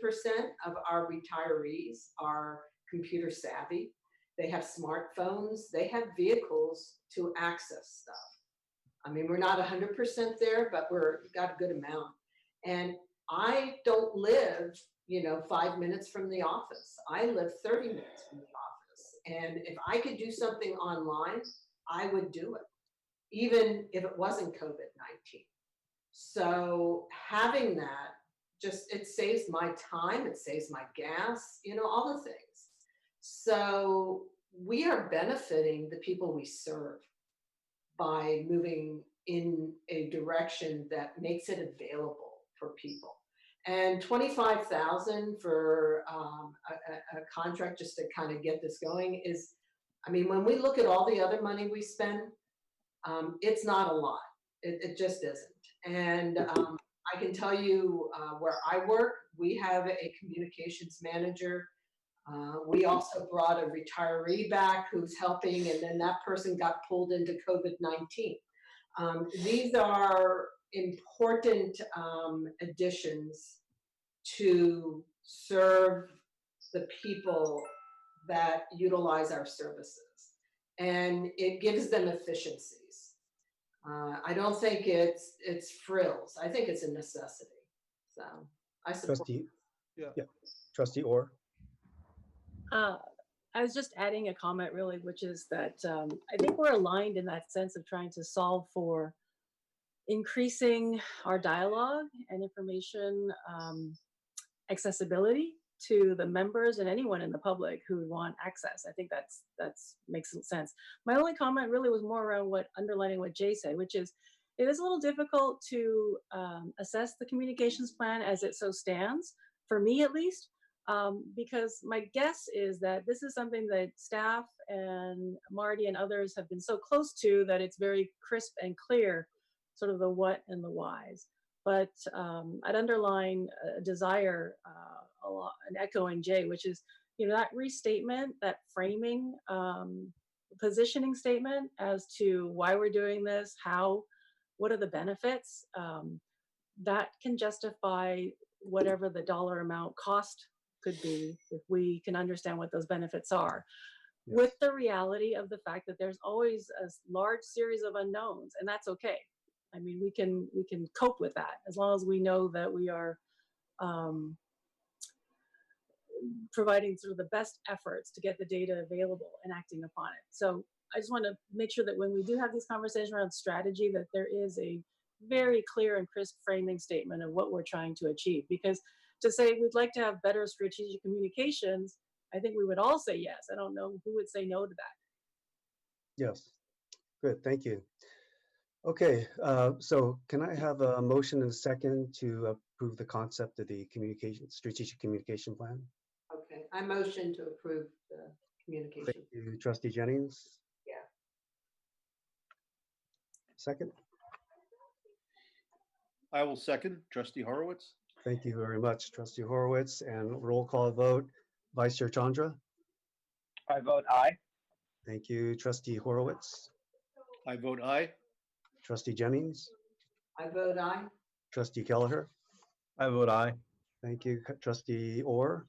of our retirees are computer savvy. They have smartphones, they have vehicles to access stuff. I mean, we're not 100% there, but we've got a good amount. And I don't live, 5 minutes from the office. I live 30 minutes from the office. And if I could do something online, I would do it, even if it wasn't COVID-19. So having that, just, it saves my time, it saves my gas, you know, all the things. So we are benefiting the people we serve by moving in a direction that makes it available for people. And 25,000 for a contract just to kind of get this going is, I mean, when we look at all the other money we spend, it's not a lot. It just isn't. And I can tell you where I work, we have a communications manager. We also brought a retiree back who's helping, and then that person got pulled into COVID-19. These are important additions to serve the people that utilize our services, and it gives them efficiencies. I don't think it's frills. I think it's a necessity. So I support. Trustee, Yeah. yeah, Trustee Orr. I was just adding a comment really, which is that I think we're aligned in that sense of trying to solve for increasing our dialogue and information accessibility to the members and anyone in the public who want access. I think that's makes some sense. My only comment really was more around underlining what Jay said, which is it is a little difficult to assess the communications plan as it so stands, for me at least, because my guess is that this is something that staff and Marty and others have been so close to that it's very crisp and clear, sort of the what and the whys. But I'd underline a desire a lot, and echoing Jay, which is, you know, that restatement, that framing, positioning statement as to why we're doing this, how, what are the benefits, that can justify whatever the dollar amount cost could be if we can understand what those benefits are. Yes. With the reality of the fact that there's always a large series of unknowns, and that's okay. I mean, we can cope with that as long as we know that we are providing sort of the best efforts to get the data available and acting upon it. So I just want to make sure that when we do have these conversations around strategy, that there is a very clear and crisp framing statement of what we're trying to achieve. Because to say we'd like to have better strategic communications, I think we would all say yes. I don't know who would say no to that. Yes, good, thank you. Okay, so can I have a motion and a second to approve the concept of the strategic communication plan? Okay, I motion to approve the communication. Thank you, Trustee Jennings. Yeah. Second? I will second, Trustee Horowitz. Thank you very much, Trustee Horowitz, and roll call vote. Vice Chair Chandra? I vote aye. Thank you, Trustee Horowitz. I vote aye. Trustee Jennings? I vote aye. Trustee Kelleher? I vote aye. Thank you, Trustee Orr.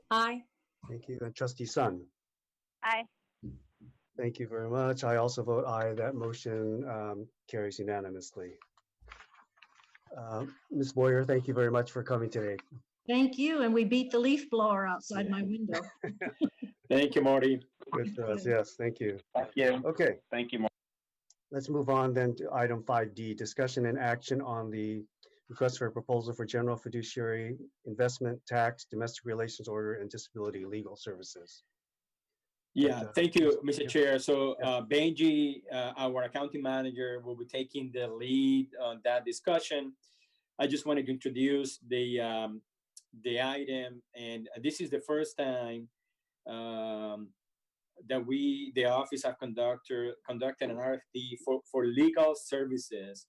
Aye. Thank you, and Trustee Sun. Aye. Thank you very much. I also vote aye. That motion carries unanimously. Ms. Boyer, thank you very much for coming today. Thank you, and we beat the leaf blower outside my window. Thank you, Marty. Good for us, yes, thank you. Thank you. Okay. Thank you, Marty. Let's move on then to item 5D, discussion and action on the request for a proposal for general fiduciary investment tax, domestic relations order, and disability legal services. Yeah, thank you, Mr. yeah. Chair. So Benji, our accounting manager, will be taking the lead on that discussion. I just wanted to introduce the item, and this is the first time that the office have conducted an RFP for legal services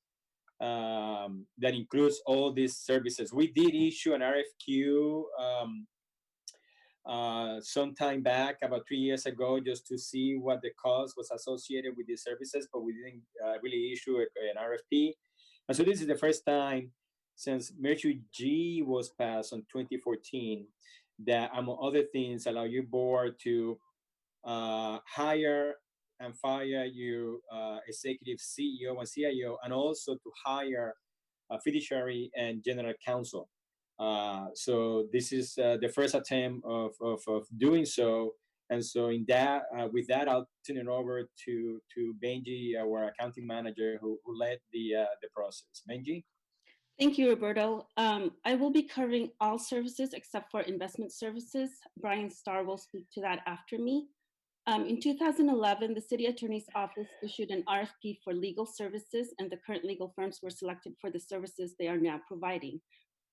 that includes all these services. We did issue an RFQ some time back, about 3 years ago, just to see what the cost was associated with these services, but we didn't really issue an RFP. And so this is the first time since Mercury G was passed on 2014 that, among other things, allow your board to hire and fire your executive CEO and CIO, and also to hire a fiduciary and general counsel. So this is the first attempt of doing so, And so in that, with that, I'll turn it over to Benji, our accounting manager, who led the process. Benji? Thank you, Roberto. I will be covering all services except for investment services. Brian Starr will speak to that after me. In 2011, the City Attorney's Office issued an RFP for legal services, and the current legal firms were selected for the services they are now providing.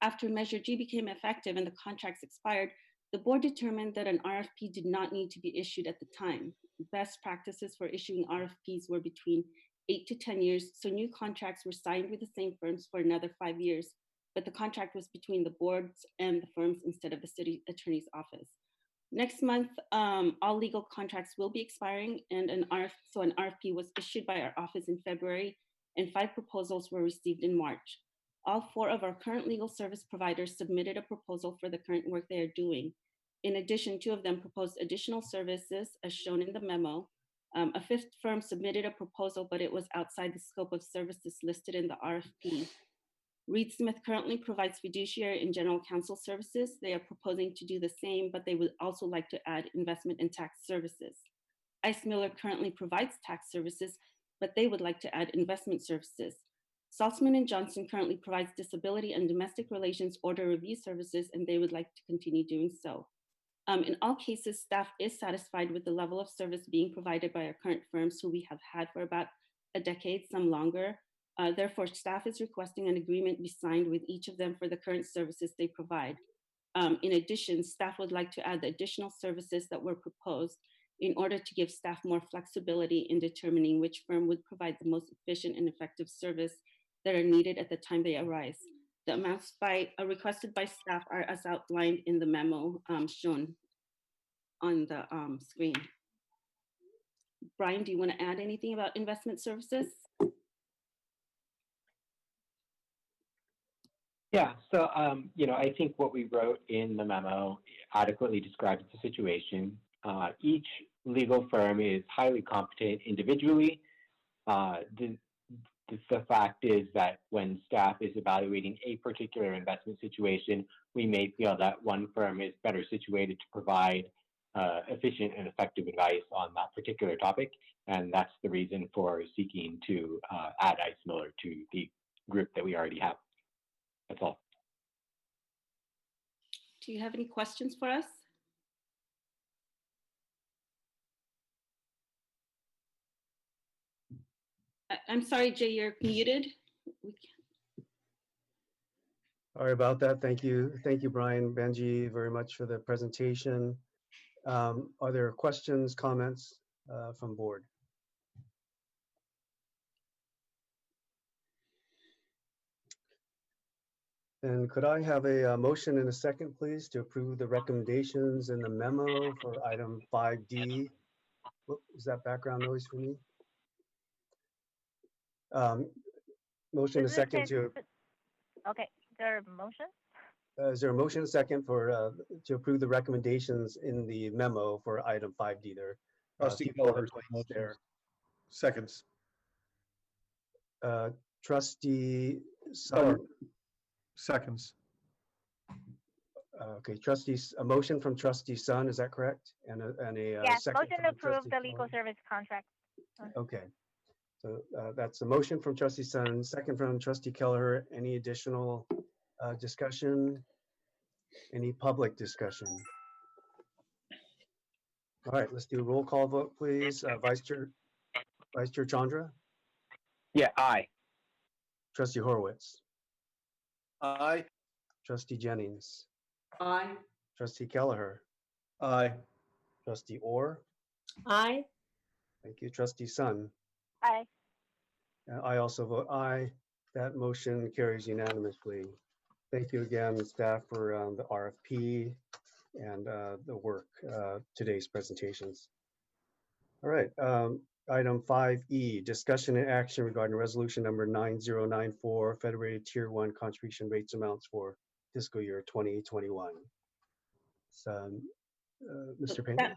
After Measure G became effective and the contracts expired, the board determined that an RFP did not need to be issued at the time. Best practices for issuing RFPs were between 8 to 10 years, so new contracts were signed with the same firms for another 5 years, but the contract was between the boards and the firms instead of the City Attorney's Office. Next month, all legal contracts will be expiring, and an RFP was issued by our office in February, and 5 proposals were received in March. All 4 of our current legal service providers submitted a proposal for the current work they are doing. In addition, 2 of them proposed additional services as shown in the memo. A 5th firm submitted a proposal, but it was outside the scope of services listed in the RFP. Reed Smith currently provides fiduciary and general counsel services. They are proposing to do the same, but they would also like to add investment and tax services. Ice Miller currently provides tax services, but they would like to add investment services. Saltzman & Johnson currently provides disability and domestic relations order review services, and they would like to continue doing so. In all cases, staff is satisfied with the level of service being provided by our current firms, who we have had for about a decade, some longer. Therefore, staff is requesting an agreement be signed with each of them for the current services they provide. In addition, staff would like to add the additional services that were proposed in order to give staff more flexibility in determining which firm would provide the most efficient and effective service that are needed at the time they arise. The amounts requested by staff are as outlined in the memo shown on the screen. Brian, do you want to add anything about investment services? Yeah, so I think what we wrote in the memo adequately describes the situation. Each legal firm is highly competent individually. The fact is that when staff is evaluating a particular investment situation, we may feel that one firm is better situated to provide efficient and effective advice on that particular topic, and that's the reason for seeking to add Ice Miller to the group that we already have. That's all. Do you have any questions for us? I'm sorry, Jay, you're muted. Sorry about that. Thank you. Thank you, Brian, Benji, very much for the presentation. Are there questions, comments from board? And could I have a motion and a second, please, to approve the recommendations in the memo for item 5D? Whoop, is that background noise for me? Motion and a second to. Okay, is there a motion? Is there a motion and a second for to approve the recommendations in the memo for item 5D there? Trustee Kelleher there. Seconds. Trustee Sun. Seconds. Okay, trustees, a motion from Trustee Sun, is that correct? And a Yes, second motion from to approve Trustee the legal Kelleher? service contract. Okay, so that's a motion from Trustee Sun, second from Trustee Kelleher. Any additional discussion? Any public discussion? All right, let's do a roll call vote, please. Vice Chair Chandra? Yeah, aye. Trustee Horowitz? Aye. Trustee Jennings? Aye. Trustee Kelleher? Aye. Trustee Orr? Aye. Thank you. Trustee Sun? Aye. I also vote aye. That motion carries unanimously. Thank you again, staff, for the RFP and the work, today's presentations. All right, item 5E, discussion and action regarding resolution number 9094, Federated Tier 1 contribution rates amounts for fiscal year 2021. So, Mr. Pena?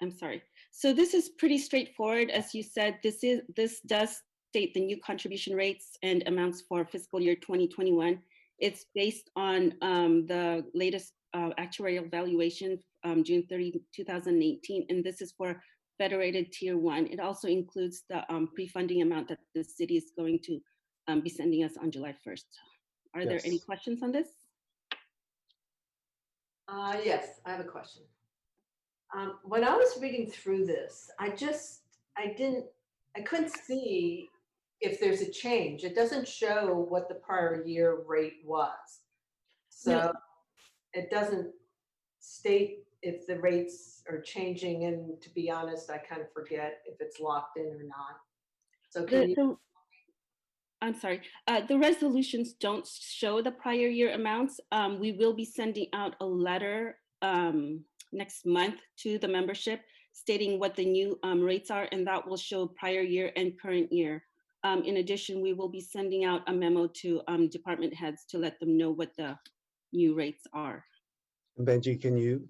I'm sorry. So this is pretty straightforward. As you said, this does state the new contribution rates and amounts for fiscal year 2021. It's based on the latest actuarial valuation June 30, 2018, and this is for Federated Tier 1. It also includes the pre-funding amount that the city is going to be sending us on July 1st. Are there any Yes. questions on this? Yes, I have a question. When I was reading through this, I couldn't see if there's a change. It doesn't show what the prior year rate was. So it doesn't state if the rates are changing, and to be honest, I kind of forget if it's locked in or not. So can you? I'm sorry, the resolutions don't show the prior year amounts. We will be sending out a letter next month to the membership stating what the new rates are, and that will show prior year and current year. In addition, we will be sending out a memo to department heads to let them know what the new rates are. Benji, can you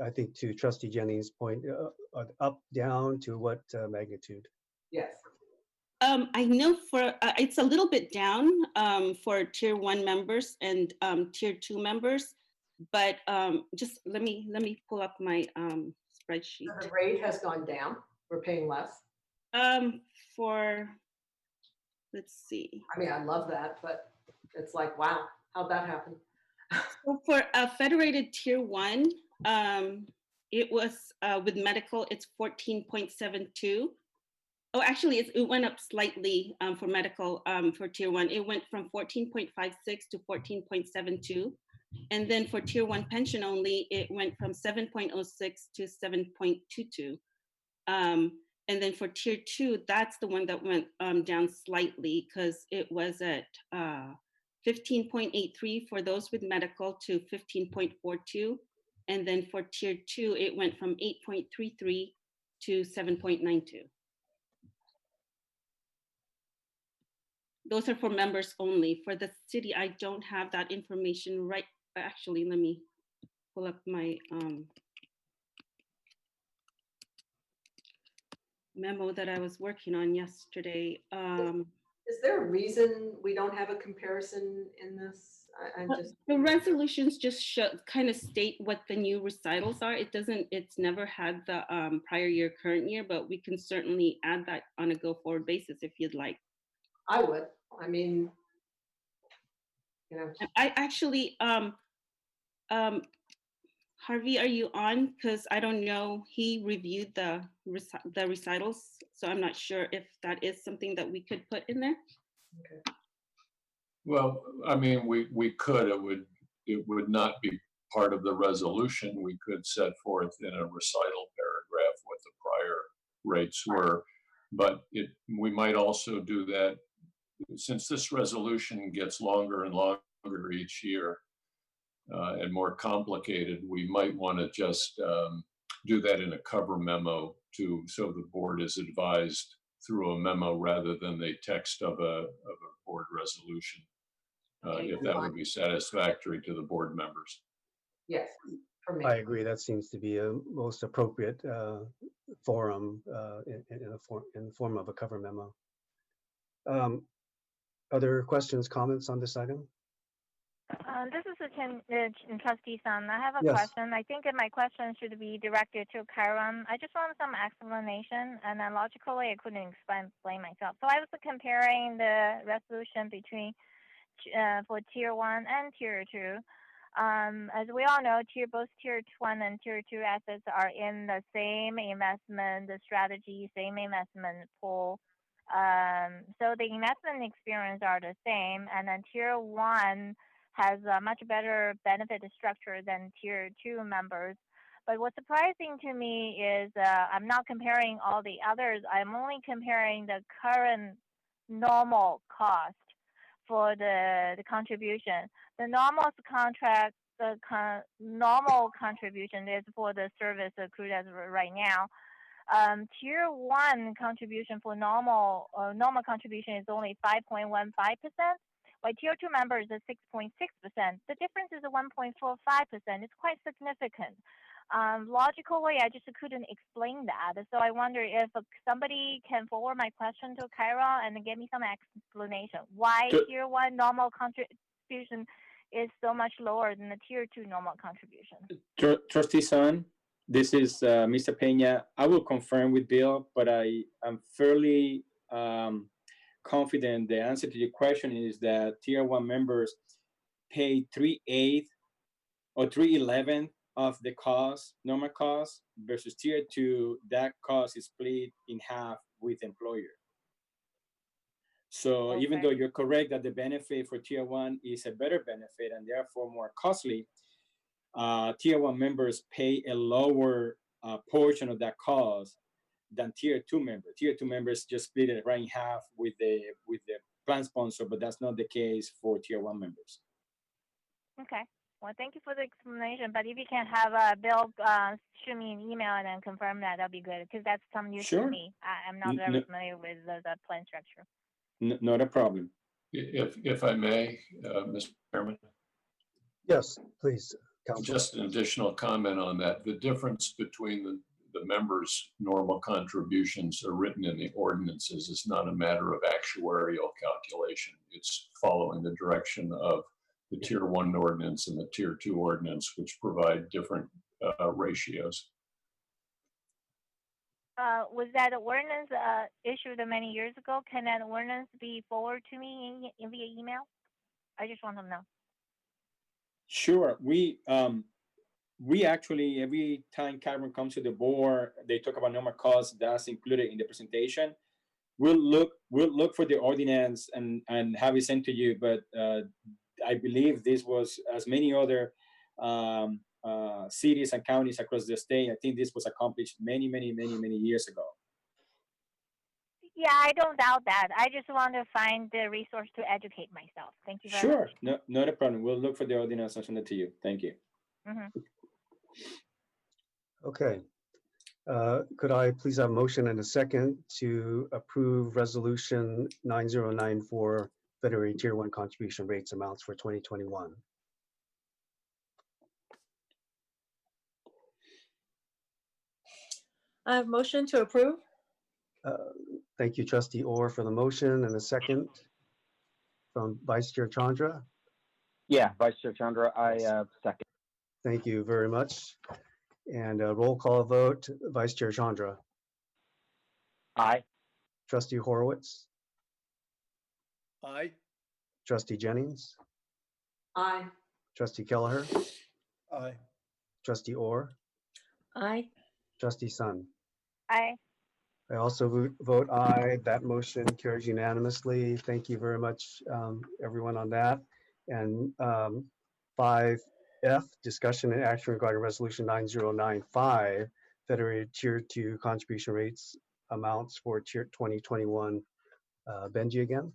I think to Trustee Jennings' point, up, down to what magnitude? Yes. I know for it's a little bit down for Tier 1 members and Tier 2 members, but just let me pull up my spreadsheet. So the rate has gone down. We're paying less. Let's see. I mean, I love that, but it's like, wow, how'd that happen? So for Federated Tier 1, it was with medical, it's 14.72. Oh, actually, it went up slightly for medical for Tier 1. It went from 14.56 to 14.72. And then for Tier 1 pension only, it went from 7.06 to 7.22. And then for Tier 2, that's the one that went down slightly because it was at 15.83 for those with medical to 15.42. And then for Tier 2, it went from 8.33 to 7.92. Those are for members only. For the city, I don't have that information right. Actually, let me pull up my memo that I was working on yesterday. Is there a reason we don't have a comparison in this? I'm just. The resolutions just show, kind of state what the new recitals are. It doesn't, it's never had the prior year, current year, but we can certainly add that on a go forward basis if you'd like. I would. I mean, you know. I actually, Harvey, are you on? Because I don't know, he reviewed the recitals, so I'm not sure if that is something that we could put in there. Okay. Well, I mean, we could, it would not be part of the resolution. We could set forth in a recital paragraph what the prior rates were, but we might also do that since this resolution gets longer and longer each year and more complicated. We might want to just do that in a cover memo so the board is advised through a memo rather than the text of a board resolution, if that would be satisfactory to the board members. Yes, for me. I agree. That seems to be a most appropriate forum in the form of a cover memo. Other questions, comments on this item? This is Trustee Sun. I have a Yes. question. I think that my question should be directed to Karen. I just want some explanation, and then logically I couldn't explain myself. So I was comparing the resolution between for Tier 1 and Tier 2. As we all know, both Tier 1 and Tier 2 assets are in the same investment strategy, same investment pool. So the investment experience are the same, and then Tier 1 has a much better benefit structure than Tier 2 members. But what's surprising to me is I'm not comparing all the others. I'm only comparing the current normal cost for the contribution. The normal contract, normal contribution is for the service accrued as right now. Tier 1 contribution for normal contribution is only 5.15%, while Tier 2 members is 6.6%. The difference is 1.45%. It's quite significant. Logically, I just couldn't explain that. So I wonder if somebody can forward my question to Kyra and give me some explanation. Why Tier 1 normal contribution is so much lower than the tier 2 normal contribution? Trustee Son, this is Mr. Peña. I will confirm with Bill, but I am fairly confident the answer to your question is that tier 1 members pay 3/8 or 3/11 of the cost, normal cost, versus tier 2, that cost is split in half with employer. So even though you're correct that the benefit for tier 1 is a better benefit and therefore more costly, tier 1 members pay a lower portion of that cost than tier 2 members. Tier 2 members just split it right in half with the plan sponsor, but that's not the case for tier 1 members. Okay. Well, thank you for the explanation. But if you can have Bill shoot me an email and then confirm that, that'd be good, because that's some news to me. I'm not very familiar with the plan structure. Not a problem. If I may, Mr. Chairman. Yes, please, Councilor. Just an additional comment on that. The difference between the members' normal contributions are written in the ordinances. It's not a matter of actuarial calculation. It's following the direction of the tier 1 ordinance and the tier 2 ordinance, which provide different ratios. Was that ordinance issued many years ago? Can that ordinance be forwarded to me via email? I just want to know. Sure. We actually, every time Cameron comes to the board, they talk about normal costs. That's included in the presentation. We'll look for the ordinance and have it sent to you. But I believe this was, as many other cities and counties across the state, I think this was accomplished many years ago. Yeah, I don't doubt that. I just want to find the resource to educate myself. Thank you very much. Sure, no, not a problem. We'll look for the ordinance and send it to you. Thank you. Okay. Could I please have a motion and a second to approve resolution 9094, Federated Tier 1 contribution rates amounts for 2021? I have motion to approve. Thank you, Trustee Orr, for the motion, and a second from Vice Chair Chandra. Yeah, Vice Chair Chandra, I second. Thank you very much. And a roll call vote, Vice Chair Chandra. Aye. Trustee Horowitz. Aye. Trustee Jennings. Aye. Trustee Kelleher. Aye. Trustee Orr. Aye. Trustee Sun. Aye. I also vote aye. That motion carries unanimously. Thank you very much, everyone, on that. And 5F, discussion and action regarding resolution 9095, Federated Tier 2 contribution rates amounts for Tier 2021. Benji again?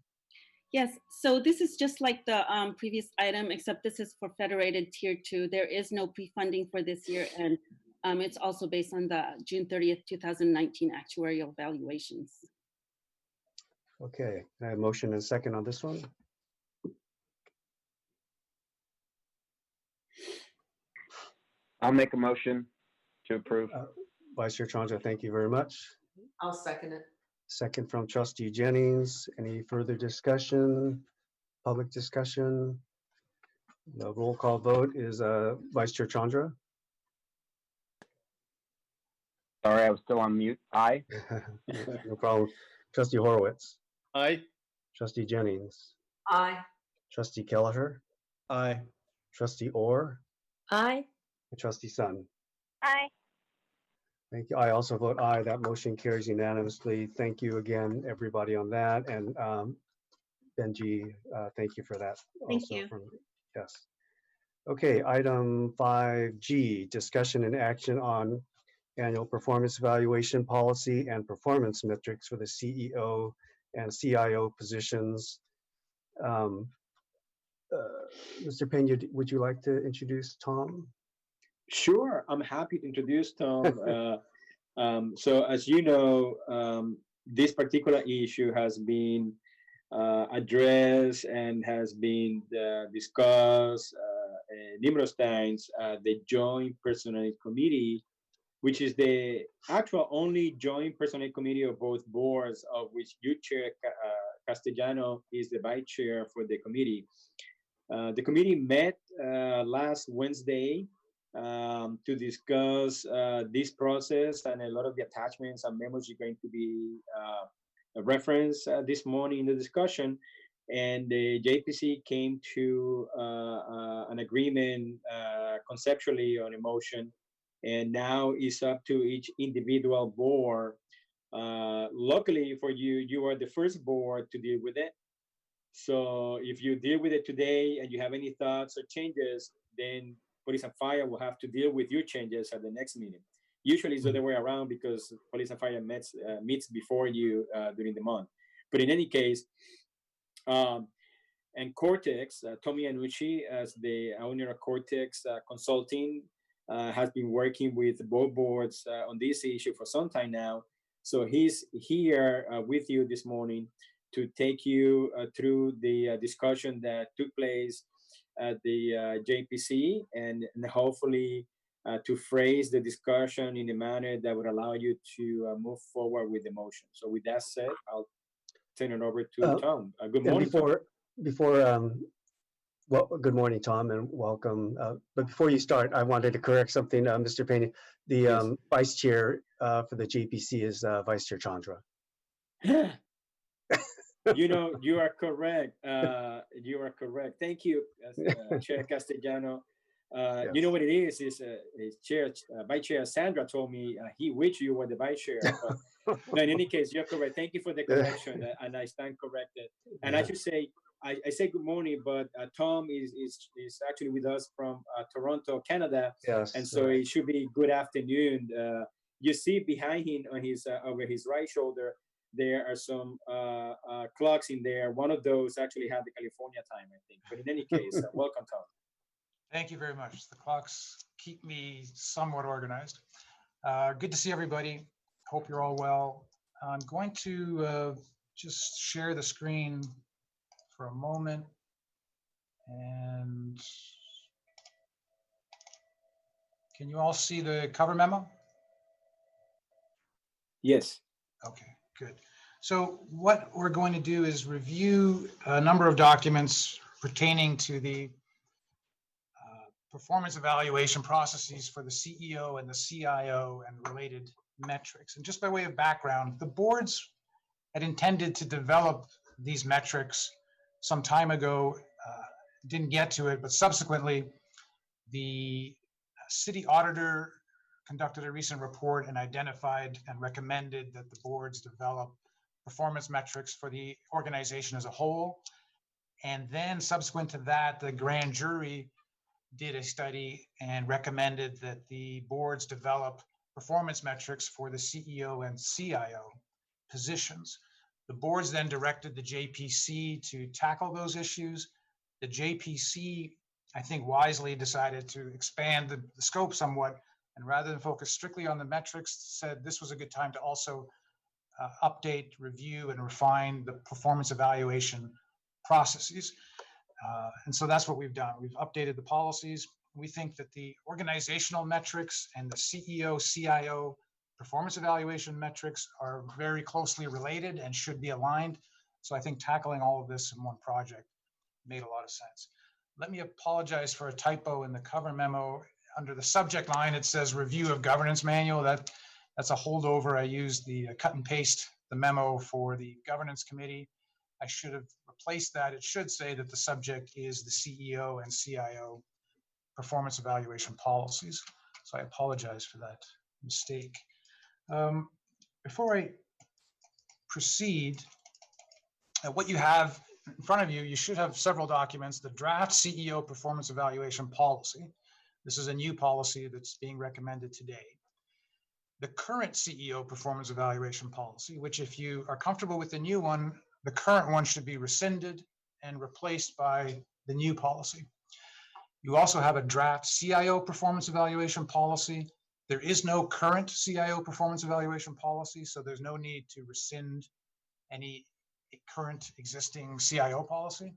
Yes, so this is just like the previous item, except this is for Federated Tier 2. There is no pre-funding for this year, and it's also based on the June 30th, 2019 actuarial valuations. Okay, I have a motion and a second on this one. I'll make a motion to approve. Vice Chair Chandra, thank you very much. I'll second it. Second from Trustee Jennings. Any further discussion, public discussion? The roll call vote is Vice Chair Chandra. Sorry, I was still on mute. Aye. No problem. Trustee Horowitz. Aye. Trustee Jennings. Aye. Trustee Kelleher. Aye. Trustee Orr. Aye. And Trustee Sun. Aye. Thank you. I also vote aye. That motion carries unanimously. Thank you again, everybody, on that. And Benji, thank you for that. Thank you. Yes. Okay, item 5G, discussion and action on annual performance evaluation policy and performance metrics for the CEO and CIO positions. Mr. Pena, would you like to introduce Tom? Sure, I'm happy to introduce Tom. So as you know, this particular issue has been addressed and has been discussed numerous times at the Joint Personnel Committee, which is the actual only joint personnel committee of both boards, of which you chair, Castellano is the vice chair for the committee. The committee met last Wednesday to discuss this process, and a lot of the attachments and memos are going to be referenced this morning in the discussion. And the JPC came to an agreement conceptually on a motion, and now it's up to each individual board. Luckily for you, you are the first board to deal with it. So if you deal with it today and you have any thoughts or changes, then Police and Fire will have to deal with your changes at the next meeting. Usually it's the other way around because Police and Fire meets before you during the month. But in any case, and Cortex, Tommy Anucci, as the owner of Cortex Consulting, has been working with both boards on this issue for some time now. So he's here with you this morning to take you through the discussion that took place at the JPC, and hopefully to phrase the discussion in a manner that would allow you to move forward with the motion. So with that said, I'll turn it over to Tom. Good morning, Tom. Well, good morning, Tom, and welcome. But before you start, I wanted to correct something, Mr. Payne. The vice chair for the JPC is Vice Chair Chandra. You know, you are correct. You are correct. Thank you, Chair Castellano. Yes. You know what it is Chair, Vice Chair Sandra told me he wished you were the Vice Chair. But no, in any case, you're correct. Thank you for the correction, and I stand corrected. And I should say, I say good morning, but Tom is actually with us from Toronto, Canada. Yes. And so it should be good afternoon. You see behind him on his over his right shoulder, there are some clocks in there. One of those actually had the California time, I think. But in any case, welcome, Tom. Thank you very much. The clocks keep me somewhat organized. Good to see everybody. Hope you're all well. I'm going to just share the screen for a moment. And can you all see the cover memo? Yes. Okay, good. So what we're going to do is review a number of documents pertaining to the performance evaluation processes for the CEO and the CIO and related metrics. And just by way of background, the boards had intended to develop these metrics some time ago, didn't get to it, but subsequently the city auditor conducted a recent report and identified and recommended that the boards develop performance metrics for the organization as a whole. And then subsequent to that, the grand jury did a study and recommended that the boards develop performance metrics for the CEO and CIO positions. The boards then directed the JPC to tackle those issues. The JPC, I think, wisely decided to expand the scope somewhat, and rather than focus strictly on the metrics, said this was a good time to also update, review, and refine the performance evaluation processes. And so that's what we've done. We've updated the policies. We think that the organizational metrics and the CEO, CIO performance evaluation metrics are very closely related and should be aligned. So I think tackling all of this in one project made a lot of sense. Let me apologize for a typo in the cover memo. Under the subject line, it says review of governance manual. That's a holdover. I used the cut and paste the memo for the governance committee. I should have replaced that. It should say that the subject is the CEO and CIO performance evaluation policies. So I apologize for that mistake. Before I proceed, what you have in front of you, you should have several documents. The draft CEO performance evaluation policy. This is a new policy that's being recommended today. The current CEO performance evaluation policy, which if you are comfortable with the new one, the current one should be rescinded and replaced by the new policy. You also have a draft CIO performance evaluation policy. There is no current CIO performance evaluation policy, so there's no need to rescind any current existing CIO policy.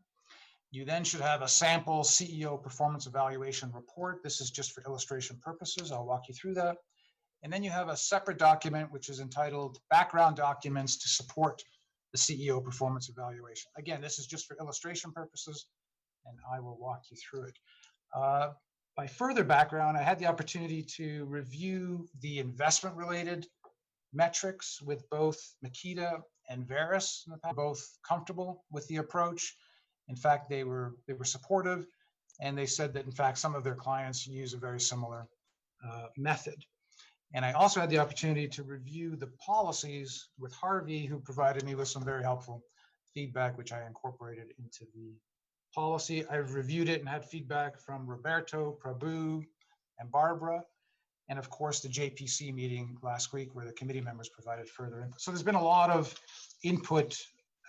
You then should have a sample CEO performance evaluation report. This is just for illustration purposes. I'll walk you through that. And then you have a separate document which is entitled Background Documents to Support the CEO Performance Evaluation. Again, this is just for illustration purposes. and I will walk you through it. By further background, I had the opportunity to review the investment-related metrics with both Makita and Veris in the past. Both comfortable with the approach. In fact, they were supportive, and they said that in fact some of their clients use a very similar method. And I also had the opportunity to review the policies with Harvey, who provided me with some very helpful feedback, which I incorporated into the policy. I've reviewed it and had feedback from Roberto, Prabhu, and Barbara. And of course, the JPC meeting last week where the committee members provided further input. So there's been a lot of input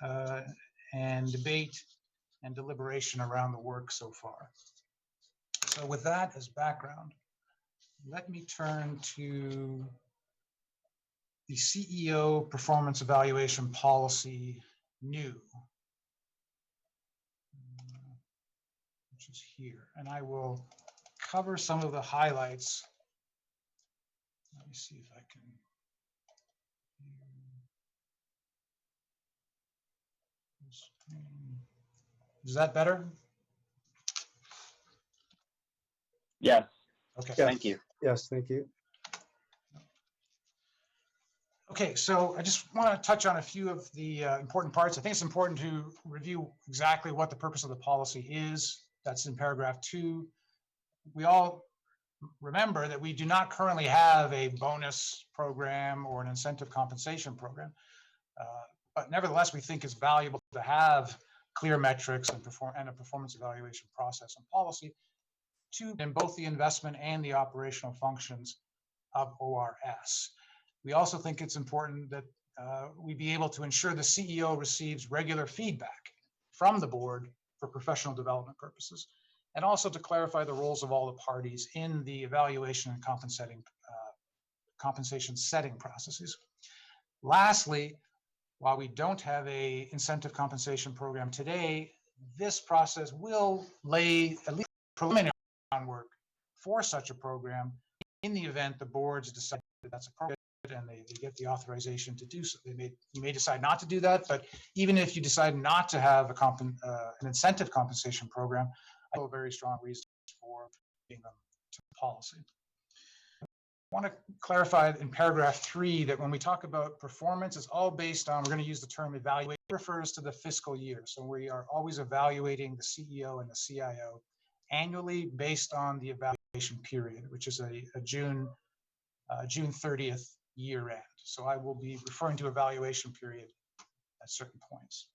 and debate and deliberation around the work so far. So with that as background, let me turn to the CEO performance evaluation policy new, which is here. And I will cover some of the highlights. Let me see if I can. Is that better? Yes. Okay. Yes. Thank you. Yes, thank you. Okay, so I just want to touch on a few of the important parts. I think it's important to review exactly what the purpose of the policy is. That's in paragraph 2. We all remember that we do not currently have a bonus program or an incentive compensation program, but nevertheless, we think it's valuable to have clear metrics and a performance evaluation process and policy in both the investment and the operational functions of ORS. We also think it's important that we be able to ensure the CEO receives regular feedback from the board for professional development purposes, and also to clarify the roles of all the parties in the evaluation and compensation setting processes. Lastly, while we don't have a incentive compensation program today, this process will lay at least preliminary groundwork for such a program in the event the boards decide that that's appropriate and they get the authorization to do so. You may decide not to do that, but even if you decide not to have an incentive compensation program, I have very strong reasons for being them to policy. I want to clarify in paragraph 3 that when we talk about performance, it's all based on, we're going to use the term evaluate, refers to the fiscal year. So we are always evaluating the CEO and the CIO annually based on the evaluation period, which is a June 30th year end. So I will be referring to evaluation period at certain points.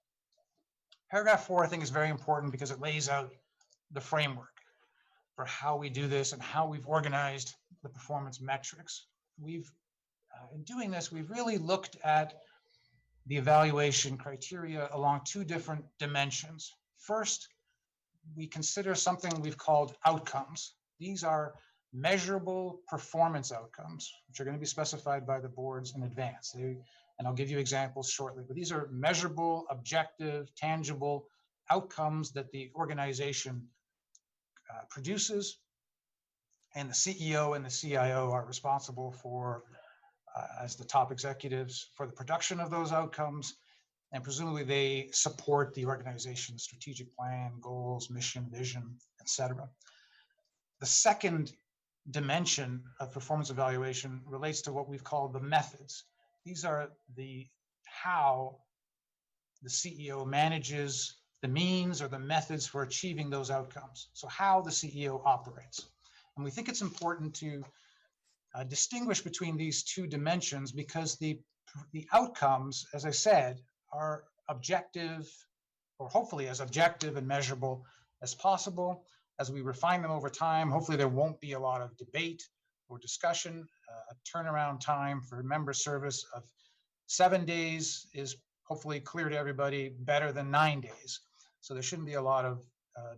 Paragraph 4, I think, is very important because it lays out the framework for how we do this and how we've organized the performance metrics. In doing this, we've really looked at the evaluation criteria along 2 different dimensions. First, we consider something we've called outcomes. These are measurable performance outcomes, which are going to be specified by the boards in advance. And I'll give you examples shortly, but these are measurable, objective, tangible outcomes that the organization produces, and the CEO and the CIO are responsible for, as the top executives, for the production of those outcomes, and presumably they support the organization's strategic plan, goals, mission, vision, etc. The second dimension of performance evaluation relates to what we've called the methods. These are how the CEO manages the means or the methods for achieving those outcomes. So how the CEO operates. And we think it's important to distinguish between these 2 dimensions because the outcomes, as I said, are objective, or hopefully as objective and measurable as possible. As we refine them over time, hopefully there won't be a lot of debate or discussion. A turnaround time for member service of 7 days is hopefully clear to everybody, better than 9 days. So there shouldn't be a lot of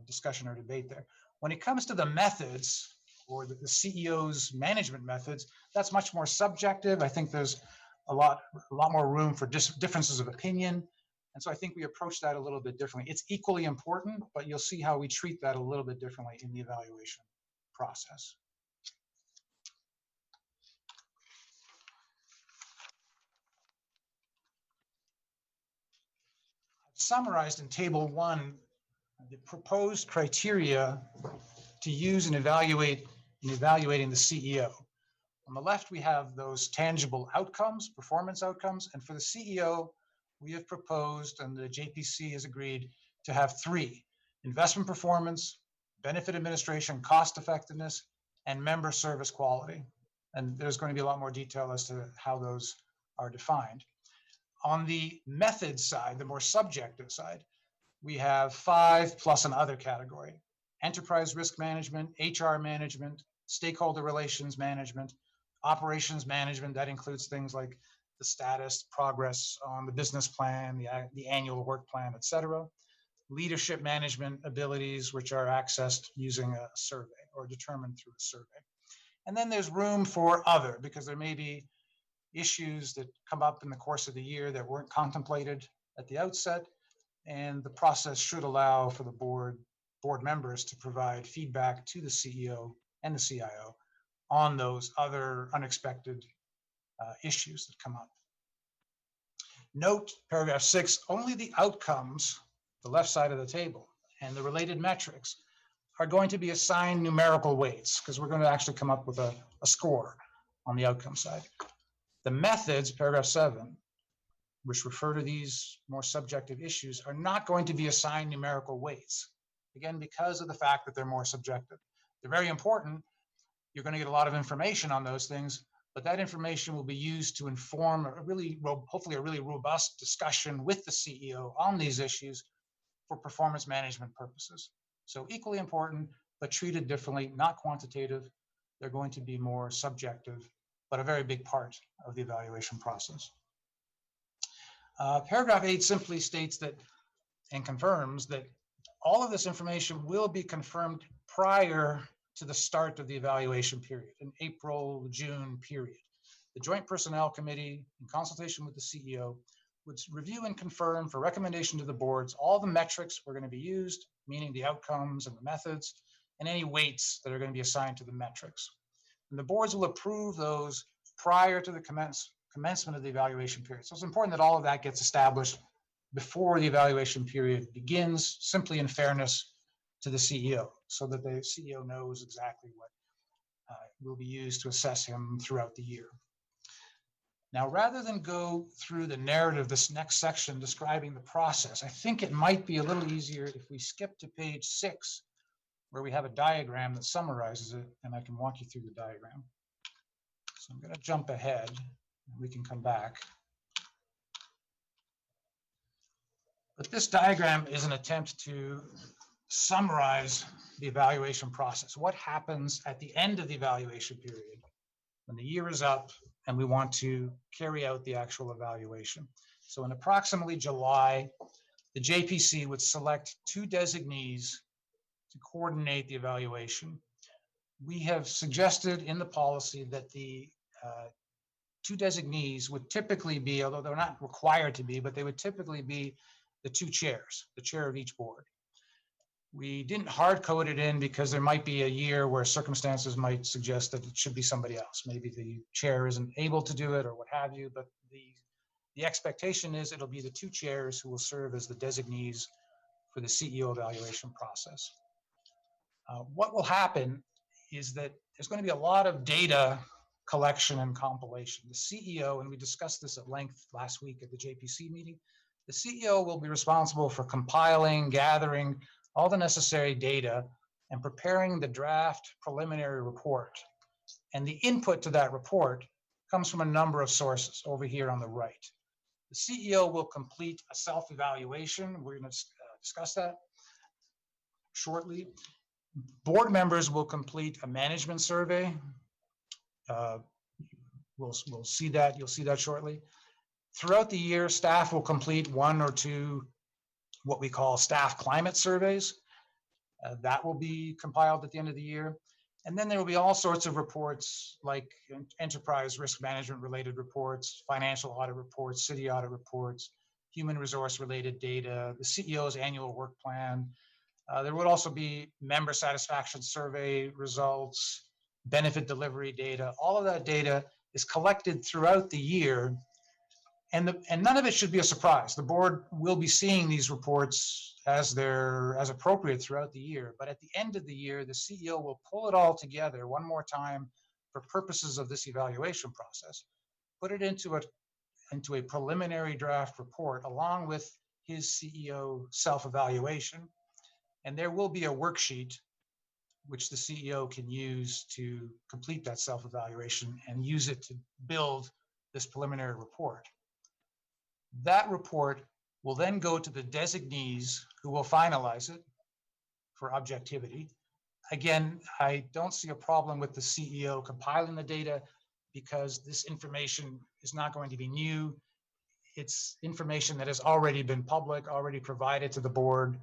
discussion or debate there. When it comes to the methods or the CEO's management methods, that's much more subjective. I think there's a lot more room for differences of opinion. And so I think we approach that a little bit differently. It's equally important, but you'll see how we treat that a little bit differently in the evaluation process. I've summarized in table 1 the proposed criteria to use in evaluating the CEO. On the left, we have those tangible outcomes, performance outcomes, and for the CEO, we have proposed, and the JPC has agreed, to have 3: investment performance, benefit administration, cost effectiveness, and member service quality. And there's going to be a lot more detail as to how those are defined. On the method side, the more subjective side, we have 5 plus an other category: enterprise risk management, HR management, stakeholder relations management, operations management. That includes things like the status, progress on the business plan, the annual work plan, et cetera. Leadership management abilities, which are accessed using a survey or determined through a survey. And then there's room for other, because there may be issues that come up in the course of the year that weren't contemplated at the outset. And the process should allow for the board members to provide feedback to the CEO and the CIO on those other unexpected issues that come up. Note paragraph 6, only the outcomes, the left side of the table, and the related metrics are going to be assigned numerical weights, because we're going to actually come up with a score on the outcome side. The methods, paragraph 7, which refer to these more subjective issues, are not going to be assigned numerical weights. Again, because of the fact that they're more subjective. They're very important. You're going to get a lot of information on those things, but that information will be used to inform hopefully a really robust discussion with the CEO on these issues for performance management purposes. So equally important, but treated differently, not quantitative. They're going to be more subjective, but a very big part of the evaluation process. Paragraph 8 simply states that, and confirms that, all of this information will be confirmed prior to the start of the evaluation period, an April-June period. The Joint Personnel Committee, in consultation with the CEO, would review and confirm for recommendation to the boards all the metrics were going to be used, meaning the outcomes and the methods, and any weights that are going to be assigned to the metrics. And the boards will approve those prior to the commencement of the evaluation period. So it's important that all of that gets established before the evaluation period begins, simply in fairness to the CEO, so that the CEO knows exactly what will be used to assess him throughout the year. Now, rather than go through the narrative, this next section describing the process, I think it might be a little easier if we skip to page 6, where we have a diagram that summarizes it, and I can walk you through the diagram. So I'm going to jump ahead, and we can come back. But this diagram is an attempt to summarize the evaluation process. What happens at the end of the evaluation period when the year is up and we want to carry out the actual evaluation? So in approximately July, the JPC would select 2 designees to coordinate the evaluation. We have suggested in the policy that the 2 designees would typically be, although they're not required to be, but they would typically be the 2 chairs, the chair of each board. We didn't hard code it in because there might be a year where circumstances might suggest that it should be somebody else. Maybe the chair isn't able to do it or what have you, but the expectation is it'll be the 2 chairs who will serve as the designees for the CEO evaluation process. What will happen is that there's going to be a lot of data collection and compilation. The CEO, and we discussed this at length last week at the JPC meeting, the CEO will be responsible for compiling, gathering all the necessary data and preparing the draft preliminary report. And the input to that report comes from a number of sources over here on the right. The CEO will complete a self-evaluation. We're going to discuss that shortly. Board members will complete a management survey. We'll see that. You'll see that shortly. Throughout the year, staff will complete 1 or 2 what we call staff climate surveys. That will be compiled at the end of the year. And then there will be all sorts of reports like enterprise risk management related reports, financial audit reports, city audit reports, human resource related data, the CEO's annual work plan. There would also be member satisfaction survey results, benefit delivery data. All of that data is collected throughout the year And none of it should be a surprise. The board will be seeing these reports as appropriate throughout the year. But at the end of the year, the CEO will pull it all together one more time for purposes of this evaluation process, put it into a preliminary draft report along with his CEO self-evaluation. And there will be a worksheet which the CEO can use to complete that self-evaluation and use it to build this preliminary report. That report will then go to the designees who will finalize it for objectivity. Again, I don't see a problem with the CEO compiling the data because this information is not going to be new. It's information that has already been public, already provided to the board.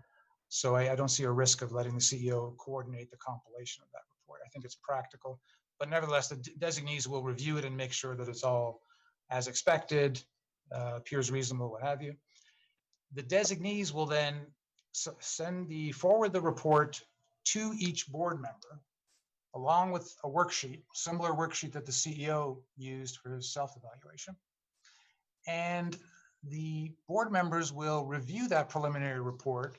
So I don't see a risk of letting the CEO coordinate the compilation of that report. I think it's practical, but nevertheless, the designees will review it and make sure that it's all as expected, appears reasonable, what have you. The designees will then forward the report to each board member, along with a worksheet, similar worksheet that the CEO used for his self-evaluation. And the board members will review that preliminary report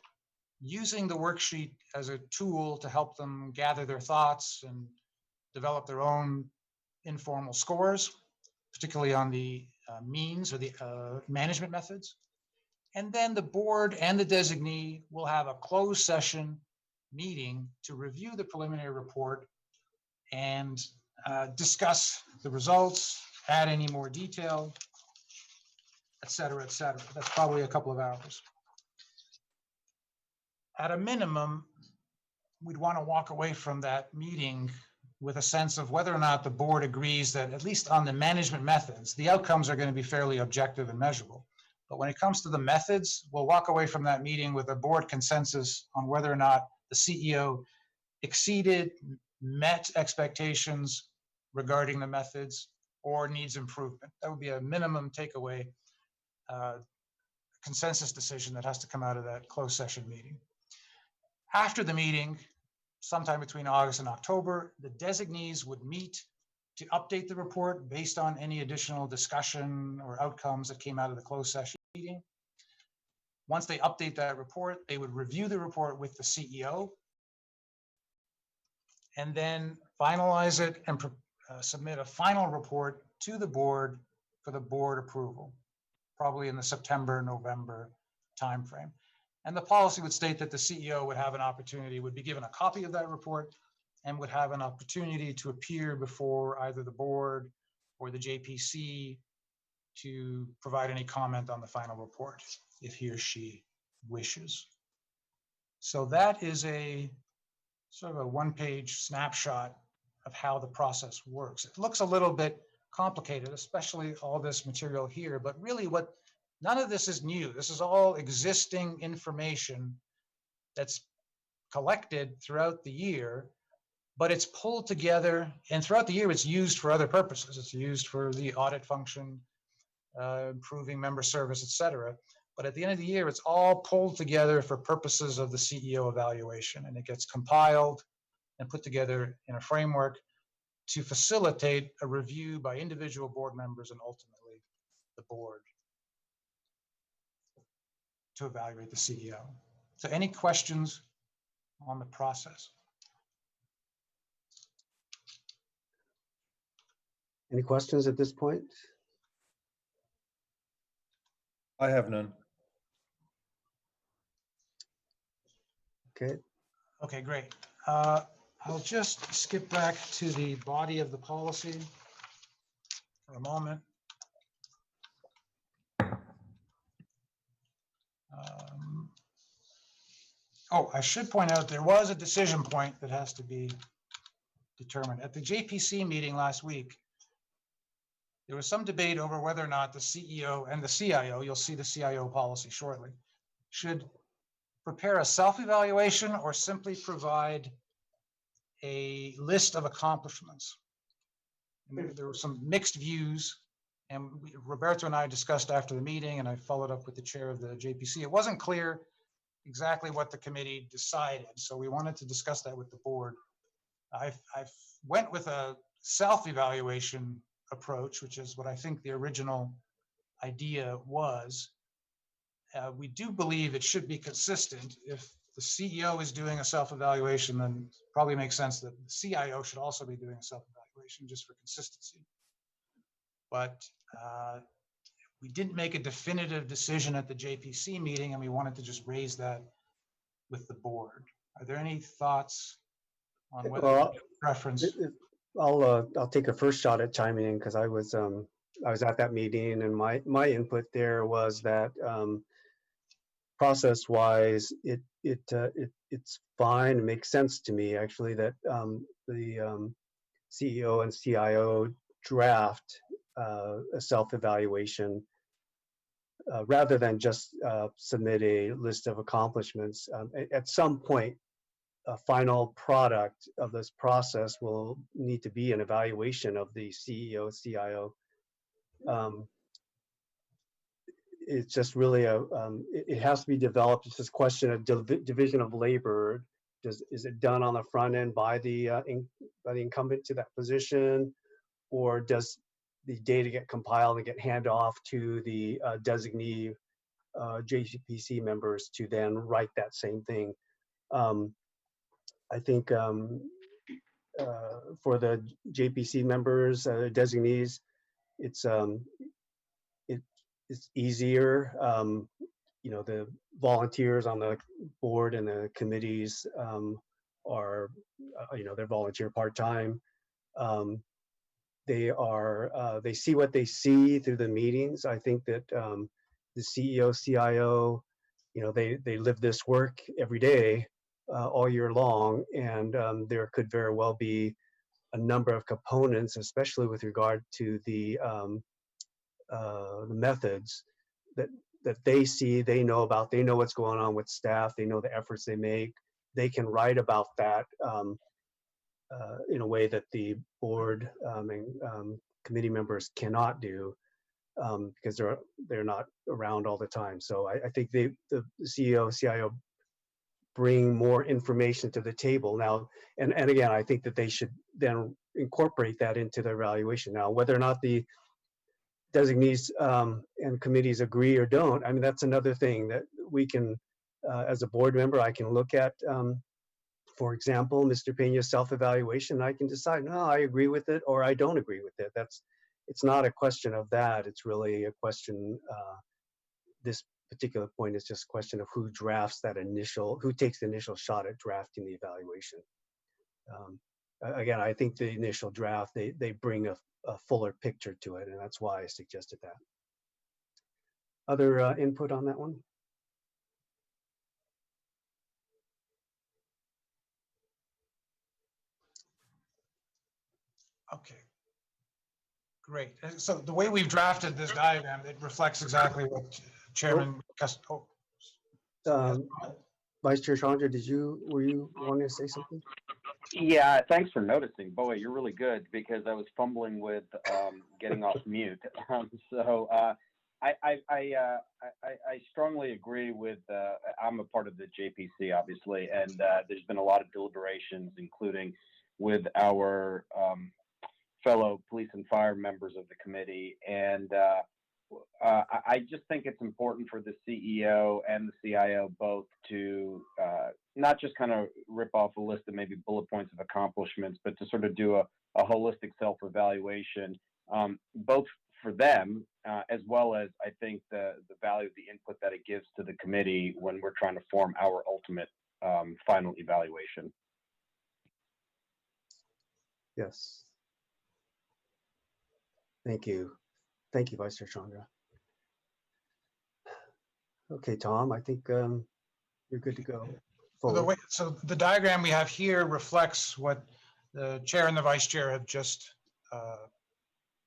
using the worksheet as a tool to help them gather their thoughts and develop their own informal scores, particularly on the means or the management methods. And then the board and the designee will have a closed session meeting to review the preliminary report and discuss the results, add any more detail, et cetera, et cetera. That's probably a couple of hours. At a minimum, we'd want to walk away from that meeting with a sense of whether or not the board agrees that, at least on the management methods, the outcomes are going to be fairly objective and measurable. But when it comes to the methods, we'll walk away from that meeting with a board consensus on whether or not the CEO exceeded, met expectations regarding the methods, or needs improvement. That would be a minimum takeaway consensus decision that has to come out of that closed session meeting. After the meeting, sometime between August and October, the designees would meet to update the report based on any additional discussion or outcomes that came out of the closed session meeting. Once they update that report, they would review the report with the CEO and then finalize it and submit a final report to the board for the board approval, probably in the September, November timeframe. And the policy would state that the CEO would have an opportunity, would be given a copy of that report and would have an opportunity to appear before either the board or the JPC to provide any comment on the final report if he or she wishes. So that is a sort of a one-page snapshot of how the process works. It looks a little bit complicated, especially all this material here, but really none of this is new. This is all existing information that's collected throughout the year, but it's pulled together, and throughout the year it's used for other purposes. It's used for the audit function, improving member service, et cetera. But at the end of the year, it's all pulled together for purposes of the CEO evaluation, and it gets compiled and put together in a framework to facilitate a review by individual board members and ultimately the board to evaluate the CEO. So any questions on the process? Any questions at this point? I have none. Okay. Okay, great. I'll just skip back to the body of the policy for a moment. Oh, I should point out there was a decision point that has to be determined. At the JPC meeting last week, there was some debate over whether or not the CEO and the CIO, you'll see the CIO policy shortly, should prepare a self-evaluation or simply provide a list of accomplishments. And there were some mixed views, and Roberto and I discussed after the meeting, and I followed up with the chair of the JPC. It wasn't clear exactly what the committee decided, so we wanted to discuss that with the board. I went with a self-evaluation approach, which is what I think the original idea was. We do believe it should be consistent. If the CEO is doing a self-evaluation, then it probably makes sense that the CIO should also be doing a self-evaluation just for consistency. But we didn't make a definitive decision at the JPC meeting, and we wanted to just raise that with the board. Are there any thoughts on whether Well, preference? I'll take a first shot at chiming in because I was at that meeting, and my input there was that process-wise, it's fine. It makes sense to me actually that the CEO and CIO draft a self-evaluation rather than just submit a list of accomplishments. At some point, a final product of this process will need to be an evaluation of the CEO, CIO. It's just really it has to be developed. It's this question of division of labor. Is it done on the front end by the incumbent to that position, or does the data get compiled and get handed off to the designee JPC members to then write that same thing? I think for the JPC members, designees, it's easier. You know, the volunteers on the board and the committees are, you know, they're volunteer part-time. They see what they see through the meetings. I think that the CEO, CIO, you know, they live this work every day, all year long, and there could very well be a number of components, especially with regard to the methods that they see, they know about, they know what's going on with staff, they know the efforts they make. They can write about that in a way that the board and committee members cannot do because they're not around all the time. So I think the CEO, CIO bring more information to the table now. And again, I think that they should then incorporate that into the evaluation. Now, whether or not the designees and committees agree or don't, I mean, that's another thing that we can, as a board member, I can look at, for example, Mr. Pena's self-evaluation, I can decide, no, I agree with it or I don't agree with it. It's not a question of that. It's really a question, this particular point is just a question of who drafts that who takes the initial shot at drafting the evaluation. Again, I think the initial draft, they bring a fuller picture to it, and that's why I suggested that. Other input on that one? Okay, great. So the way we've drafted this diagram, it reflects exactly what Chairman Costello. Vice Chair Chandra, were you wanting to say something? Yeah, thanks for noticing. Boy, you're really good because I was fumbling with getting off mute. So I strongly agree with. I'm a part of the JPC, obviously, and there's been a lot of deliberations, including with our fellow police and fire members of the committee, and I just think it's important for the CEO and the CIO both to not just kind of rip off a list of maybe bullet points of accomplishments, but to sort of do a holistic self-evaluation, both for them as well as I think the value of the input that it gives to the committee when we're trying to form our ultimate final evaluation. Yes. Thank you. Thank you, Vice Chair Chandra. Okay, Tom, I think you're good to go. So the diagram we have here reflects what the chair and the vice chair have just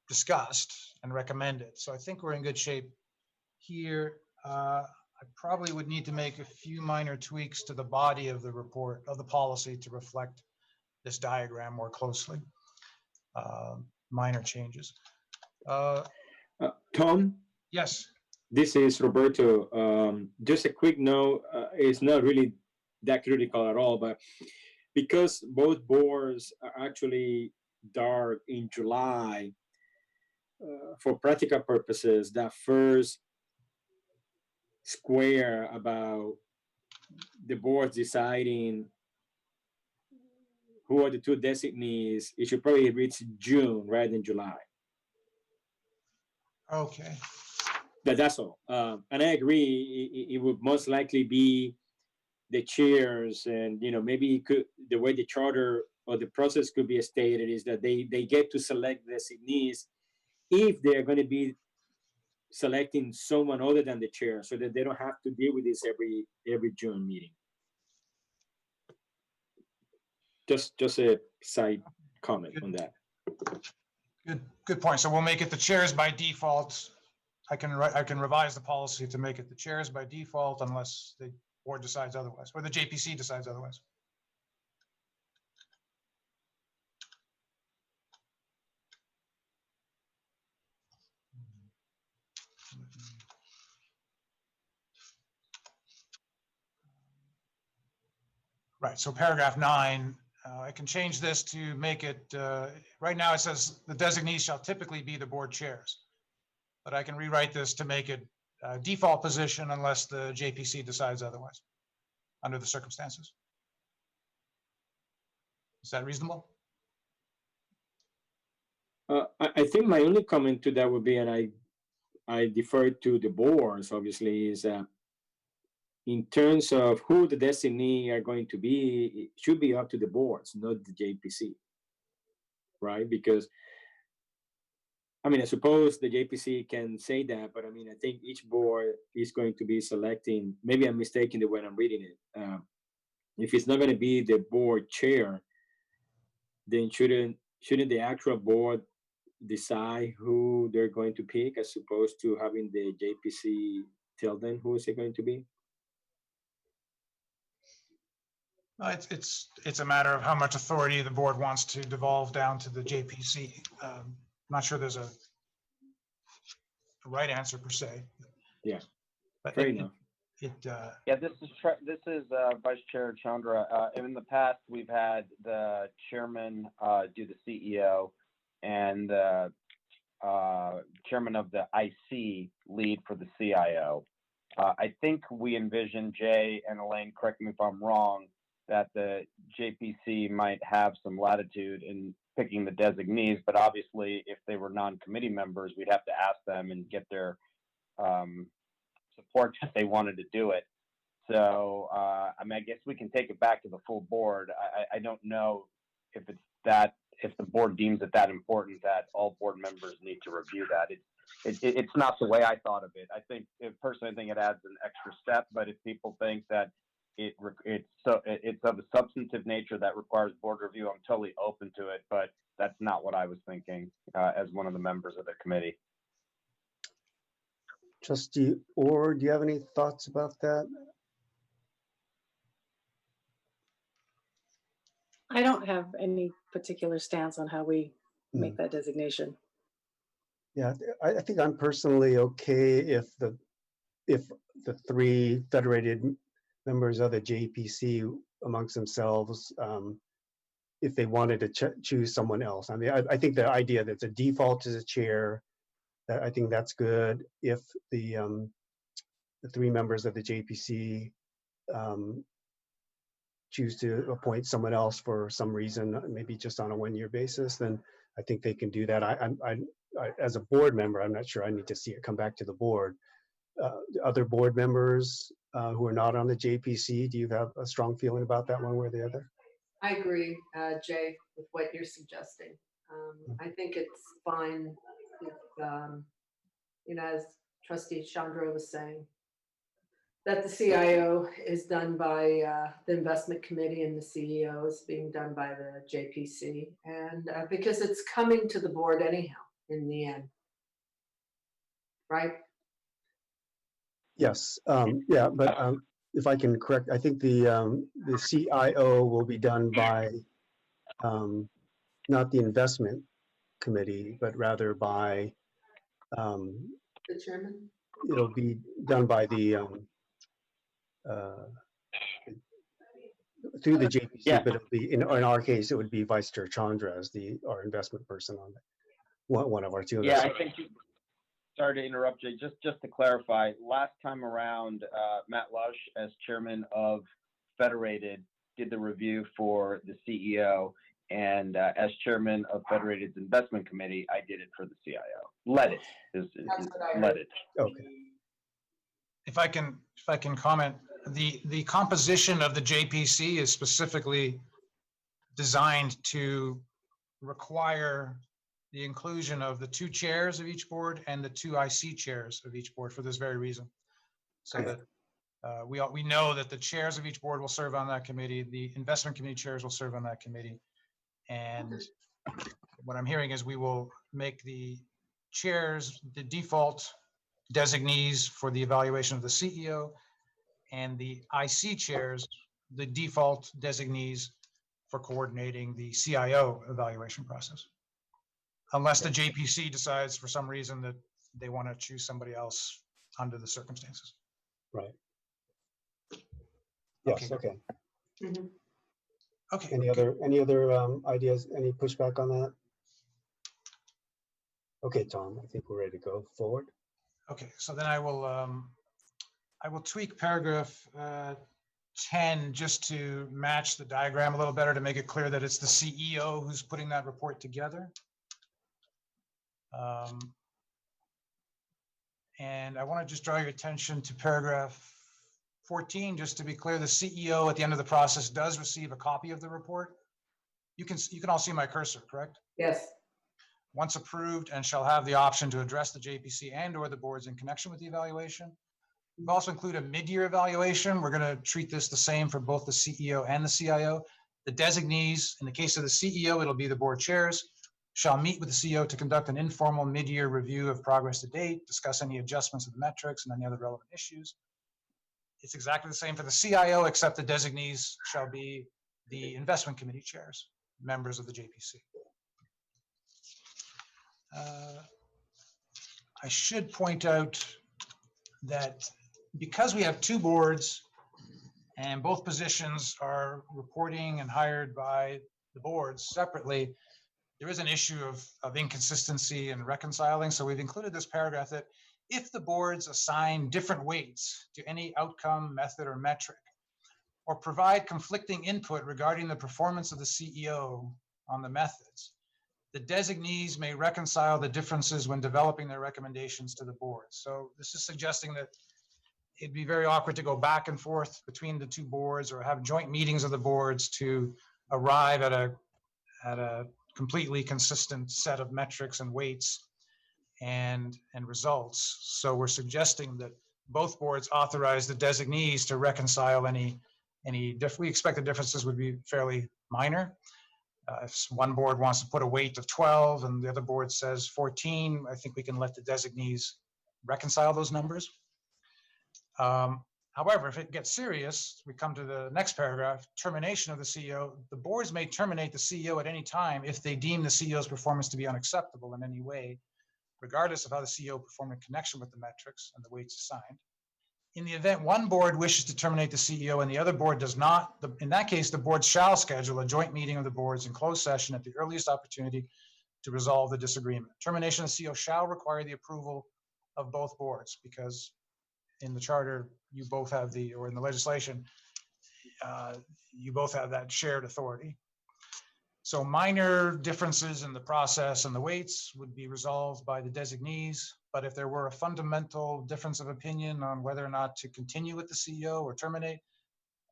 discussed and recommended. So I think we're in good shape here. I probably would need to make a few minor tweaks to the body of the report, of the policy, to reflect this diagram more closely. Minor changes. Tom? Yes. This is Roberto. Just a quick note, it's not really that critical at all, but because both boards are actually dark in July, for practical purposes, that first square about the board deciding who are the two designees, it should probably reach June rather than July. Okay. That's all. And I agree, it would most likely be the chairs, and maybe it could, the way the charter or the process could be stated is that they get to select designees if they're going to be selecting someone other than the chair, so that they don't have to deal with this every June meeting. Just a side comment on that. Good point. So we'll make it the chairs by default. I can revise the policy to make it the chairs by default unless the board decides otherwise, or the JPC decides otherwise. Right, so paragraph 9, I can change this to make it, right now it says the designees shall typically be the board chairs. But I can rewrite this to make it default position unless the JPC decides otherwise, under the circumstances. Is that reasonable? I think my only comment to that would be, and I defer to the boards, obviously, is in terms of who the designee are going to be, it should be up to the boards, not the JPC, right? Because, I mean, I suppose the JPC can say that, but I mean, I think each board is going to be selecting, maybe I'm mistaken the way I'm reading it. If it's not going to be the board chair, then shouldn't the actual board decide who they're going to pick, as opposed to having the JPC tell them who is it going to be? It's a matter of how much authority the board wants to devolve down to the JPC. I'm not sure there's a right answer per se. Yeah, but fair enough. Yeah, this is Vice Chair Chandra. In the past, we've had the chairman do the CEO, and the chairman of the IC lead for the CIO. I think we envision, Jay and Elaine, correct me if I'm wrong, that the JPC might have some latitude in picking the designees, but obviously if they were non-committee members, we'd have to ask them and get their support if they wanted to do it. So, I mean, I guess we can take it back to the full board. I don't know if if the board deems it that important that all board members need to review that. It's not the way I thought of it. Personally, I think it adds an extra step, but if people think that it's of a substantive nature that requires board review, I'm totally open to it, but that's not what I was thinking as one of the members of the committee. Trustee Orr, do you have any thoughts about that? I don't have any particular stance on how we make that designation. Yeah, I think I'm personally okay if the three federated members of the JPC amongst themselves, if they wanted to choose someone else. I mean, I think the idea that the default is a chair, I think that's good. If the three members of the JPC choose to appoint someone else for some reason, maybe just on a one-year basis, then I think they can do that. I as a board member, I'm not sure I need to see it come back to the board. Other board members who are not on the JPC, do you have a strong feeling about that one way or the other? I agree, Jay, with what you're suggesting. I think it's fine if, as Trustee Chandra was saying, that the CIO is done by the investment committee and the CEO is being done by the JPC, and because it's coming to the board anyhow in the end, right? Yes, yeah, but if I can correct, I think the CIO will be done by not the investment committee, but rather by The chairman? it'll be done by the through the JPC, but it'll be in our case it would be Vice Chair Chandra as our investment person on one of our two. Yeah, I think. Sorry to interrupt you. Just to clarify, last time around, Matt Lush, as chairman of Federated, did the review for the CEO, and as chairman of Federated's investment committee, I did it for the CIO. Led it. Okay. If I can comment, the composition of the JPC is specifically designed to require the inclusion of the 2 chairs of each board and the 2 IC chairs of each board for this very reason. So that we know that the chairs of each board will serve on that committee, the investment committee chairs will serve on that committee. And what I'm hearing is we will make the chairs the default designees for the evaluation of the CEO, and the IC chairs the default designees for coordinating the CIO evaluation process. Unless the JPC decides for some reason that they want to choose somebody else under the circumstances. Right. Yes, okay. Mhm. Okay. Any other ideas, any pushback on that? Okay, Tom, I think we're ready to go forward. Okay, so then I will tweak paragraph 10 just to match the diagram a little better, to make it clear that it's the CEO who's putting that report together. And I want to just draw your attention to paragraph 14, just to be clear, the CEO at the end of the process does receive a copy of the report. You can all see my cursor, correct? Yes. Once approved, and shall have the option to address the JPC and or the boards in connection with the evaluation. We've also included a mid-year evaluation. We're going to treat this the same for both the CEO and the CIO. The designees, in the case of the CEO, it'll be the board chairs, shall meet with the CEO to conduct an informal mid-year review of progress to date, discuss any adjustments of the metrics and any other relevant issues. It's exactly the same for the CIO, except the designees shall be the investment committee chairs, members of the JPC. I should point out that because we have 2 boards and both positions are reporting and hired by the boards separately, there is an issue of inconsistency and reconciling. So we've included this paragraph that if the boards assign different weights to any outcome, method, or metric, or provide conflicting input regarding the performance of the CEO on the methods, the designees may reconcile the differences when developing their recommendations to the board. So this is suggesting that it'd be very awkward to go back and forth between the 2 boards or have joint meetings of the boards to arrive at a completely consistent set of metrics and weights and results. So we're suggesting that both boards authorize the designees to reconcile any we expect the differences would be fairly minor. If one board wants to put a weight of 12 and the other board says 14, I think we can let the designees reconcile those numbers. However, if it gets serious, we come to the next paragraph, termination of the CEO. The boards may terminate the CEO at any time if they deem the CEO's performance to be unacceptable in any way, regardless of how the CEO performed in connection with the metrics and the weights assigned. In the event one board wishes to terminate the CEO and the other board does not, in that case, the board shall schedule a joint meeting of the boards in closed session at the earliest opportunity to resolve the disagreement. Termination of the CEO shall require the approval of both boards, because in the charter, you both have or in the legislation, you both have that shared authority. So minor differences in the process and the weights would be resolved by the designees. But if there were a fundamental difference of opinion on whether or not to continue with the CEO or terminate,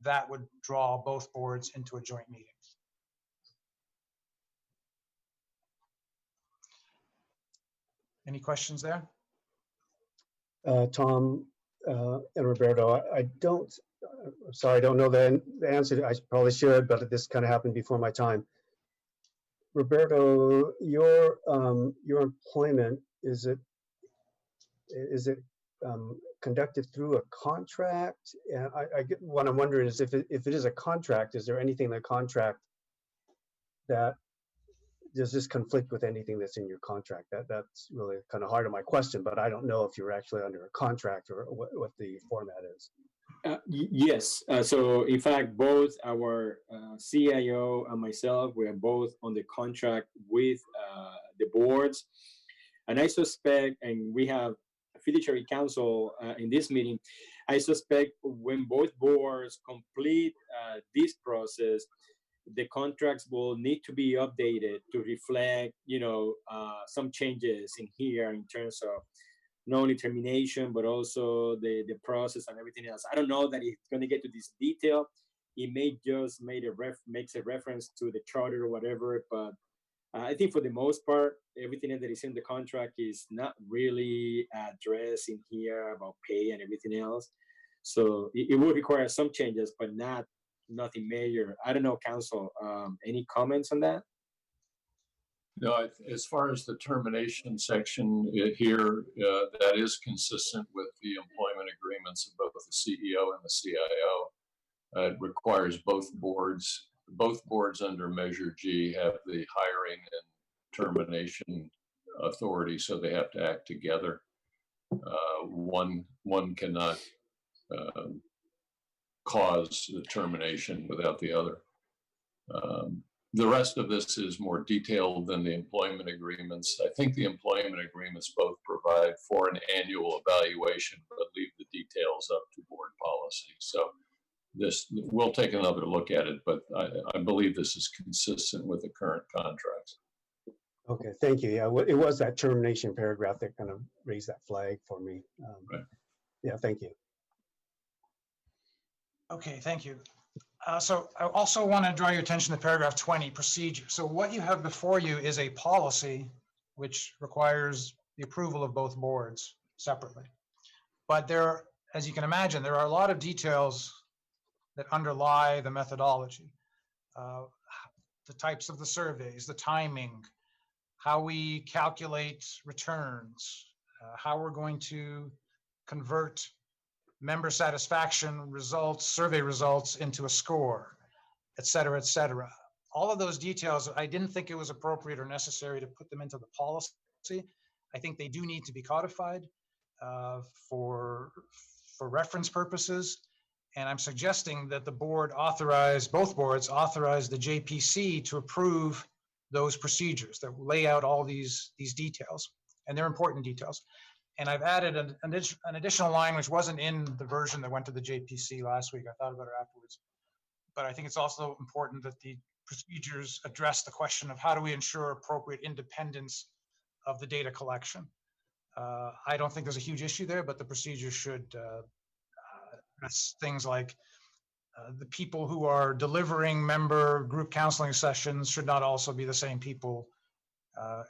that would draw both boards into a joint meeting. Any questions there? Tom and Roberto, I don't, sorry, I don't know the answer. I probably should, but this kind of happened before my time. Roberto, your employment, is it conducted through a contract? And I get what I'm wondering is if it is a contract, is there anything in the contract that does this conflict with anything that's in your contract? That's really kind of hard on my question, but I don't know if you're actually under a contract or what the format is. Yes. So in fact, both our CIO and myself, we are both on the contract with the boards. And I suspect, and we have a fiduciary council in this meeting, I suspect when both boards complete this process, the contracts will need to be updated to reflect, some changes in here in terms of not only termination, but also the process and everything else. I don't know that it's going to get to this detail. It may just makes a reference to the charter or whatever, but I think for the most part, everything that is in the contract is not really addressed in here about pay and everything else. So it will require some changes, but nothing major. I don't know, council, any comments on that? No, as far as the termination section here, that is consistent with the employment agreements of both the CEO and the CIO. It requires both boards under Measure G have the hiring and termination authority, so they have to act together. One cannot cause the termination without the other. The rest of this is more detailed than the employment agreements. I think the employment agreements both provide for an annual evaluation, but leave the details up to board policy. So we'll take another look at it, but I believe this is consistent with the current contracts. Okay, thank you. Yeah, it was that termination paragraph that kind of raised that flag for me. Right. Yeah, thank you. Okay, thank you. So I also want to draw your attention to paragraph 20, procedure. So what you have before you is a policy which requires the approval of both boards separately. But there, as you can imagine, there are a lot of details that underlie the methodology. The types of the surveys, the timing, how we calculate returns, how we're going to convert member satisfaction results, survey results into a score, et cetera, et cetera. All of those details, I didn't think it was appropriate or necessary to put them into the policy. I think they do need to be codified for reference purposes. And I'm suggesting that the board both boards authorize the JPC to approve those procedures that lay out all these details, and they're important details. And I've added an additional line which wasn't in the version that went to the JPC last week. I thought about it afterwards. But I think it's also important that the procedures address the question of how do we ensure appropriate independence of the data collection. I don't think there's a huge issue there, but the procedure should address things like the people who are delivering member group counseling sessions should not also be the same people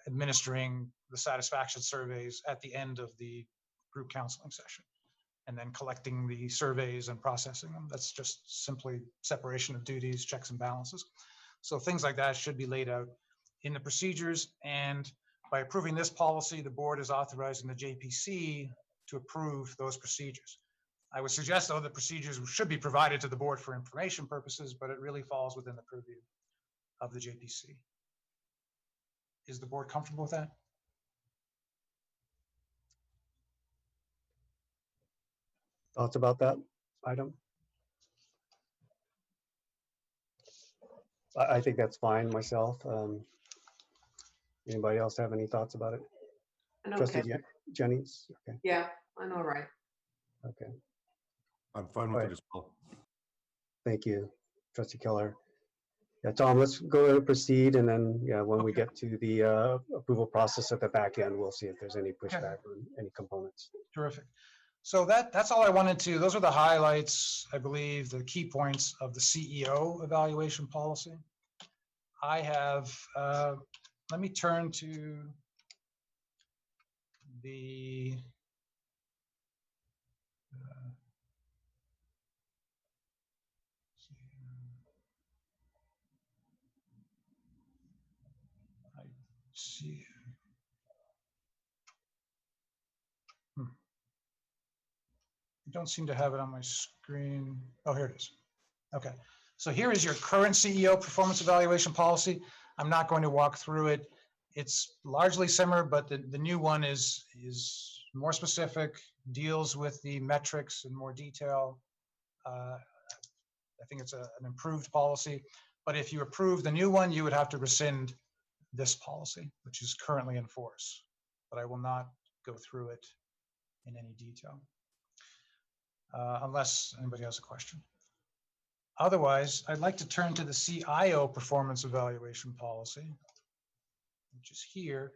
administering the satisfaction surveys at the end of the group counseling session, and then collecting the surveys and processing them. That's just simply separation of duties, checks and balances. So things like that should be laid out in the procedures. And by approving this policy, the board is authorizing the JPC to approve those procedures. I would suggest, though, the procedures should be provided to the board for information purposes, but it really falls within the purview of the JPC. Is the board comfortable with that? Thoughts about that item? I think that's fine myself. Anybody else have any thoughts about it? Trustee Jennings? Okay. Yeah, I'm all right. Okay. I'm fine with it as well. Thank you, Trustee Keller. Yeah, Tom, let's go ahead and proceed, and then when we get to the approval process at the back end, we'll see if there's any pushback on any components. Terrific. So that's all I wanted to. Those are the highlights, I believe, the key points of the CEO evaluation policy. I have. Let me turn to the. See. I don't seem to have it on my screen. Oh, here it is. Okay. So here is your current CEO performance evaluation policy. I'm not going to walk through it. It's largely similar, but the new one is more specific, deals with the metrics in more detail. I think it's an improved policy. But if you approve the new one, you would have to rescind this policy, which is currently in force, but I will not go through it in any detail unless anybody has a question. Otherwise, I'd like to turn to the CIO performance evaluation policy, which is here.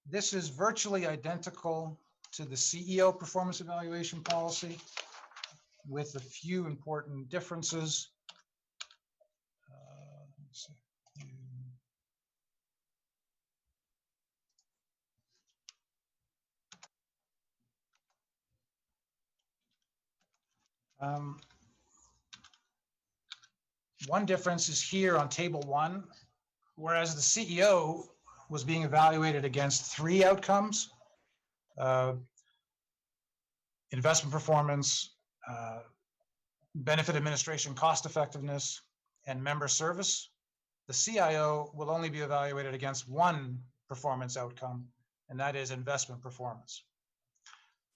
This is virtually identical to the CEO performance evaluation policy with a few important differences. Let's see. One difference is here on table 1, whereas the CEO was being evaluated against 3 outcomes: investment performance, benefit administration cost effectiveness, and member service. The CIO will only be evaluated against 1 performance outcome, and that is investment performance.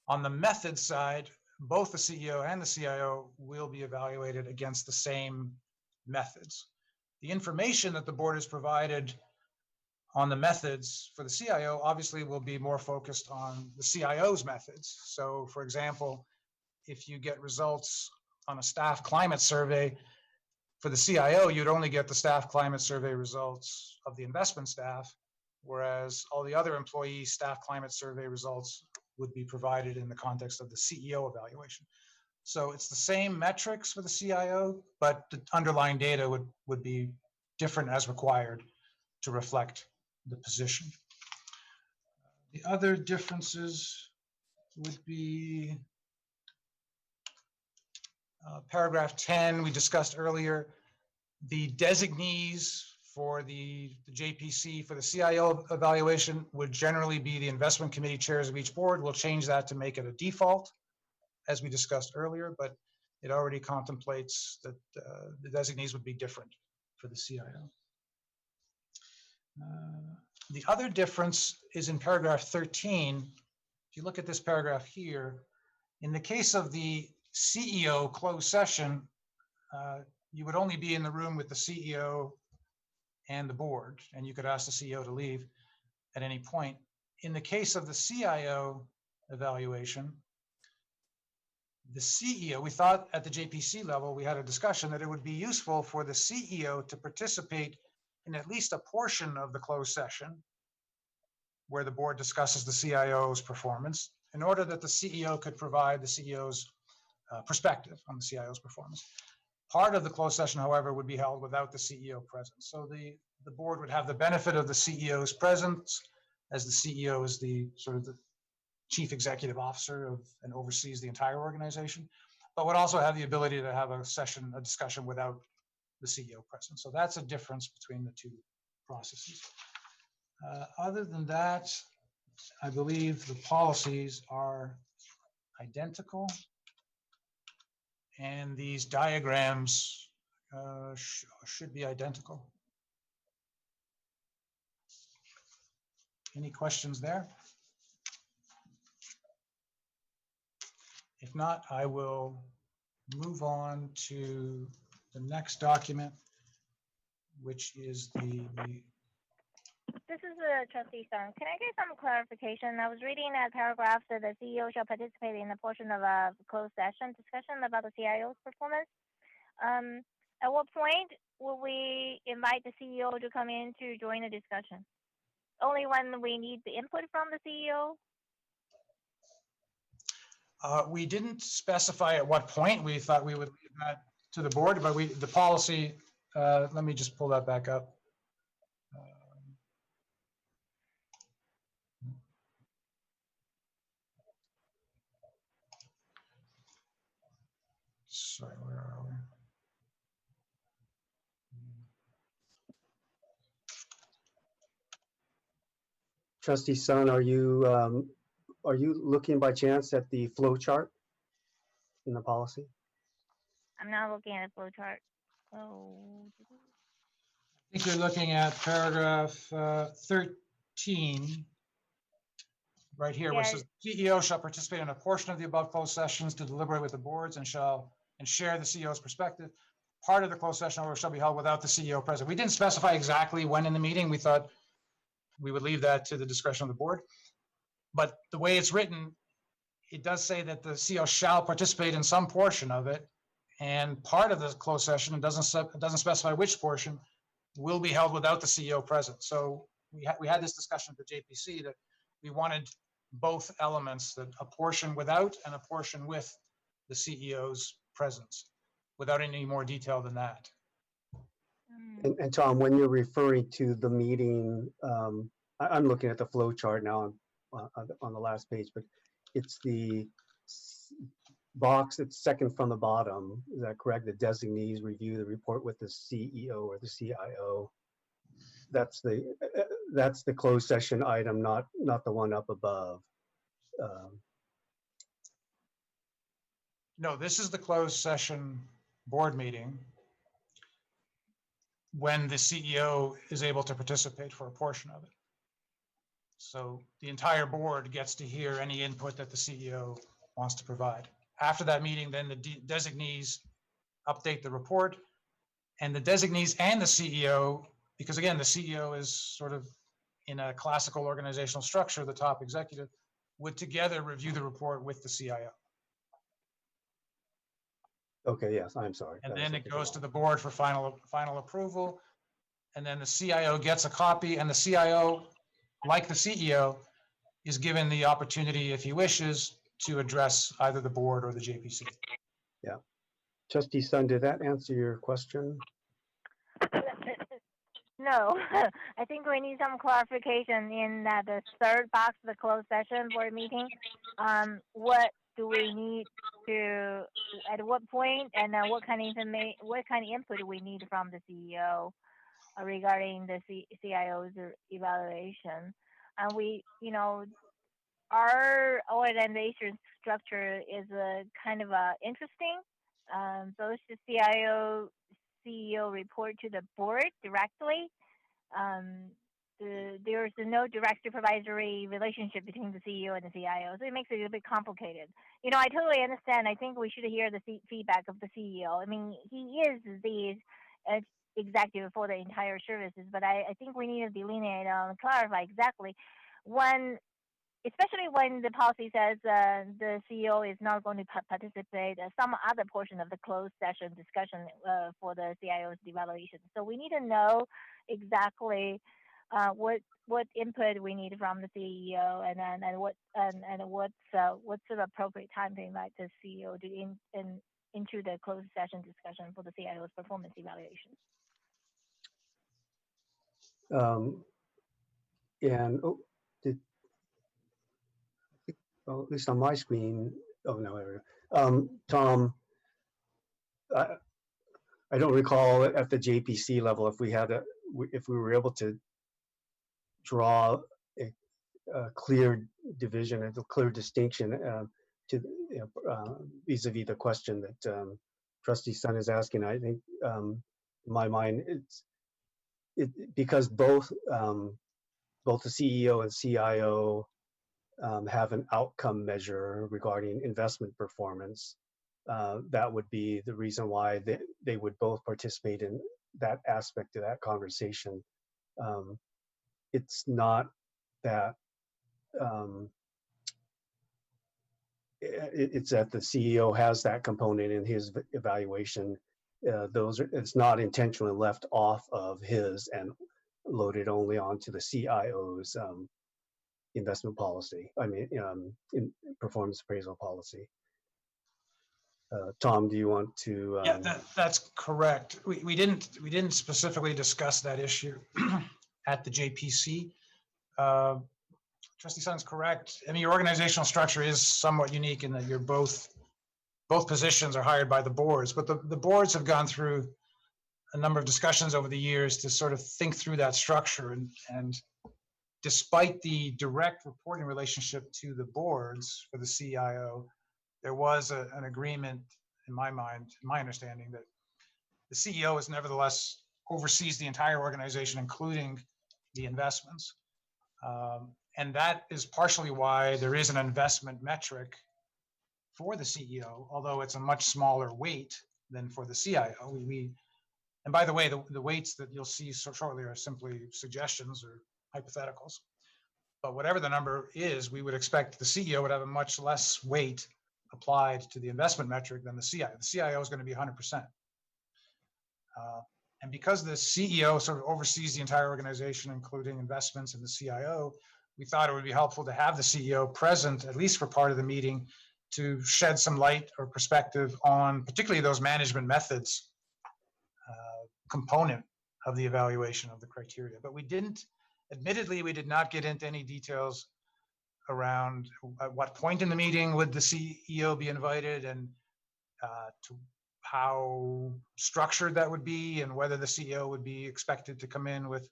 On the method side, both the CEO and the CIO will be evaluated against the same methods. The information that the board has provided on the methods for the CIO obviously will be more focused on the CIO's methods. So for example, if you get results on a staff climate survey for the CIO, you'd only get the staff climate survey results of the investment staff, whereas all the other employee staff climate survey results would be provided in the context of the CEO evaluation. So it's the same metrics for the CIO, but the underlying data would be different as required to reflect the position. The other differences would be paragraph 10, we discussed earlier. The designees for the JPC for the CIO evaluation would generally be the investment committee chairs of each board. We'll change that to make it a default, as we discussed earlier, but it already contemplates that the designees would be different for the CIO. The other difference is in paragraph 13. If you look at this paragraph here, in the case of the CEO closed session, you would only be in the room with the CEO and the board, and you could ask the CEO to leave at any point. In the case of the CIO evaluation, the CEO, we thought at the JPC level, we had a discussion that it would be useful for the CEO to participate in at least a portion of the closed session where the board discusses the CIO's performance, in order that the CEO could provide the CEO's perspective on the CIO's performance. Part of the closed session, however, would be held without the CEO present. So the board would have the benefit of the CEO's presence, as the CEO is the sort of the chief executive officer of and oversees the entire organization, but would also have the ability to have a discussion without the CEO present. So that's a difference between the two processes. Other than that, I believe the policies are identical, and these diagrams should be identical. Any questions there? If not, I will move on to the next document, which is the. This is Trustee Sung. Can I get some clarification? I was reading that paragraph that the CEO shall participate in a portion of a closed session discussion about the CIO's performance. At what point will we invite the CEO to come in to join the discussion? Only when we need the input from the CEO? We didn't specify at what point. We thought we would leave that to the board, but the policy, let me just pull that back up. Sorry, where are we? Trustee Sun, are you looking by chance at the flow chart in the policy? I'm not looking at a flow chart. Oh. I think you're looking at paragraph 13, right here, where it says CEO shall participate in a portion of the above closed sessions to deliberate with the boards and share the CEO's perspective. Part of the closed session shall be held without the CEO present. We didn't specify exactly when in the meeting. We thought we would leave that to the discretion of the board. But the way it's written, it does say that the CEO shall participate in some portion of it. And part of the closed session, it doesn't specify which portion, will be held without the CEO present. So we had this discussion at the JPC that we wanted both elements, that a portion without and a portion with the CEO's presence, without any more detail than that. And Tom, when you're referring to the meeting, I'm looking at the flow chart now on the last page, but it's the box that's second from the bottom. Is that correct? The designees review the report with the CEO or the CIO. That's the closed session item, not the one up above. No, this is the closed session board meeting when the CEO is able to participate for a portion of it. So the entire board gets to hear any input that the CEO wants to provide. After that meeting, then the designees update the report, and the designees and the CEO, because again, the CEO is sort of in a classical organizational structure, the top executive, would together review the report with the CIO. Okay, yes, I'm sorry. And then it goes to the board for final approval. And then the CIO gets a copy, and the CIO, like the CEO, is given the opportunity, if he wishes, to address either the board or the JPC. Yeah. Trustee Sun, did that answer your question? No, I think we need some clarification in that the third box of the closed session board meeting. What do we need to, at what point, and what kind of input do we need from the CEO regarding the CIO's evaluation? And we, our organization structure is kind of interesting. Both the CIO, CEO report to the board directly. There's no direct supervisory relationship between the CEO and the CIO, so it makes it a bit complicated. I totally understand. I think we should hear the feedback of the CEO. I mean, he is the executive for the entire services, but I think we need to delineate and clarify exactly when, especially when the policy says the CEO is not going to participate in some other portion of the closed session discussion for the CIO's evaluation. So we need to know exactly what input we need from the CEO, and what's the appropriate time to invite the CEO to into the closed session discussion for the CIO's performance evaluation. Well, at least on my screen, oh no, there we go. Tom, I don't recall at the JPC level if we were able to draw a clear division and a clear distinction to vis-a-vis the question that Trustee Sun is asking. I think in my mind because both the CEO and CIO have an outcome measure regarding investment performance. That would be the reason why they would both participate in that aspect of that conversation. It's not that it's that the CEO has that component in his evaluation. It's not intentionally left off of his and loaded only onto the CIO's investment policy. I mean, in performance appraisal policy. Tom, do you want to? Yeah, that's correct. We didn't specifically discuss that issue at the JPC. Trustee Sun's correct. I mean, your organizational structure is somewhat unique in that you're both positions are hired by the boards, but the boards have gone through a number of discussions over the years to sort of think through that structure, and despite the direct reporting relationship to the boards for the CIO, there was an agreement in my mind, in my understanding, that the CEO is nevertheless oversees the entire organization, including the investments. And that is partially why there is an investment metric for the CEO, although it's a much smaller weight than for the CIO. And by the way, the weights that you'll see so shortly are simply suggestions or hypotheticals. But whatever the number is, we would expect the CEO would have a much less weight applied to the investment metric than the CIO. The CIO is going to be 100%. And because the CEO sort of oversees the entire organization, including investments and the CIO, we thought it would be helpful to have the CEO present, at least for part of the meeting, to shed some light or perspective on particularly those management methods component of the evaluation of the criteria. But we didn't, admittedly, we did not get into any details around at what point in the meeting would the CEO be invited, and to how structured that would be, and whether the CEO would be expected to come in with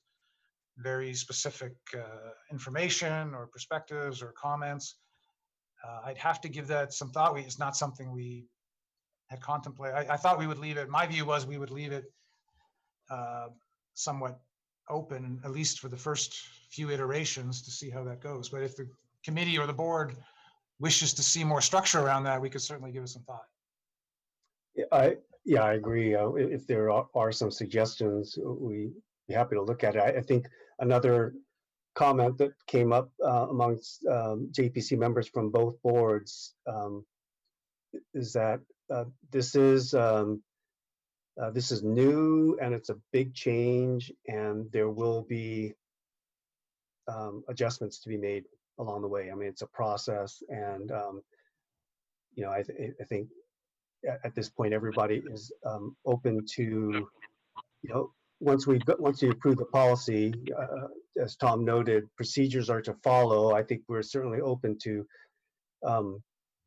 very specific information or perspectives or comments. I'd have to give that some thought. It's not something we had contemplated. I thought we would leave it. My view was we would leave it somewhat open, at least for the first few iterations, to see how that goes. But if the committee or the board wishes to see more structure around that, we could certainly give it some thought. Yeah, I agree. If there are some suggestions, we'd be happy to look at it. I think another comment that came up amongst JPC members from both boards is that this is new, and it's a big change, and there will be adjustments to be made along the way. I mean, it's a process, and I think at this point everybody is open to, once we approve the policy, as Tom noted, procedures are to follow. I think we're certainly open to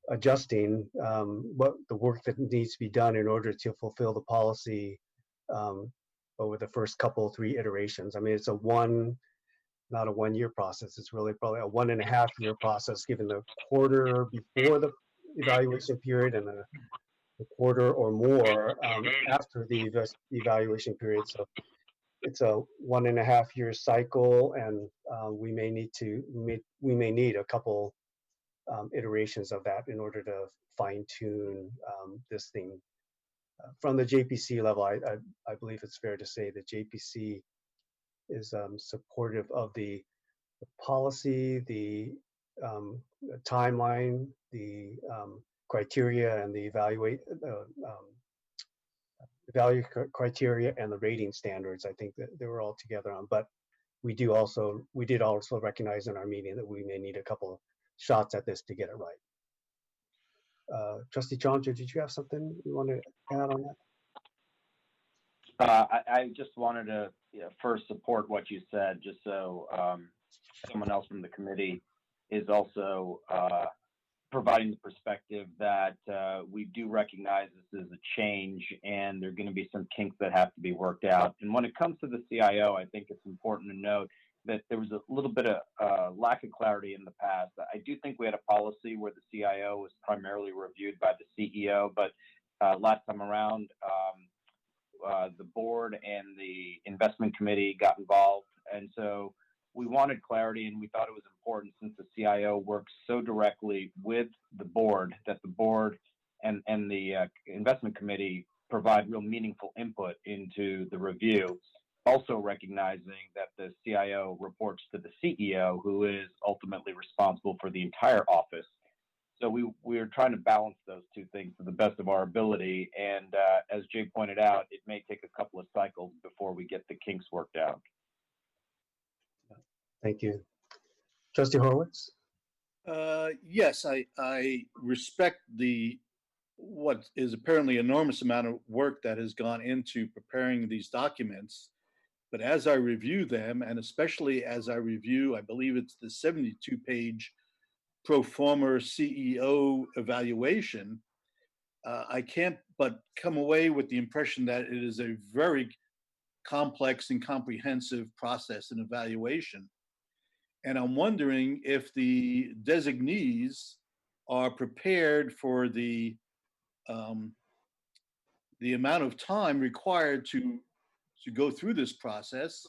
adjusting what the work that needs to be done in order to fulfill the policy over the first three iterations. I mean, it's not a 1 year process. It's really probably a 1.5 year process, given the quarter before the evaluation period and a quarter or more after the evaluation period. So it's a 1.5 year cycle, and we may need a couple iterations of that in order to fine tune this thing. From the JPC level, I believe it's fair to say that JPC is supportive of the policy, the timeline, the criteria, and the value criteria and the rating standards. I think that they were all together on. But we did also recognize in our meeting that we may need a couple of shots at this to get it right. Trustee Chandra, did you have something you want to add on that? I just wanted to first support what you said, just so someone else from the committee is also providing the perspective that we do recognize this is a change, and there are going to be some kinks that have to be worked out. And when it comes to the CIO, I think it's important to note that there was a little bit of lack of clarity in the past. I do think we had a policy where the CIO was primarily reviewed by the CEO, but last time around, the board and the investment committee got involved. And so we wanted clarity, and we thought it was important, since the CIO works so directly with the board, that the board and the investment committee provide real meaningful input into the review, also recognizing that the CIO reports to the CEO, who is ultimately responsible for the entire office. So we are trying to balance those two things to the best of our ability. And as Jay pointed out, it may take a couple of cycles before we get the kinks worked out. Thank you. Trustee Horowitz? Yes, I respect what is apparently enormous amount of work that has gone into preparing these documents. But as I review them, and especially as I review, I believe it's the 72-page pro forma CEO evaluation, I can't but come away with the impression that it is a very complex and comprehensive process and evaluation. And I'm wondering if the designees are prepared for the amount of time required to go through this process,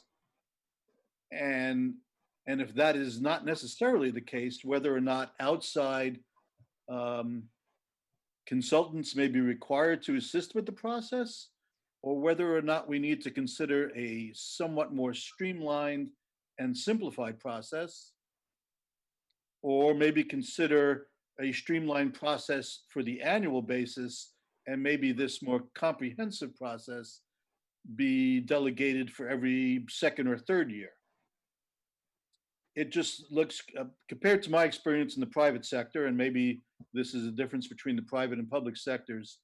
and if that is not necessarily the case, whether or not outside consultants may be required to assist with the process, or whether or not we need to consider a somewhat more streamlined and simplified process, or maybe consider a streamlined process for the annual basis, and maybe this more comprehensive process be delegated for every second or third year. It just looks, compared to my experience in the private sector, and maybe this is a difference between the private and public sectors,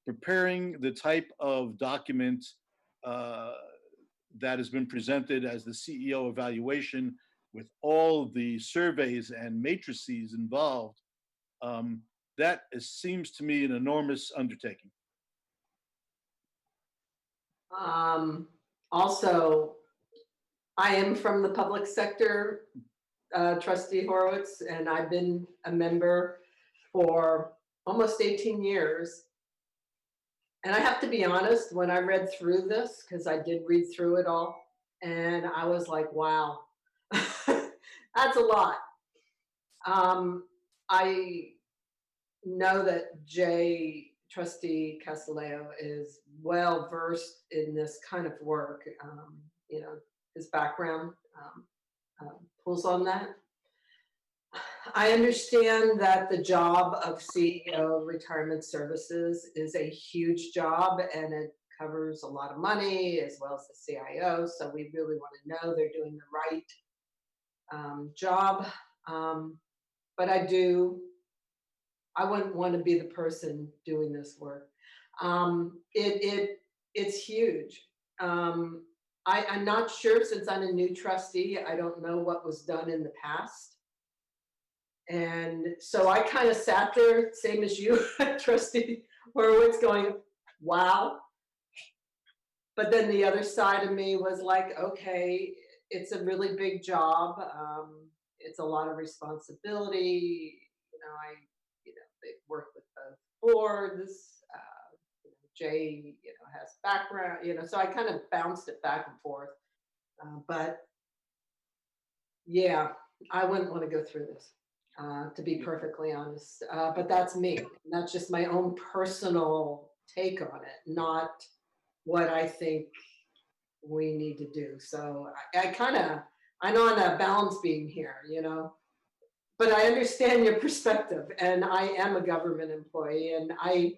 preparing the type of document that has been presented as the CEO evaluation with all the surveys and matrices involved, seems to me an enormous undertaking. Also, I am from the public sector, Trustee Horowitz, and I've been a member for almost 18 years. And I have to be honest, when I read through this, because I did read through it all, and I was like, wow, that's a lot. I know that Trustee Castelleo is well versed in this kind of work. You know, his background pulls on that. I understand that the job of CEO Retirement Services is a huge job, and it covers a lot of money as well as the CIO. So we really want to know they're doing the right job. But I wouldn't want to be the person doing this work. It's huge. I'm not sure, since I'm a new trustee, I don't know what was done in the past. And so I kind of sat there, same as you, Trustee Horowitz, going, wow. But then the other side of me was like, okay, it's a really big job. It's a lot of responsibility. They work with both boards. Jay, has background, so I kind of bounced it back and forth. But yeah, I wouldn't want to go through this, to be perfectly honest. But that's me. That's just my own personal take on it, not what I think we need to do. So I'm on a balance beam here, but I understand your perspective, and I am a government employee, and I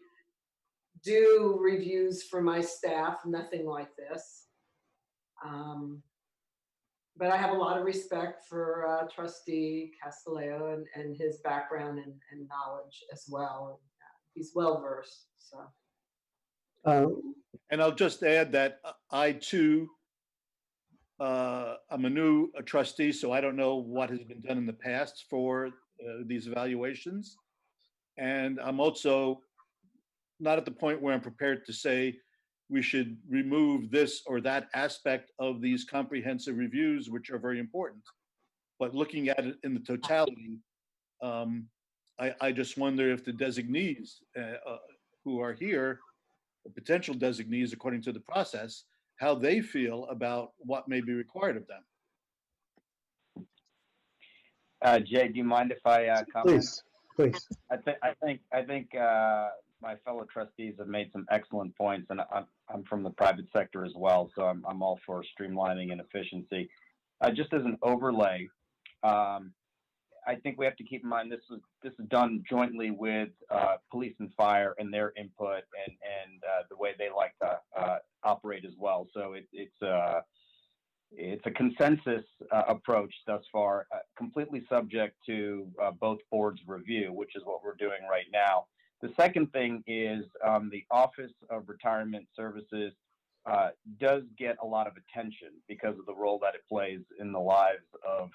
do reviews for my staff, nothing like this. But I have a lot of respect for Trustee Castelleo and his background and knowledge as well. He's well versed. So. And I'll just add that I too, I'm a new trustee, so I don't know what has been done in the past for these evaluations. And I'm also not at the point where I'm prepared to say we should remove this or that aspect of these comprehensive reviews, which are very important. But looking at it in the totality, I just wonder if the designees who are here, the potential designees according to the process, how they feel about what may be required of them. Jay, do you mind if I comment? Please. I think my fellow trustees have made some excellent points, and I'm from the private sector as well, so I'm all for streamlining and efficiency. Just as an overlay, I think we have to keep in mind this is done jointly with police and fire and their input and the way they like to operate as well. So it's a consensus approach thus far, completely subject to both boards' review, which is what we're doing right now. The second thing is the Office of Retirement Services does get a lot of attention because of the role that it plays in the lives of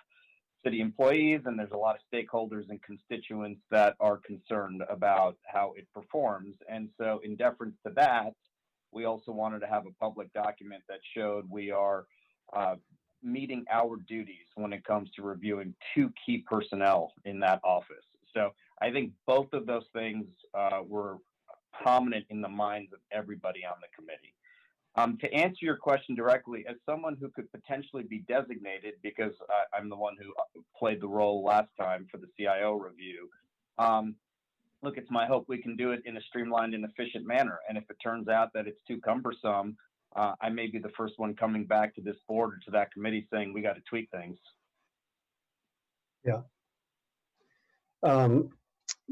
city employees, and there's a lot of stakeholders and constituents that are concerned about how it performs. And so in deference to that, we also wanted to have a public document that showed we are meeting our duties when it comes to reviewing two key personnel in that office. So I think both of those things were prominent in the minds of everybody on the committee. To answer your question directly, as someone who could potentially be designated, because I'm the one who played the role last time for the CIO review, look, it's my hope we can do it in a streamlined and efficient manner. And if it turns out that it's too cumbersome, I may be the first one coming back to this board or to that committee saying we got to tweak things. Yeah.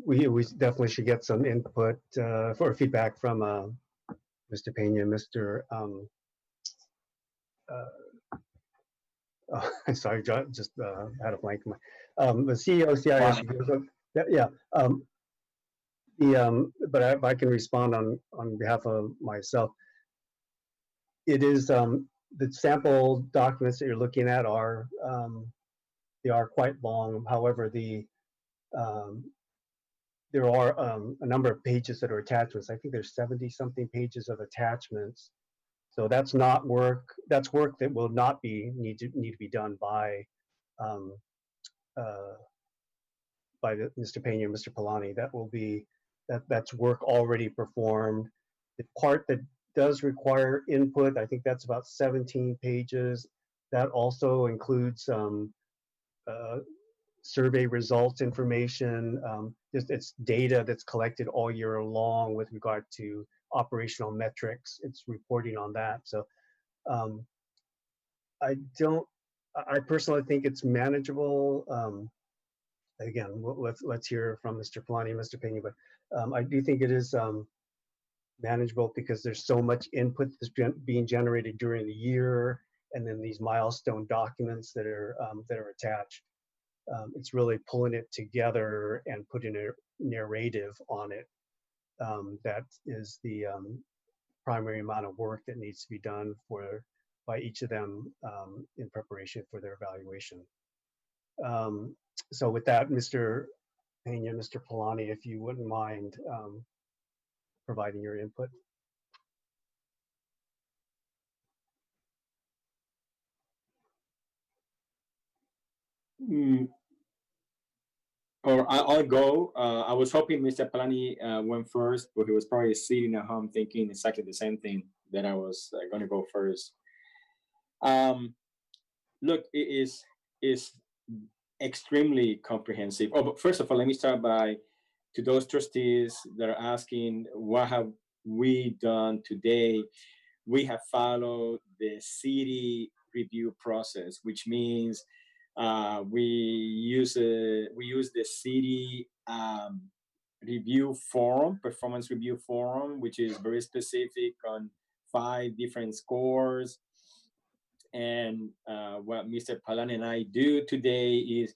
We definitely should get some input for feedback from Mr. Pena, Mr. Sorry, just had a blank. The CEO, CIO. Yeah. But if I can respond on behalf of myself, it is the sample documents that you're looking at are they are quite long. However, there are a number of pages that are attachments. I think there's 70 something pages of attachments. So that's not work. That's work that will not need to be done by Mr. Pena and Mr. Polani. That will be that's work already performed. The part that does require input, I think that's about 17 pages. That also includes survey results information. It's data that's collected all year long with regard to operational metrics. It's reporting on that. So I personally think it's manageable. Again, let's hear from Mr. Polani and Mr. Pena, but I do think it is manageable because there's so much input that's being generated during the year, and then these milestone documents that are attached. It's really pulling it together and putting a narrative on it. That is the primary amount of work that needs to be done by each of them in preparation for their evaluation. So with that, Mr. Pena, Mr. Polani, if you wouldn't mind providing your input. Or I'll go. I was hoping Mr. Polani went first, but he was probably sitting at home thinking exactly the same thing, that I was going to go first. Look, it is extremely comprehensive. Oh, but first of all, let me start to those trustees that are asking, what have we done today? We have followed the city review process, which means we use the city review forum, performance review forum, which is very specific on 5 different scores. And what Mr. Palan and I do today is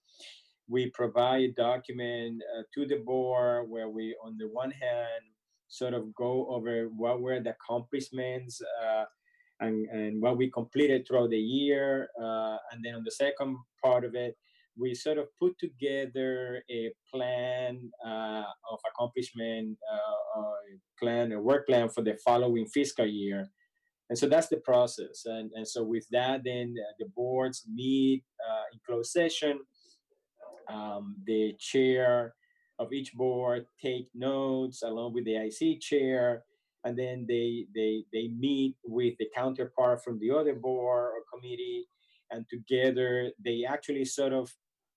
we provide a document to the board where we, on the one hand, sort of go over what were the accomplishments and what we completed throughout the year. And then on the second part of it, we sort of put together a plan of accomplishment, a work plan for the following fiscal year. And so that's the process. And so with that, then the boards meet in closed session. The chair of each board take notes along with the IC chair, and then they meet with the counterpart from the other board or committee, and together they actually sort of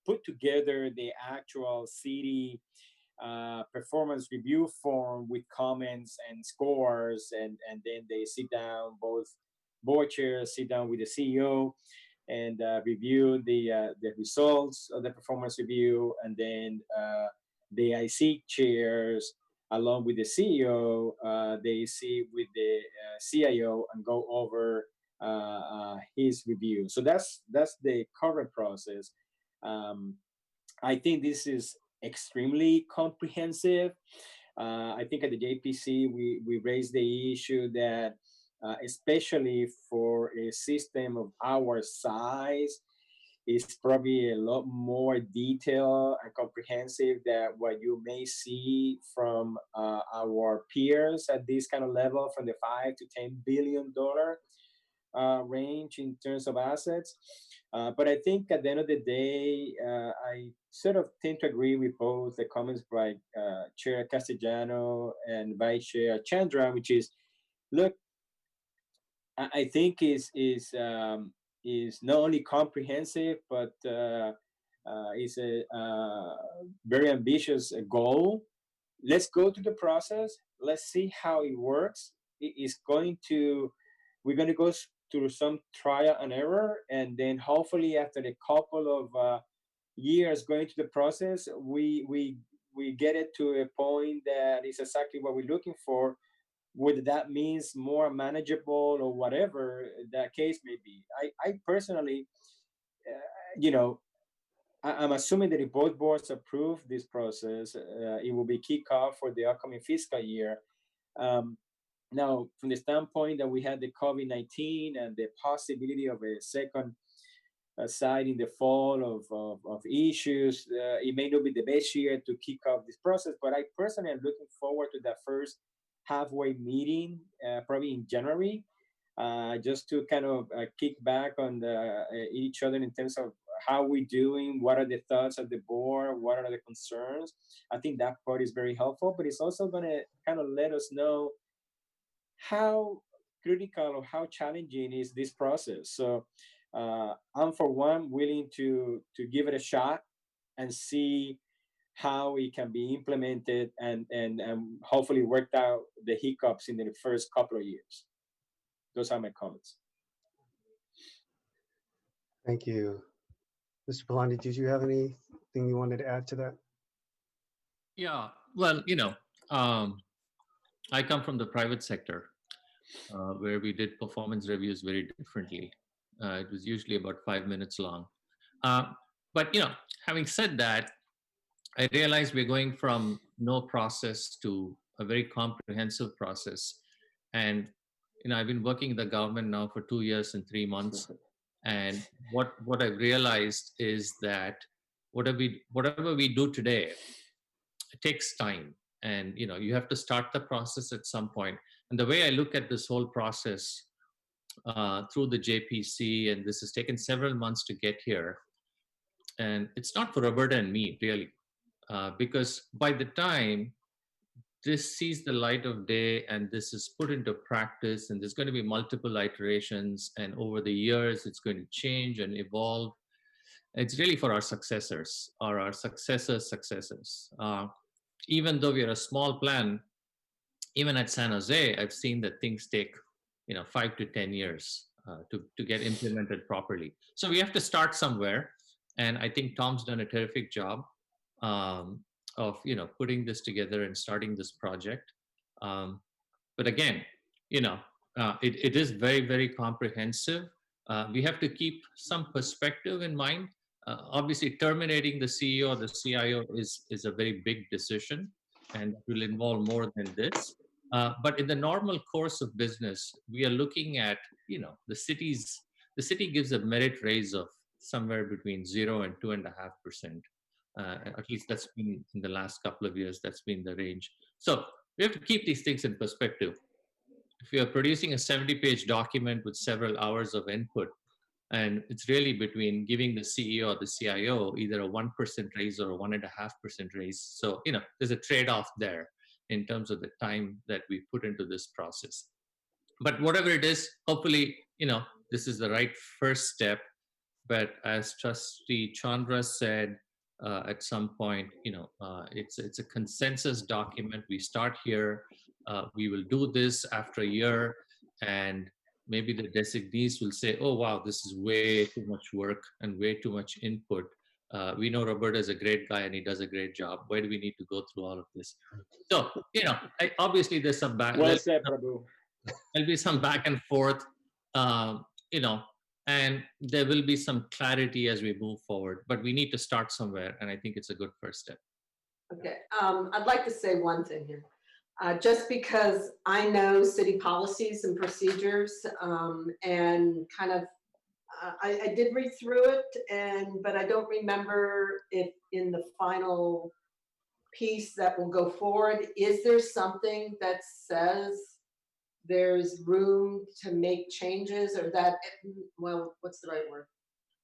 put together the actual city performance review form with comments and scores, and then they sit down, both board chairs sit down with the CEO and review the results of the performance review, and then the IC chairs along with the CEO, they sit with the CIO and go over his review. So that's the current process. I think this is extremely comprehensive. I think at the JPC, we raised the issue that especially for a system of our size, is probably a lot more detailed and comprehensive than what you may see from our peers at this kind of level, from the $5 to $10 billion range in terms of assets. But I think at the end of the day, I sort of tend to agree with both the comments by Chair Castellano and Vice Chair Chandra, which is, look, I think is not only comprehensive, but is a very ambitious goal. Let's go through the process. Let's see how it works. It is going to we're going to go through some trial and error, and then hopefully after a couple of years going through the process, we get it to a point that is exactly what we're looking for, whether that means more manageable or whatever that case may be. I personally, I'm assuming that if both boards approve this process, it will be kick off for the upcoming fiscal year. Now, from the standpoint that we had the COVID-19 and the possibility of a second side in the fall of issues, it may not be the best year to kick off this process, but I personally am looking forward to that first halfway meeting, probably in January, just to kind of kick back on each other in terms of how we're doing, what are the thoughts of the board, what are the concerns. I think that part is very helpful, but it's also going to kind of let us know how critical or how challenging is this process. So I'm, for one, willing to give it a shot and see how it can be implemented and hopefully worked out the hiccups in the first couple of years. Those are my comments. Thank you. Mr. Palani, did you have anything you wanted to add to that? Yeah, well, I come from the private sector where we did performance reviews very differently. It was usually about 5 minutes long. But, having said that, I realized we're going from no process to a very comprehensive process. And, I've been working in the government now for 2 years and 3 months. And what I've realized is that whatever we do today, it takes time. And, you have to start the process at some point. And the way I look at this whole process through the JPC, and this has taken several months to get here. And it's not for Roberta and me, really, because by the time this sees the light of day and this is put into practice, and there's going to be multiple iterations, and over the years, it's going to change and evolve. It's really for our successors or our successors' successors. Even though we are a small plan, even at San Jose, I've seen that things take, 5 to 10 years to get implemented properly. So we have to start somewhere. And I think Tom's done a terrific job of, putting this together and starting this project. But again, it is very, very comprehensive. We have to keep some perspective in mind. Obviously, terminating the CEO or the CIO is a very big decision, and will involve more than this. But in the normal course of business, we are looking at, the city gives a merit raise of somewhere between 0 and 2.5%. At least that's been in the last couple of years, that's been the range. So we have to keep these things in perspective. If you are producing a 70-page document with several hours of input, and it's really between giving the CEO or the CIO either a 1% raise or a 1.5% raise. So, there's a trade-off there in terms of the time that we put into this process. But whatever it is, hopefully, this is the right first step. But as Trustee Chandra said at some point, it's a consensus document. We start here. We will do this after a year, and maybe the designees will say, oh, wow, this is way too much work and way too much input. We know Roberta is a great guy and he does a great job. Why do we need to go through all of this? So, obviously there's some back. Well said, Prabhu. There'll be some back and forth, and there will be some clarity as we move forward. But we need to start somewhere, and I think it's a good first step. Okay, I'd like to say one thing here. Just because I know city policies and procedures, and kind of, I did read through it, but I don't remember it in the final piece that will go forward. Is there something that says there's room to make changes, or that, well, what's the right word?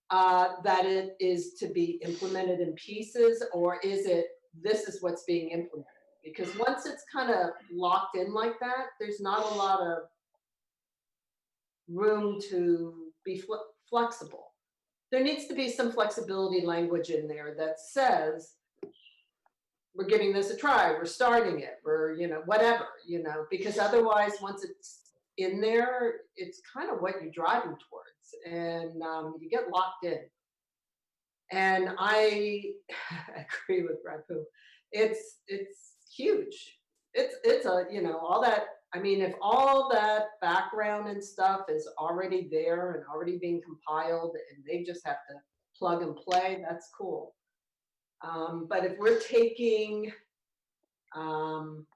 That it is to be implemented in pieces, or is it, this is what's being implemented? Because once it's kind of locked in like that, there's not a lot of room to be flexible. There needs to be some flexibility language in there that says, we're giving this a try, we're starting it, we're, whatever, because otherwise once it's in there, it's kind of what you're driving towards, and you get locked in. And I agree with Rapu. It's huge. It's a, you know, all that. I mean, if all that background and stuff is already there and already being compiled, and they just have to plug and play, that's cool. But if we're taking Rapu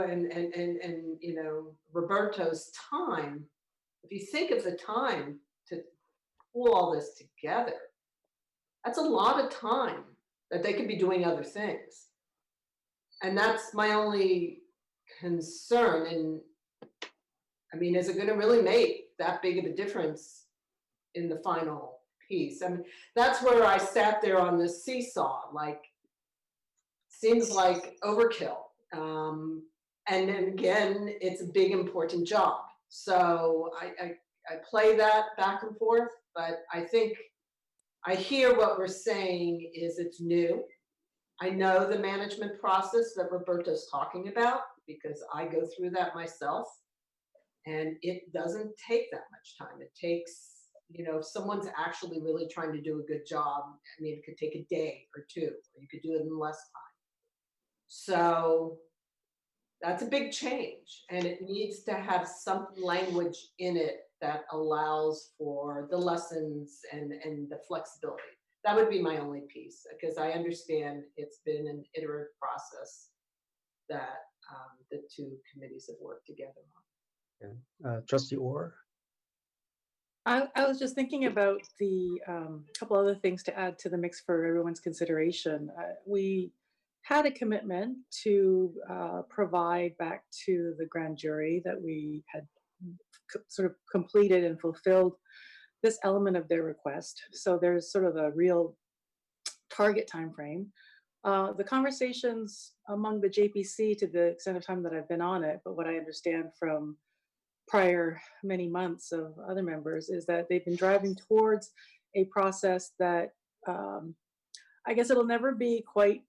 and you know, Roberto's time, if you think of the time to pull all this together, that's a lot of time that they could be doing other things. And that's my only concern. And I mean, is it going to really make that big of a difference in the final piece? I mean, that's where I sat there on this seesaw, like, seems like overkill. And then again, it's a big, important job. So I play that back and forth, but I think I hear what we're saying is it's new. I know the management process that Roberto's talking about because I go through that myself, and it doesn't take that much time. It takes, you know, if someone's actually really trying to do a good job, I mean, it could take a day or two, or you could do it in less time. So that's a big change, and it needs to have some language in it that allows for the lessons and the flexibility. That would be my only piece, because I understand it's been an iterative process that the two committees have worked together on. Yeah. Trustee Orr? I was just thinking about the couple other things to add to the mix for everyone's consideration. We had a commitment to provide back to the grand jury that we had sort of completed and fulfilled this element of their request. So there's sort of a real target time frame. The conversations among the JPC, to the extent of time that I've been on it, but what I understand from prior many months of other members, is that they've been driving towards a process that I guess it'll never be quite,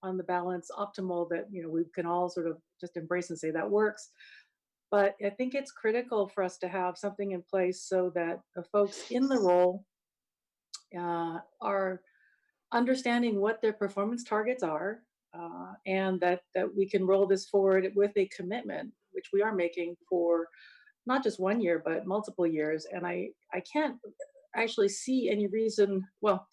on the balance optimal, that, you know, we can all sort of just embrace and say that works. But I think it's critical for us to have something in place so that the folks in the role are understanding what their performance targets are, and that we can roll this forward with a commitment, which we are making for not just 1 year, but multiple years. And I can't actually see any reason, well,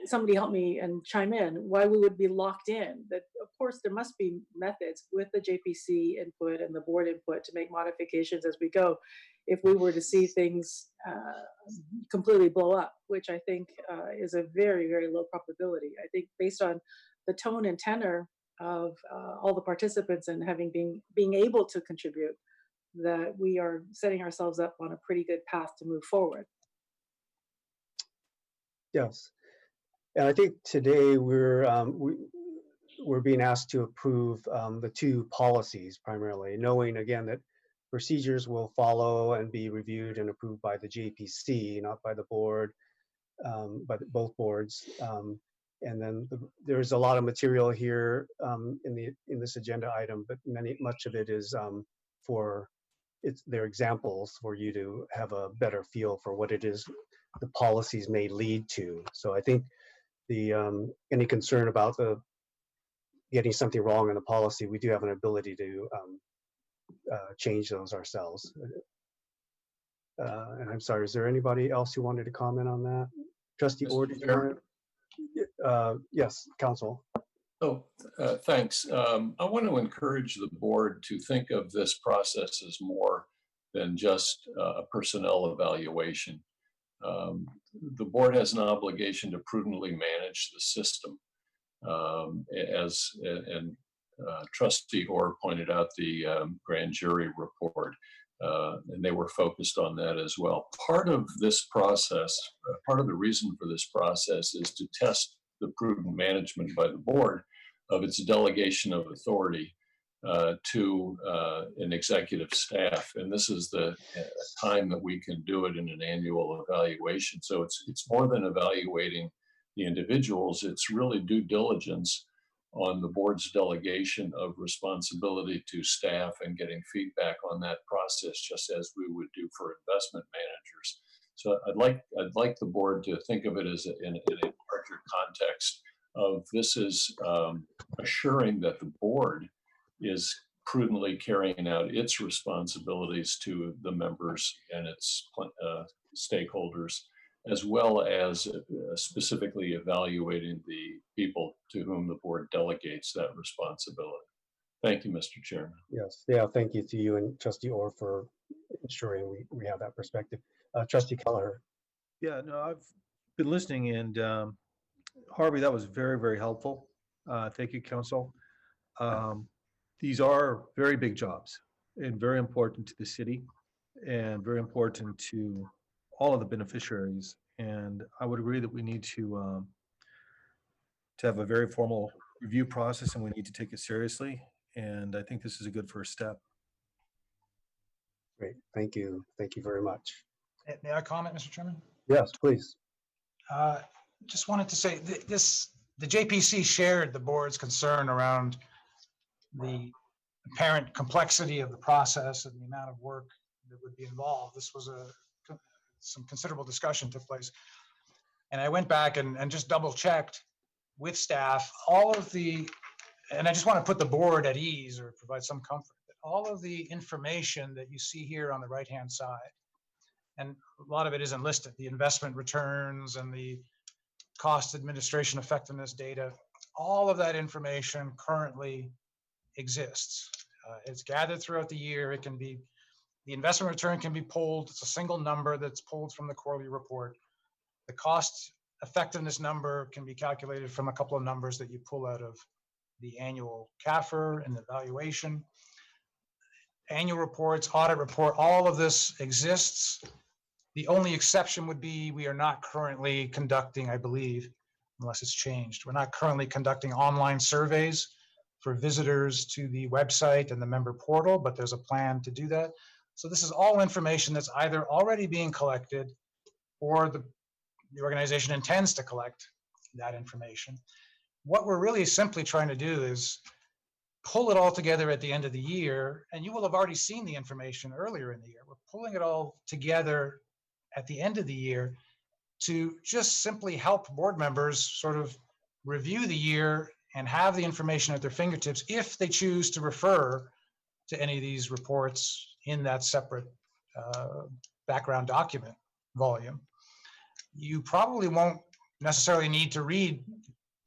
somebody help me and chime in, why we would be locked in. That, of course, there must be methods with the JPC input and the board input to make modifications as we go, if we were to see things completely blow up, which I think is a very, very low probability. I think based on the tone and tenor of all the participants and being able to contribute, that we are setting ourselves up on a pretty good path to move forward. Yes, and I think today we're being asked to approve the two policies primarily, knowing again that procedures will follow and be reviewed and approved by the JPC, not by the board, but both boards. And then there's a lot of material here in this agenda item, but much of it is they're examples for you to have a better feel for what it is the policies may lead to. So I think any concern about getting something wrong in the policy, we do have an ability to change those ourselves. And I'm sorry, is there anybody else who wanted to comment on that? Trustee Orr, did you want to? Yes, Council. Oh, thanks. I want to encourage the board to think of this process as more than just a personnel evaluation. The board has an obligation to prudently manage the system. And Trustee Orr pointed out the grand jury report, and they were focused on that as well. Part of this process, part of the reason for this process is to test the prudent management by the board of its delegation of authority to an executive staff. And this is the time that we can do it in an annual evaluation. So it's more than evaluating the individuals, it's really due diligence on the board's delegation of responsibility to staff and getting feedback on that process, just as we would do for investment managers. So I'd like the board to think of it as in a larger context of this is assuring that the board is prudently carrying out its responsibilities to the members and its stakeholders, as well as specifically evaluating the people to whom the board delegates that responsibility. Thank you, Mr. Chairman. Yes, yeah, thank you to you and Trustee Orr for ensuring we have that perspective. Trustee Kelleher. Yeah, no, I've been listening, and Harvey, that was very, very helpful. Thank you, Council. These are very big jobs and very important to the city and very important to all of the beneficiaries. And I would agree that we need to have a very formal review process, and we need to take it seriously. And I think this is a good first step. Great, thank you. Thank you very much. May I comment, Mr. Chairman? Yes, please. Just wanted to say the JPC shared the board's concern around the apparent complexity of the process and the amount of work that would be involved. This was some considerable discussion took place. And I went back and just double checked with staff and I just want to put the board at ease or provide some comfort that all of the information that you see here on the right-hand side, and a lot of it isn't listed, the investment returns and the cost administration effectiveness data, all of that information currently exists. It's gathered throughout the year. The investment return can be pulled. It's a single number that's pulled from the quarterly report. The cost effectiveness number can be calculated from a couple of numbers that you pull out of the annual CAFR and the valuation. Annual reports, audit report, all of this exists. The only exception would be we are not currently conducting, I believe, unless it's changed, we're not currently conducting online surveys for visitors to the website and the member portal, but there's a plan to do that. So this is all information that's either already being collected or the organization intends to collect that information. What we're really simply trying to do is pull it all together at the end of the year, and you will have already seen the information earlier in the year. We're pulling it all together at the end of the year to just simply help board members sort of review the year and have the information at their fingertips if they choose to refer to any of these reports in that separate background document volume. You probably won't necessarily need to read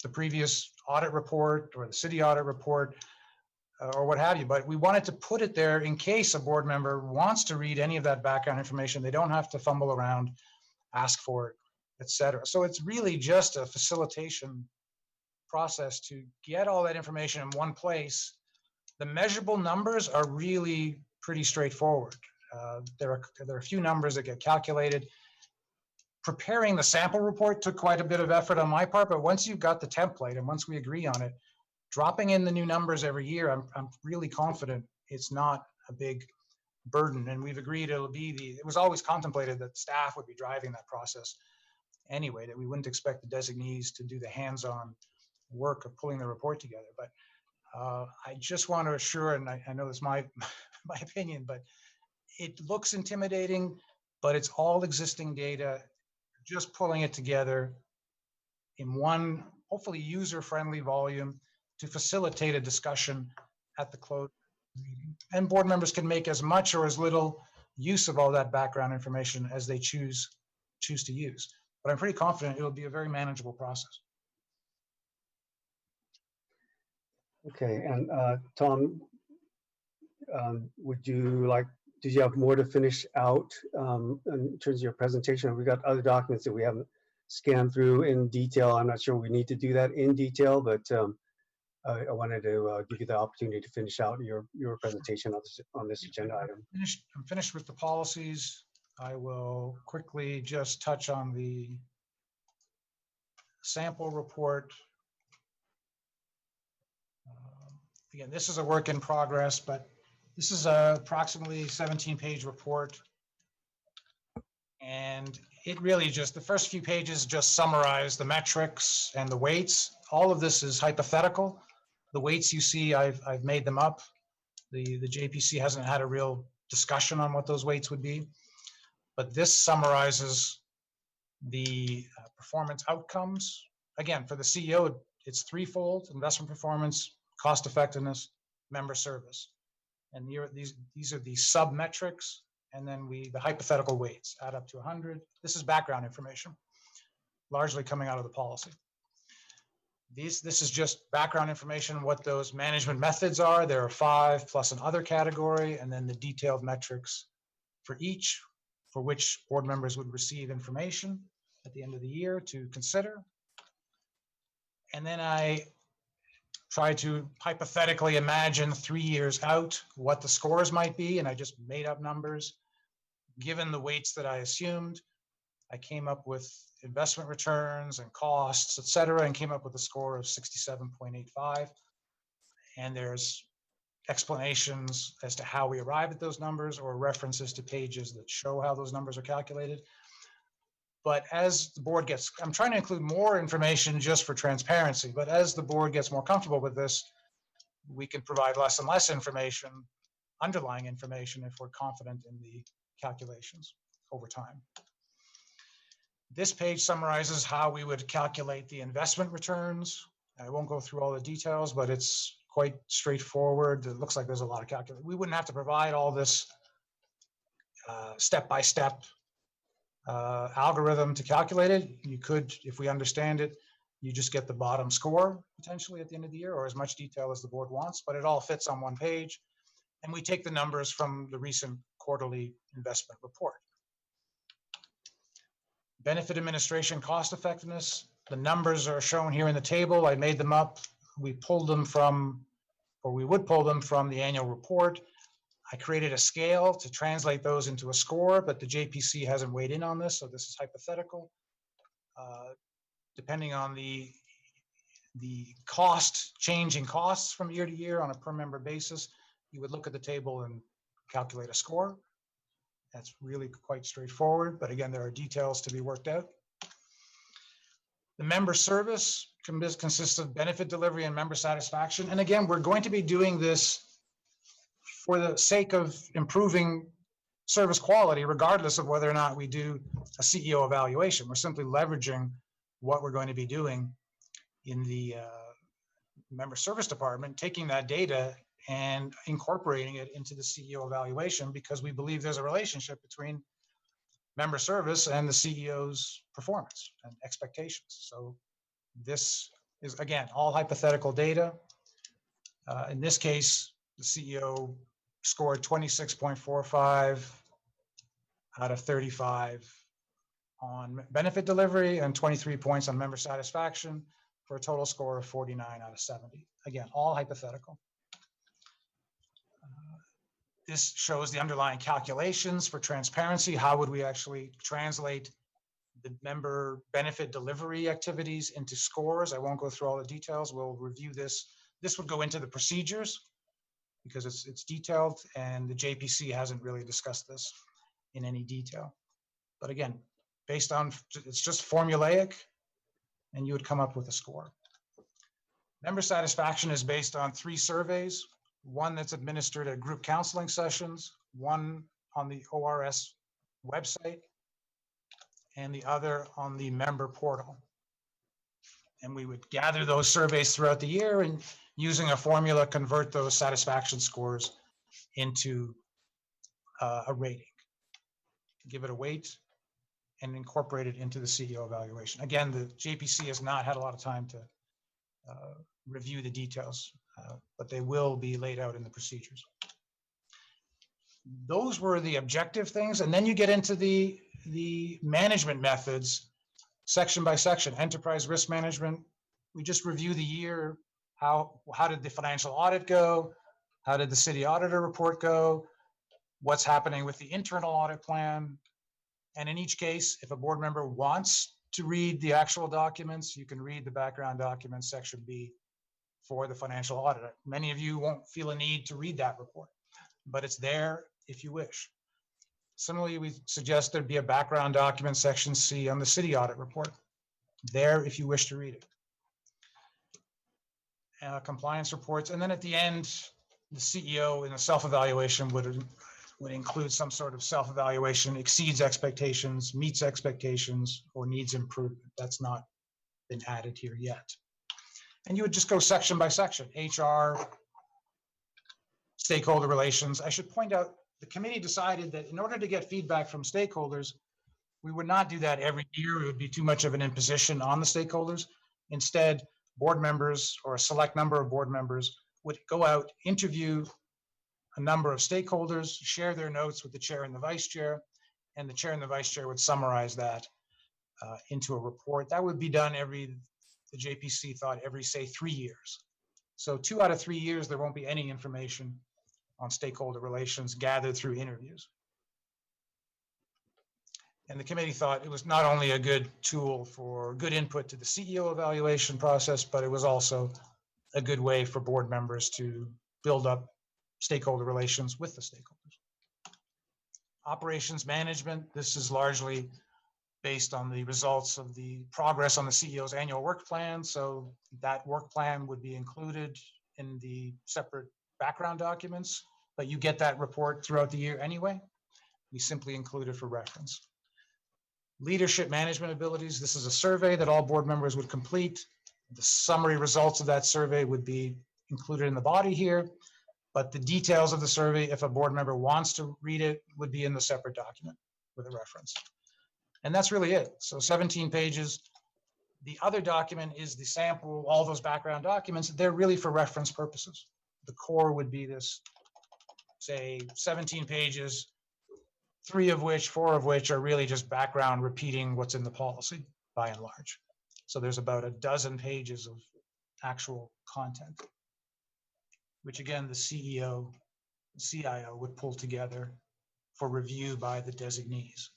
the previous audit report or the city audit report or what have you, but we wanted to put it there in case a board member wants to read any of that background information. They don't have to fumble around, ask for it, etc. So it's really just a facilitation process to get all that information in one place. The measurable numbers are really pretty straightforward. There are a few numbers that get calculated. Preparing the sample report took quite a bit of effort on my part, but once you've got the template and once we agree on it, dropping in the new numbers every year, I'm really confident it's not a big burden. And we've agreed it was always contemplated that staff would be driving that process anyway, that we wouldn't expect the designees to do the hands-on work of pulling the report together. But I just want to assure, and I know it's my opinion, but it looks intimidating, but it's all existing data, just pulling it together in one, hopefully user-friendly volume to facilitate a discussion at the close meeting. And board members can make as much or as little use of all that background information as they choose to use. But I'm pretty confident it'll be a very manageable process. Okay, and Tom, did you have more to finish out in terms of your presentation? We got other documents that we haven't scanned through in detail. I'm not sure we need to do that in detail, but I wanted to give you the opportunity to finish out your presentation on this agenda item. I'm finished with the policies. I will quickly just touch on the sample report. Again, this is a work in progress, but this is a approximately 17-page report. And it really just, the first few pages just summarize the metrics and the weights. All of this is hypothetical. The weights you see, I've made them up. The JPC hasn't had a real discussion on what those weights would be, but this summarizes the performance outcomes. Again, for the CEO, it's threefold: investment performance, cost effectiveness, member service. And these are the sub metrics, and then the hypothetical weights add up to 100. This is background information, largely coming out of the policy. This is just background information, what those management methods are. There are 5 plus an other category, and then the detailed metrics for each, for which board members would receive information at the end of the year to consider. And then I try to hypothetically imagine 3 years out what the scores might be, and I just made up numbers. Given the weights that I assumed, I came up with investment returns and costs, et cetera, and came up with a score of 67.85. And there's explanations as to how we arrived at those numbers, or references to pages that show how those numbers are calculated. But as the board gets, I'm trying to include more information just for transparency, but as the board gets more comfortable with this, we can provide less and less information, underlying information, if we're confident in the calculations over time. This page summarizes how we would calculate the investment returns. I won't go through all the details, but it's quite straightforward. It looks like there's a lot of calculation. We wouldn't have to provide all this step-by-step algorithm to calculate it. You could, if we understand it, you just get the bottom score potentially at the end of the year, or as much detail as the board wants, but it all fits on one page. And we take the numbers from the recent quarterly investment report. Benefit administration cost effectiveness. The numbers are shown here in the table. I made them up. We pulled them from, or we would pull them from the annual report. I created a scale to translate those into a score, but the JPC hasn't weighed in on this, so this is hypothetical. Depending on the cost, changing costs from year to year on a per member basis, you would look at the table and calculate a score. That's really quite straightforward, but again, there are details to be worked out. The member service consists of benefit delivery and member satisfaction. And again, we're going to be doing this for the sake of improving service quality, regardless of whether or not we do a CEO evaluation. We're simply leveraging what we're going to be doing in the member service department, taking that data and incorporating it into the CEO evaluation, because we believe there's a relationship between member service and the CEO's performance and expectations. So this is, again, all hypothetical data. In this case, the CEO scored 26.45 out of 35 on benefit delivery and 23 points on member satisfaction, for a total score of 49 out of 70. Again, all hypothetical. This shows the underlying calculations for transparency. How would we actually translate the member benefit delivery activities into scores? I won't go through all the details. We'll review this. This would go into the procedures because it's detailed, and the JPC hasn't really discussed this in any detail. But again, based on, it's just formulaic, and you would come up with a score. Member satisfaction is based on 3 surveys. One that's administered at group counseling sessions, one on the ORS website, and the other on the member portal. And we would gather those surveys throughout the year, and using a formula, convert those satisfaction scores into a rating. Give it a weight and incorporate it into the CEO evaluation. Again, the JPC has not had a lot of time to review the details, but they will be laid out in the procedures. Those were the objective things. And then you get into the management methods, section by section. Enterprise risk management, we just review the year. How did the financial audit go? How did the city auditor report go? What's happening with the internal audit plan? And in each case, if a board member wants to read the actual documents, you can read the background documents, section B, for the financial audit. Many of you won't feel a need to read that report, but it's there if you wish. Similarly, we suggest there be a background document, section C, on the city audit report, there if you wish to read it. compliance reports. And then at the end, the CEO in a self-evaluation would include some sort of self-evaluation, exceeds expectations, meets expectations, or needs improvement. That's not been added here yet. And you would just go section by section, HR, stakeholder relations. I should point out, the committee decided that in order to get feedback from stakeholders, we would not do that every year. It would be too much of an imposition on the stakeholders. Instead, board members or a select number of board members would go out, interview a number of stakeholders, share their notes with the chair and the vice chair, and the chair and the vice chair would summarize that into a report. That would be done the JPC thought every, say, 3 years. So 2 out of 3 years, there won't be any information on stakeholder relations gathered through interviews. And the committee thought it was not only a good tool for good input to the CEO evaluation process, but it was also a good way for board members to build up stakeholder relations with the stakeholders. Operations management, this is largely based on the results of the progress on the CEO's annual work plan. So that work plan would be included in the separate background documents, but you get that report throughout the year anyway. We simply include it for reference. Leadership management abilities, this is a survey that all board members would complete. The summary results of that survey would be included in the body here, but the details of the survey, if a board member wants to read it, would be in the separate document with a reference. And that's really it. So 17 pages. The other document is the sample, all those background documents. They're really for reference purposes. The core would be this, say, 17 pages, 4 of which are really just background repeating what's in the policy by and large. So there's about a dozen pages of actual content, which again, the CEO, the CIO would pull together for review by the designees.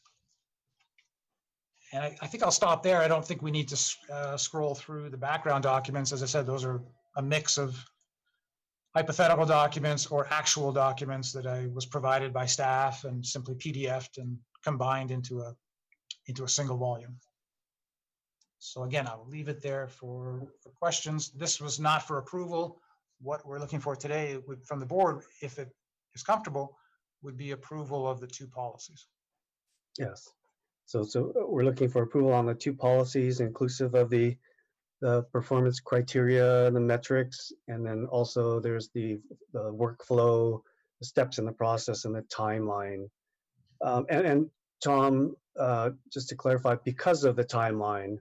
And I think I'll stop there. I don't think we need to scroll through the background documents. As I said, those are a mix of hypothetical documents or actual documents that I was provided by staff and simply PDF'd and combined into a single volume. So again, I'll leave it there for questions. This was not for approval. What we're looking for today from the board, if it is comfortable, would be approval of the 2 policies. Yes. So we're looking for approval on the 2 policies, inclusive of the performance criteria, the metrics, and then also there's the workflow, the steps in the process, and the timeline. And Tom, just to clarify, because of the timeline,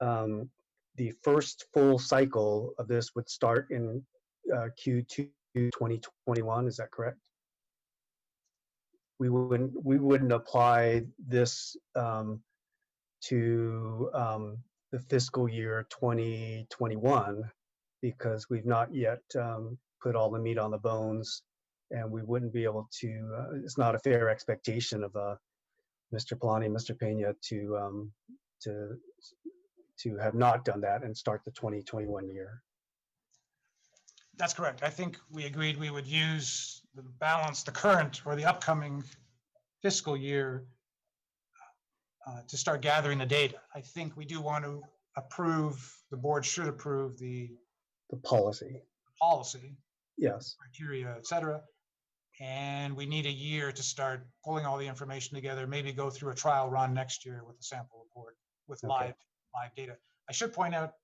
the first full cycle of this would start in Q2 2021. Is that correct? We wouldn't apply this to the fiscal year 2021 because we've not yet put all the meat on the bones, and we wouldn't be able to. It's not a fair expectation of Mr. Polani, Mr. Pena to have not done that and start the 2021 year. That's correct. I think we agreed we would use the current or the upcoming fiscal year to start gathering the data. I think we do want to the board should approve the policy. Yes. Criteria, et cetera. And we need a year to start pulling all the information together, maybe go through a trial run next year with a sample report with live data. I should point out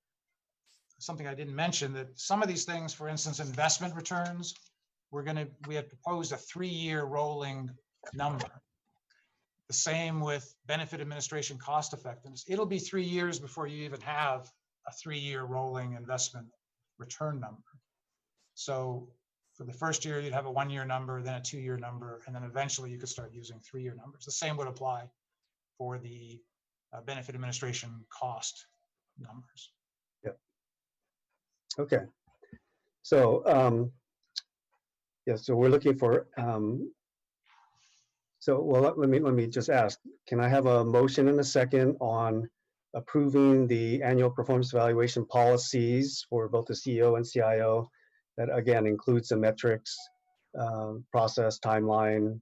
something I didn't mention, that some of these things, for instance, investment returns, we had proposed a 3-year rolling number. The same with benefit administration cost effectiveness. It'll be 3 years before you even have a 3-year rolling investment return number. So for the first year, you'd have a 1-year number, then a 2-year number, and then eventually you could start using 3-year numbers. The same would apply for the benefit administration cost numbers. Yep. Okay. So yeah, so we're looking for let me just ask, can I have a motion and a second on approving the annual performance evaluation policies for both the CEO and CIO that again includes the metrics, process, timeline,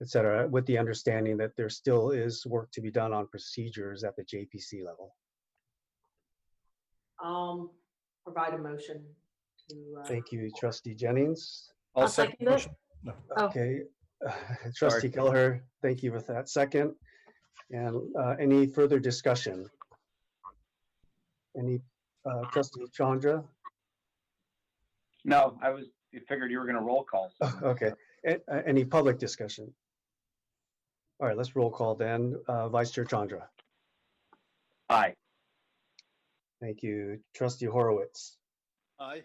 et cetera, with the understanding that there still is work to be done on procedures at the JPC level? provide a motion to. Thank you, Trustee Jennings. I'll I'll second second the it. motion. No. Oh. Okay, Trustee Kelleher, thank you with that second. And any further discussion? Any, Trustee Chandra? No, you figured you were gonna roll call. So. Okay, any public discussion? All right, let's roll call then. Vice Chair Chandra. Aye. Thank you. Trustee Horowitz. Aye.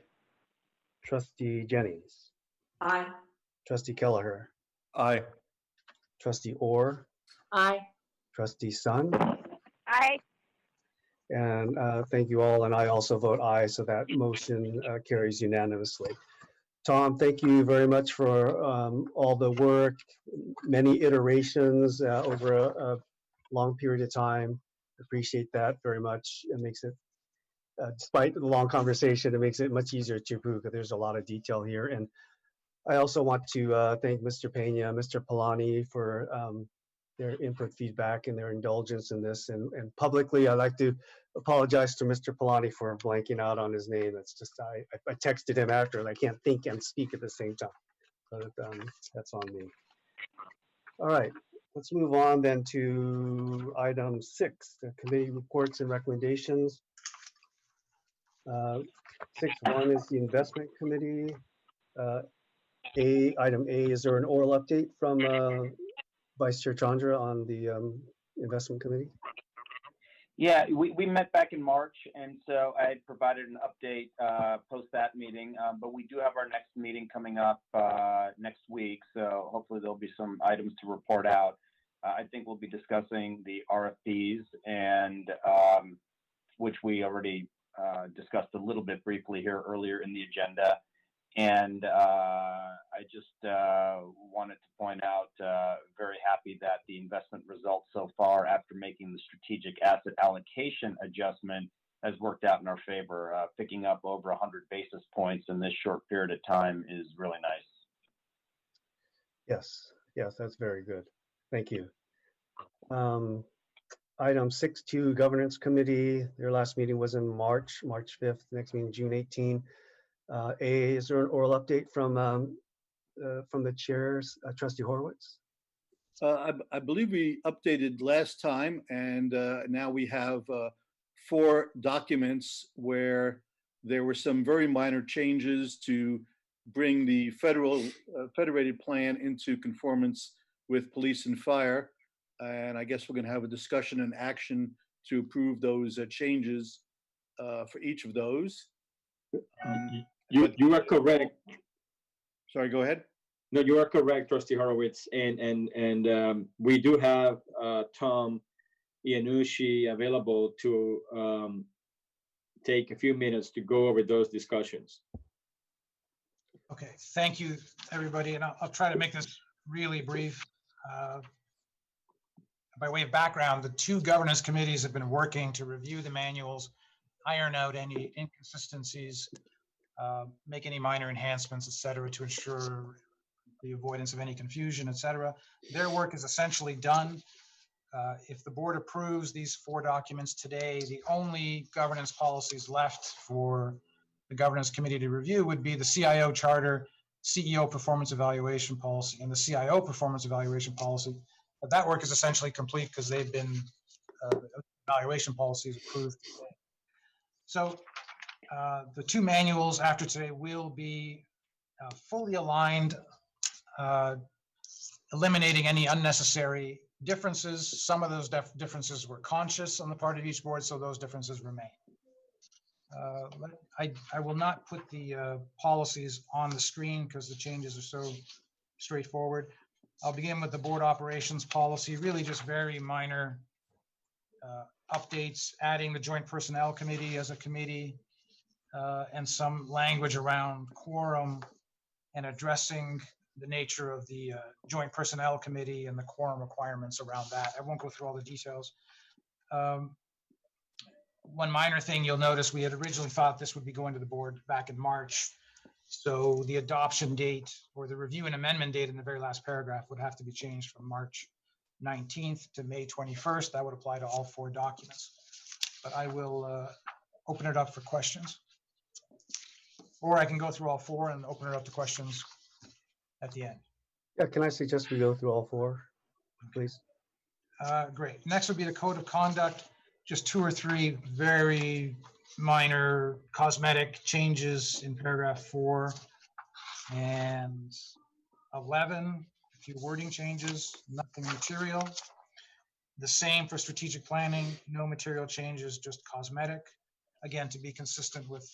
Trustee Jennings. Aye. Trustee Kelleher. Aye. Trustee Orr. Aye. Trustee Sun. Aye. And thank you all. And I also vote aye, so that motion carries unanimously. Tom, thank you very much for all the work, many iterations over a long period of time. Appreciate that very much. It makes it, despite the long conversation, it makes it much easier to approve because there's a lot of detail here. And I also want to thank Mr. Pena, Mr. Polani for their input, feedback, and their indulgence in this. And publicly, I'd like to apologize to Mr. Polani for blanking out on his name. That's just, I texted him after, and I can't think and speak at the same time. But that's on me. All right, let's move on then to item 6, the committee reports and recommendations. 6.1 is the investment committee. Item A, is there an oral update from Vice Chair Chandra on the investment committee? Yeah, we met back in March, and so I provided an update post that meeting. But we do have our next meeting coming up next week, so hopefully there'll be some items to report out. I think we'll be discussing the RFPs, and which we already discussed a little bit briefly here earlier in the agenda. And I just wanted to point out, very happy that the investment results so far after making the strategic asset allocation adjustment has worked out in our favor. Picking up over 100 basis points in this short period of time is really nice. Yes, that's very good. Thank you. Item 6.2, Governance Committee. Their last meeting was in March 5th, next meeting June 18. Is there an oral update from the chairs, Trustee Horowitz? I believe we updated last time, and now we have 4 documents where there were some very minor changes to bring the federated plan into conformance with police and fire. And I guess we're going to have a discussion and action to approve those changes for each of those. You are correct. Sorry, go ahead. No, you are correct, Trustee Horowitz, and we do have Tom Iannucci available to take a few minutes to go over those discussions. Okay, thank you, everybody, and I'll try to make this really brief. By way of background, the 2 governance committees have been working to review the manuals, iron out any inconsistencies, make any minor enhancements, et cetera, to ensure the avoidance of any confusion, et cetera. Their work is essentially done. If the board approves these 4 documents today, the only governance policies left for the governance committee to review would be the CIO charter, CEO performance evaluation policy, and the CIO performance evaluation policy. But that work is essentially complete because they've been evaluation policies approved today. So the 2 manuals after today will be fully aligned, eliminating any unnecessary differences. Some of those differences were conscious on the part of each board, so those differences remain. I will not put the policies on the screen because the changes are so straightforward. I'll begin with the board operations policy, really just very minor updates, adding the joint personnel committee as a committee, and some language around quorum and addressing the nature of the joint personnel committee and the quorum requirements around that. I won't go through all the details. One minor thing you'll notice, we had originally thought this would be going to the board back in March. So the adoption date or the review and amendment date in the very last paragraph would have to be changed from March 19th to May 21st. That would apply to all 4 documents. But I will open it up for questions. Or I can go through all four and open it up to questions at the end. Yeah, can I suggest we go through all four, please? Great. Next would be the code of conduct. Just 2 or 3 very minor cosmetic changes in paragraph 4 and 11. A few wording changes, nothing material. The same for strategic planning, no material changes, just cosmetic. Again, to be consistent with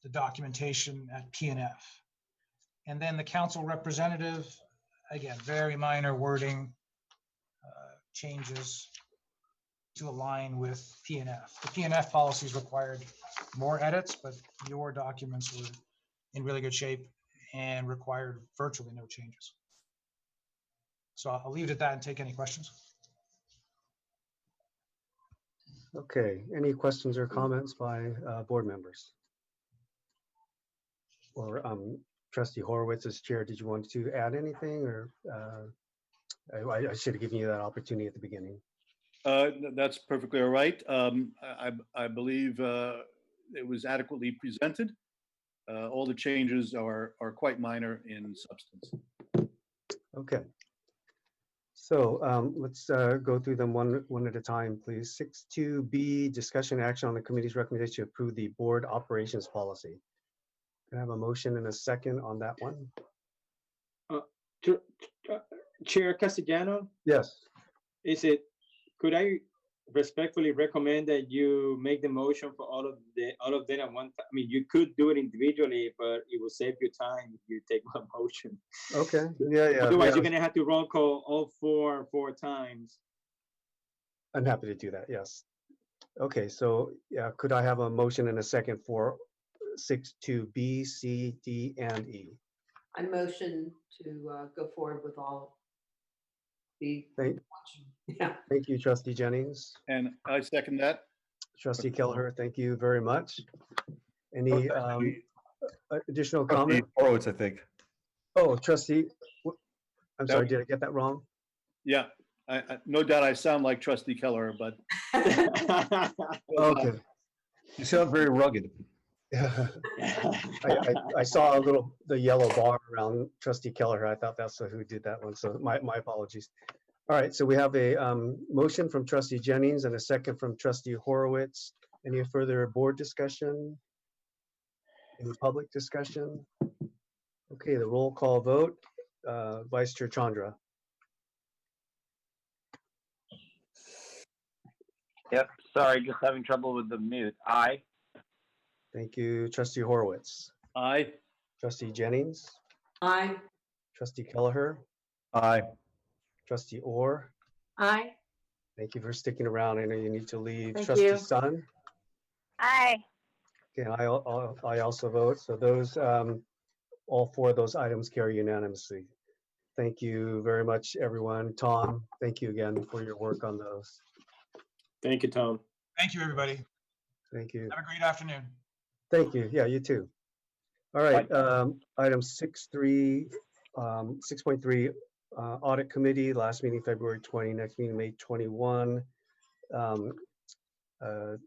the documentation at P&F. And then the council representative, again, very minor wording changes to align with P&F. The P&F policies required more edits, but your documents were in really good shape and required virtually no changes. So I'll leave it at that and take any questions. Okay, any questions or comments by board members? Or Trustee Horowitz as chair, did you want to add anything, or I should have given you that opportunity at the beginning? That's perfectly all right. I believe it was adequately presented. All the changes are quite minor in substance. Okay. So let's go through them one at a time, please. 6.2B, discussion action on the committee's recommendation to approve the board operations policy. Can I have a motion and a second on that one? Chair Castellano, Yes. Could I respectfully recommend that you make the motion for all of them at one time? I mean, you could do it individually, but it will save you time if you take one motion. Okay, yeah. Otherwise, you're gonna have to roll call all four times. I'm happy to do that, yes. Okay, so yeah, could I have a motion and a second for 6.2B, C, D, and E? I motion to go forward with all the. Thank you, Trustee Jennings. And I second that. Trustee Kelleher, thank you very much. Any additional comment? Horowitz, I think. Oh, Trustee, I'm sorry, did I get that wrong? Yeah, I no doubt I sound like Trustee Keller, but. Okay. You sound very rugged. I saw the yellow bar around Trustee Kelleher. I thought that's who did that one, so my apologies. All right, so we have a motion from Trustee Jennings and a second from Trustee Horowitz. Any further board discussion? Any public discussion? Okay, the roll call vote. Vice Chair Chandra. Yep, sorry, just having trouble with the mute. Aye. Thank you. Trustee Horowitz. Aye. Trustee Jennings. Aye. Trustee Kelleher. Aye. Trustee Orr. Aye. Thank you for sticking around. I know you need to leave. Thank Trustee you. Sun. Aye. Okay, I also vote. So those, all four of those items carry unanimously. Thank you very much, everyone. Tom, thank you again for your work on those. Thank you, Tom. Thank you, everybody. Thank you. Have a great afternoon. Thank you. Yeah, you too. All right, item 6.3, audit committee, last meeting February 20, next meeting May 21. The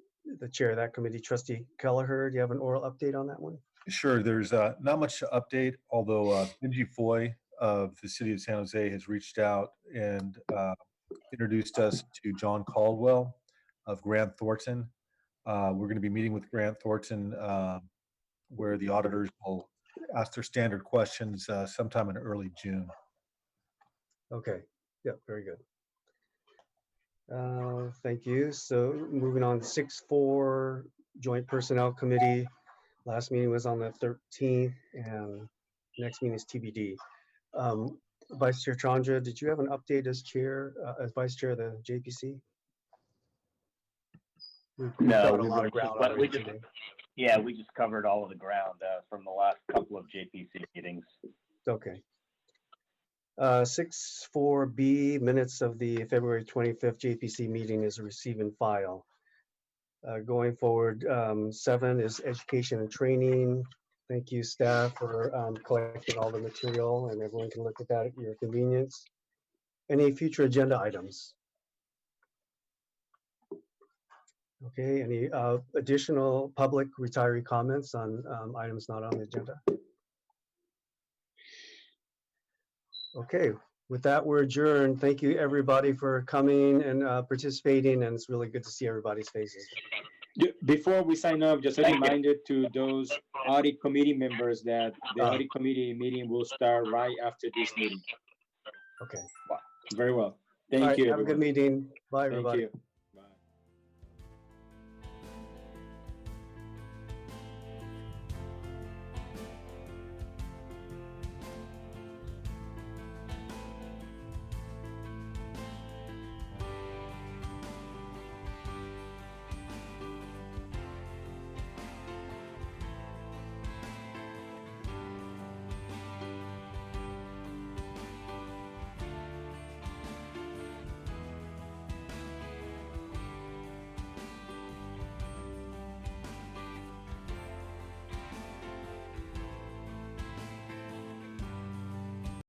chair of that committee, Trustee Kelleher, do you have an oral update on that one? Sure, there's not much to update, although Benji Foy of the city of San Jose has reached out and introduced us to John Caldwell of Grant Thornton. We're going to be meeting with Grant Thornton where the auditors will ask their standard questions sometime in early June. Okay, yeah, very good. Thank you. So moving on, 6.4 Joint Personnel Committee. Last meeting was on the 13th and next meeting is TBD. Vice Chair Chandra, did you have an update as chair, as vice chair of the JPC? No, a lot of ground already today. Yeah, we just covered all of the ground from the last couple of JPC meetings. Okay. 6.4B, minutes of the February 25th JPC meeting is receive and file. Going forward, 7 is education and training. Thank you, staff, for collecting all the material, and everyone can look at that at your convenience. Any future agenda items? Okay, any additional public retiree comments on items not on the agenda? Okay, with that, we're adjourned. Thank you, everybody, for coming and participating, and it's really good to see everybody's faces. Before we sign off, just a reminder to those audit committee members that the audit committee meeting will start right after this meeting. Okay. Very well. All Thank right, you, have a good everyone. meeting. Bye, Thank everybody. you.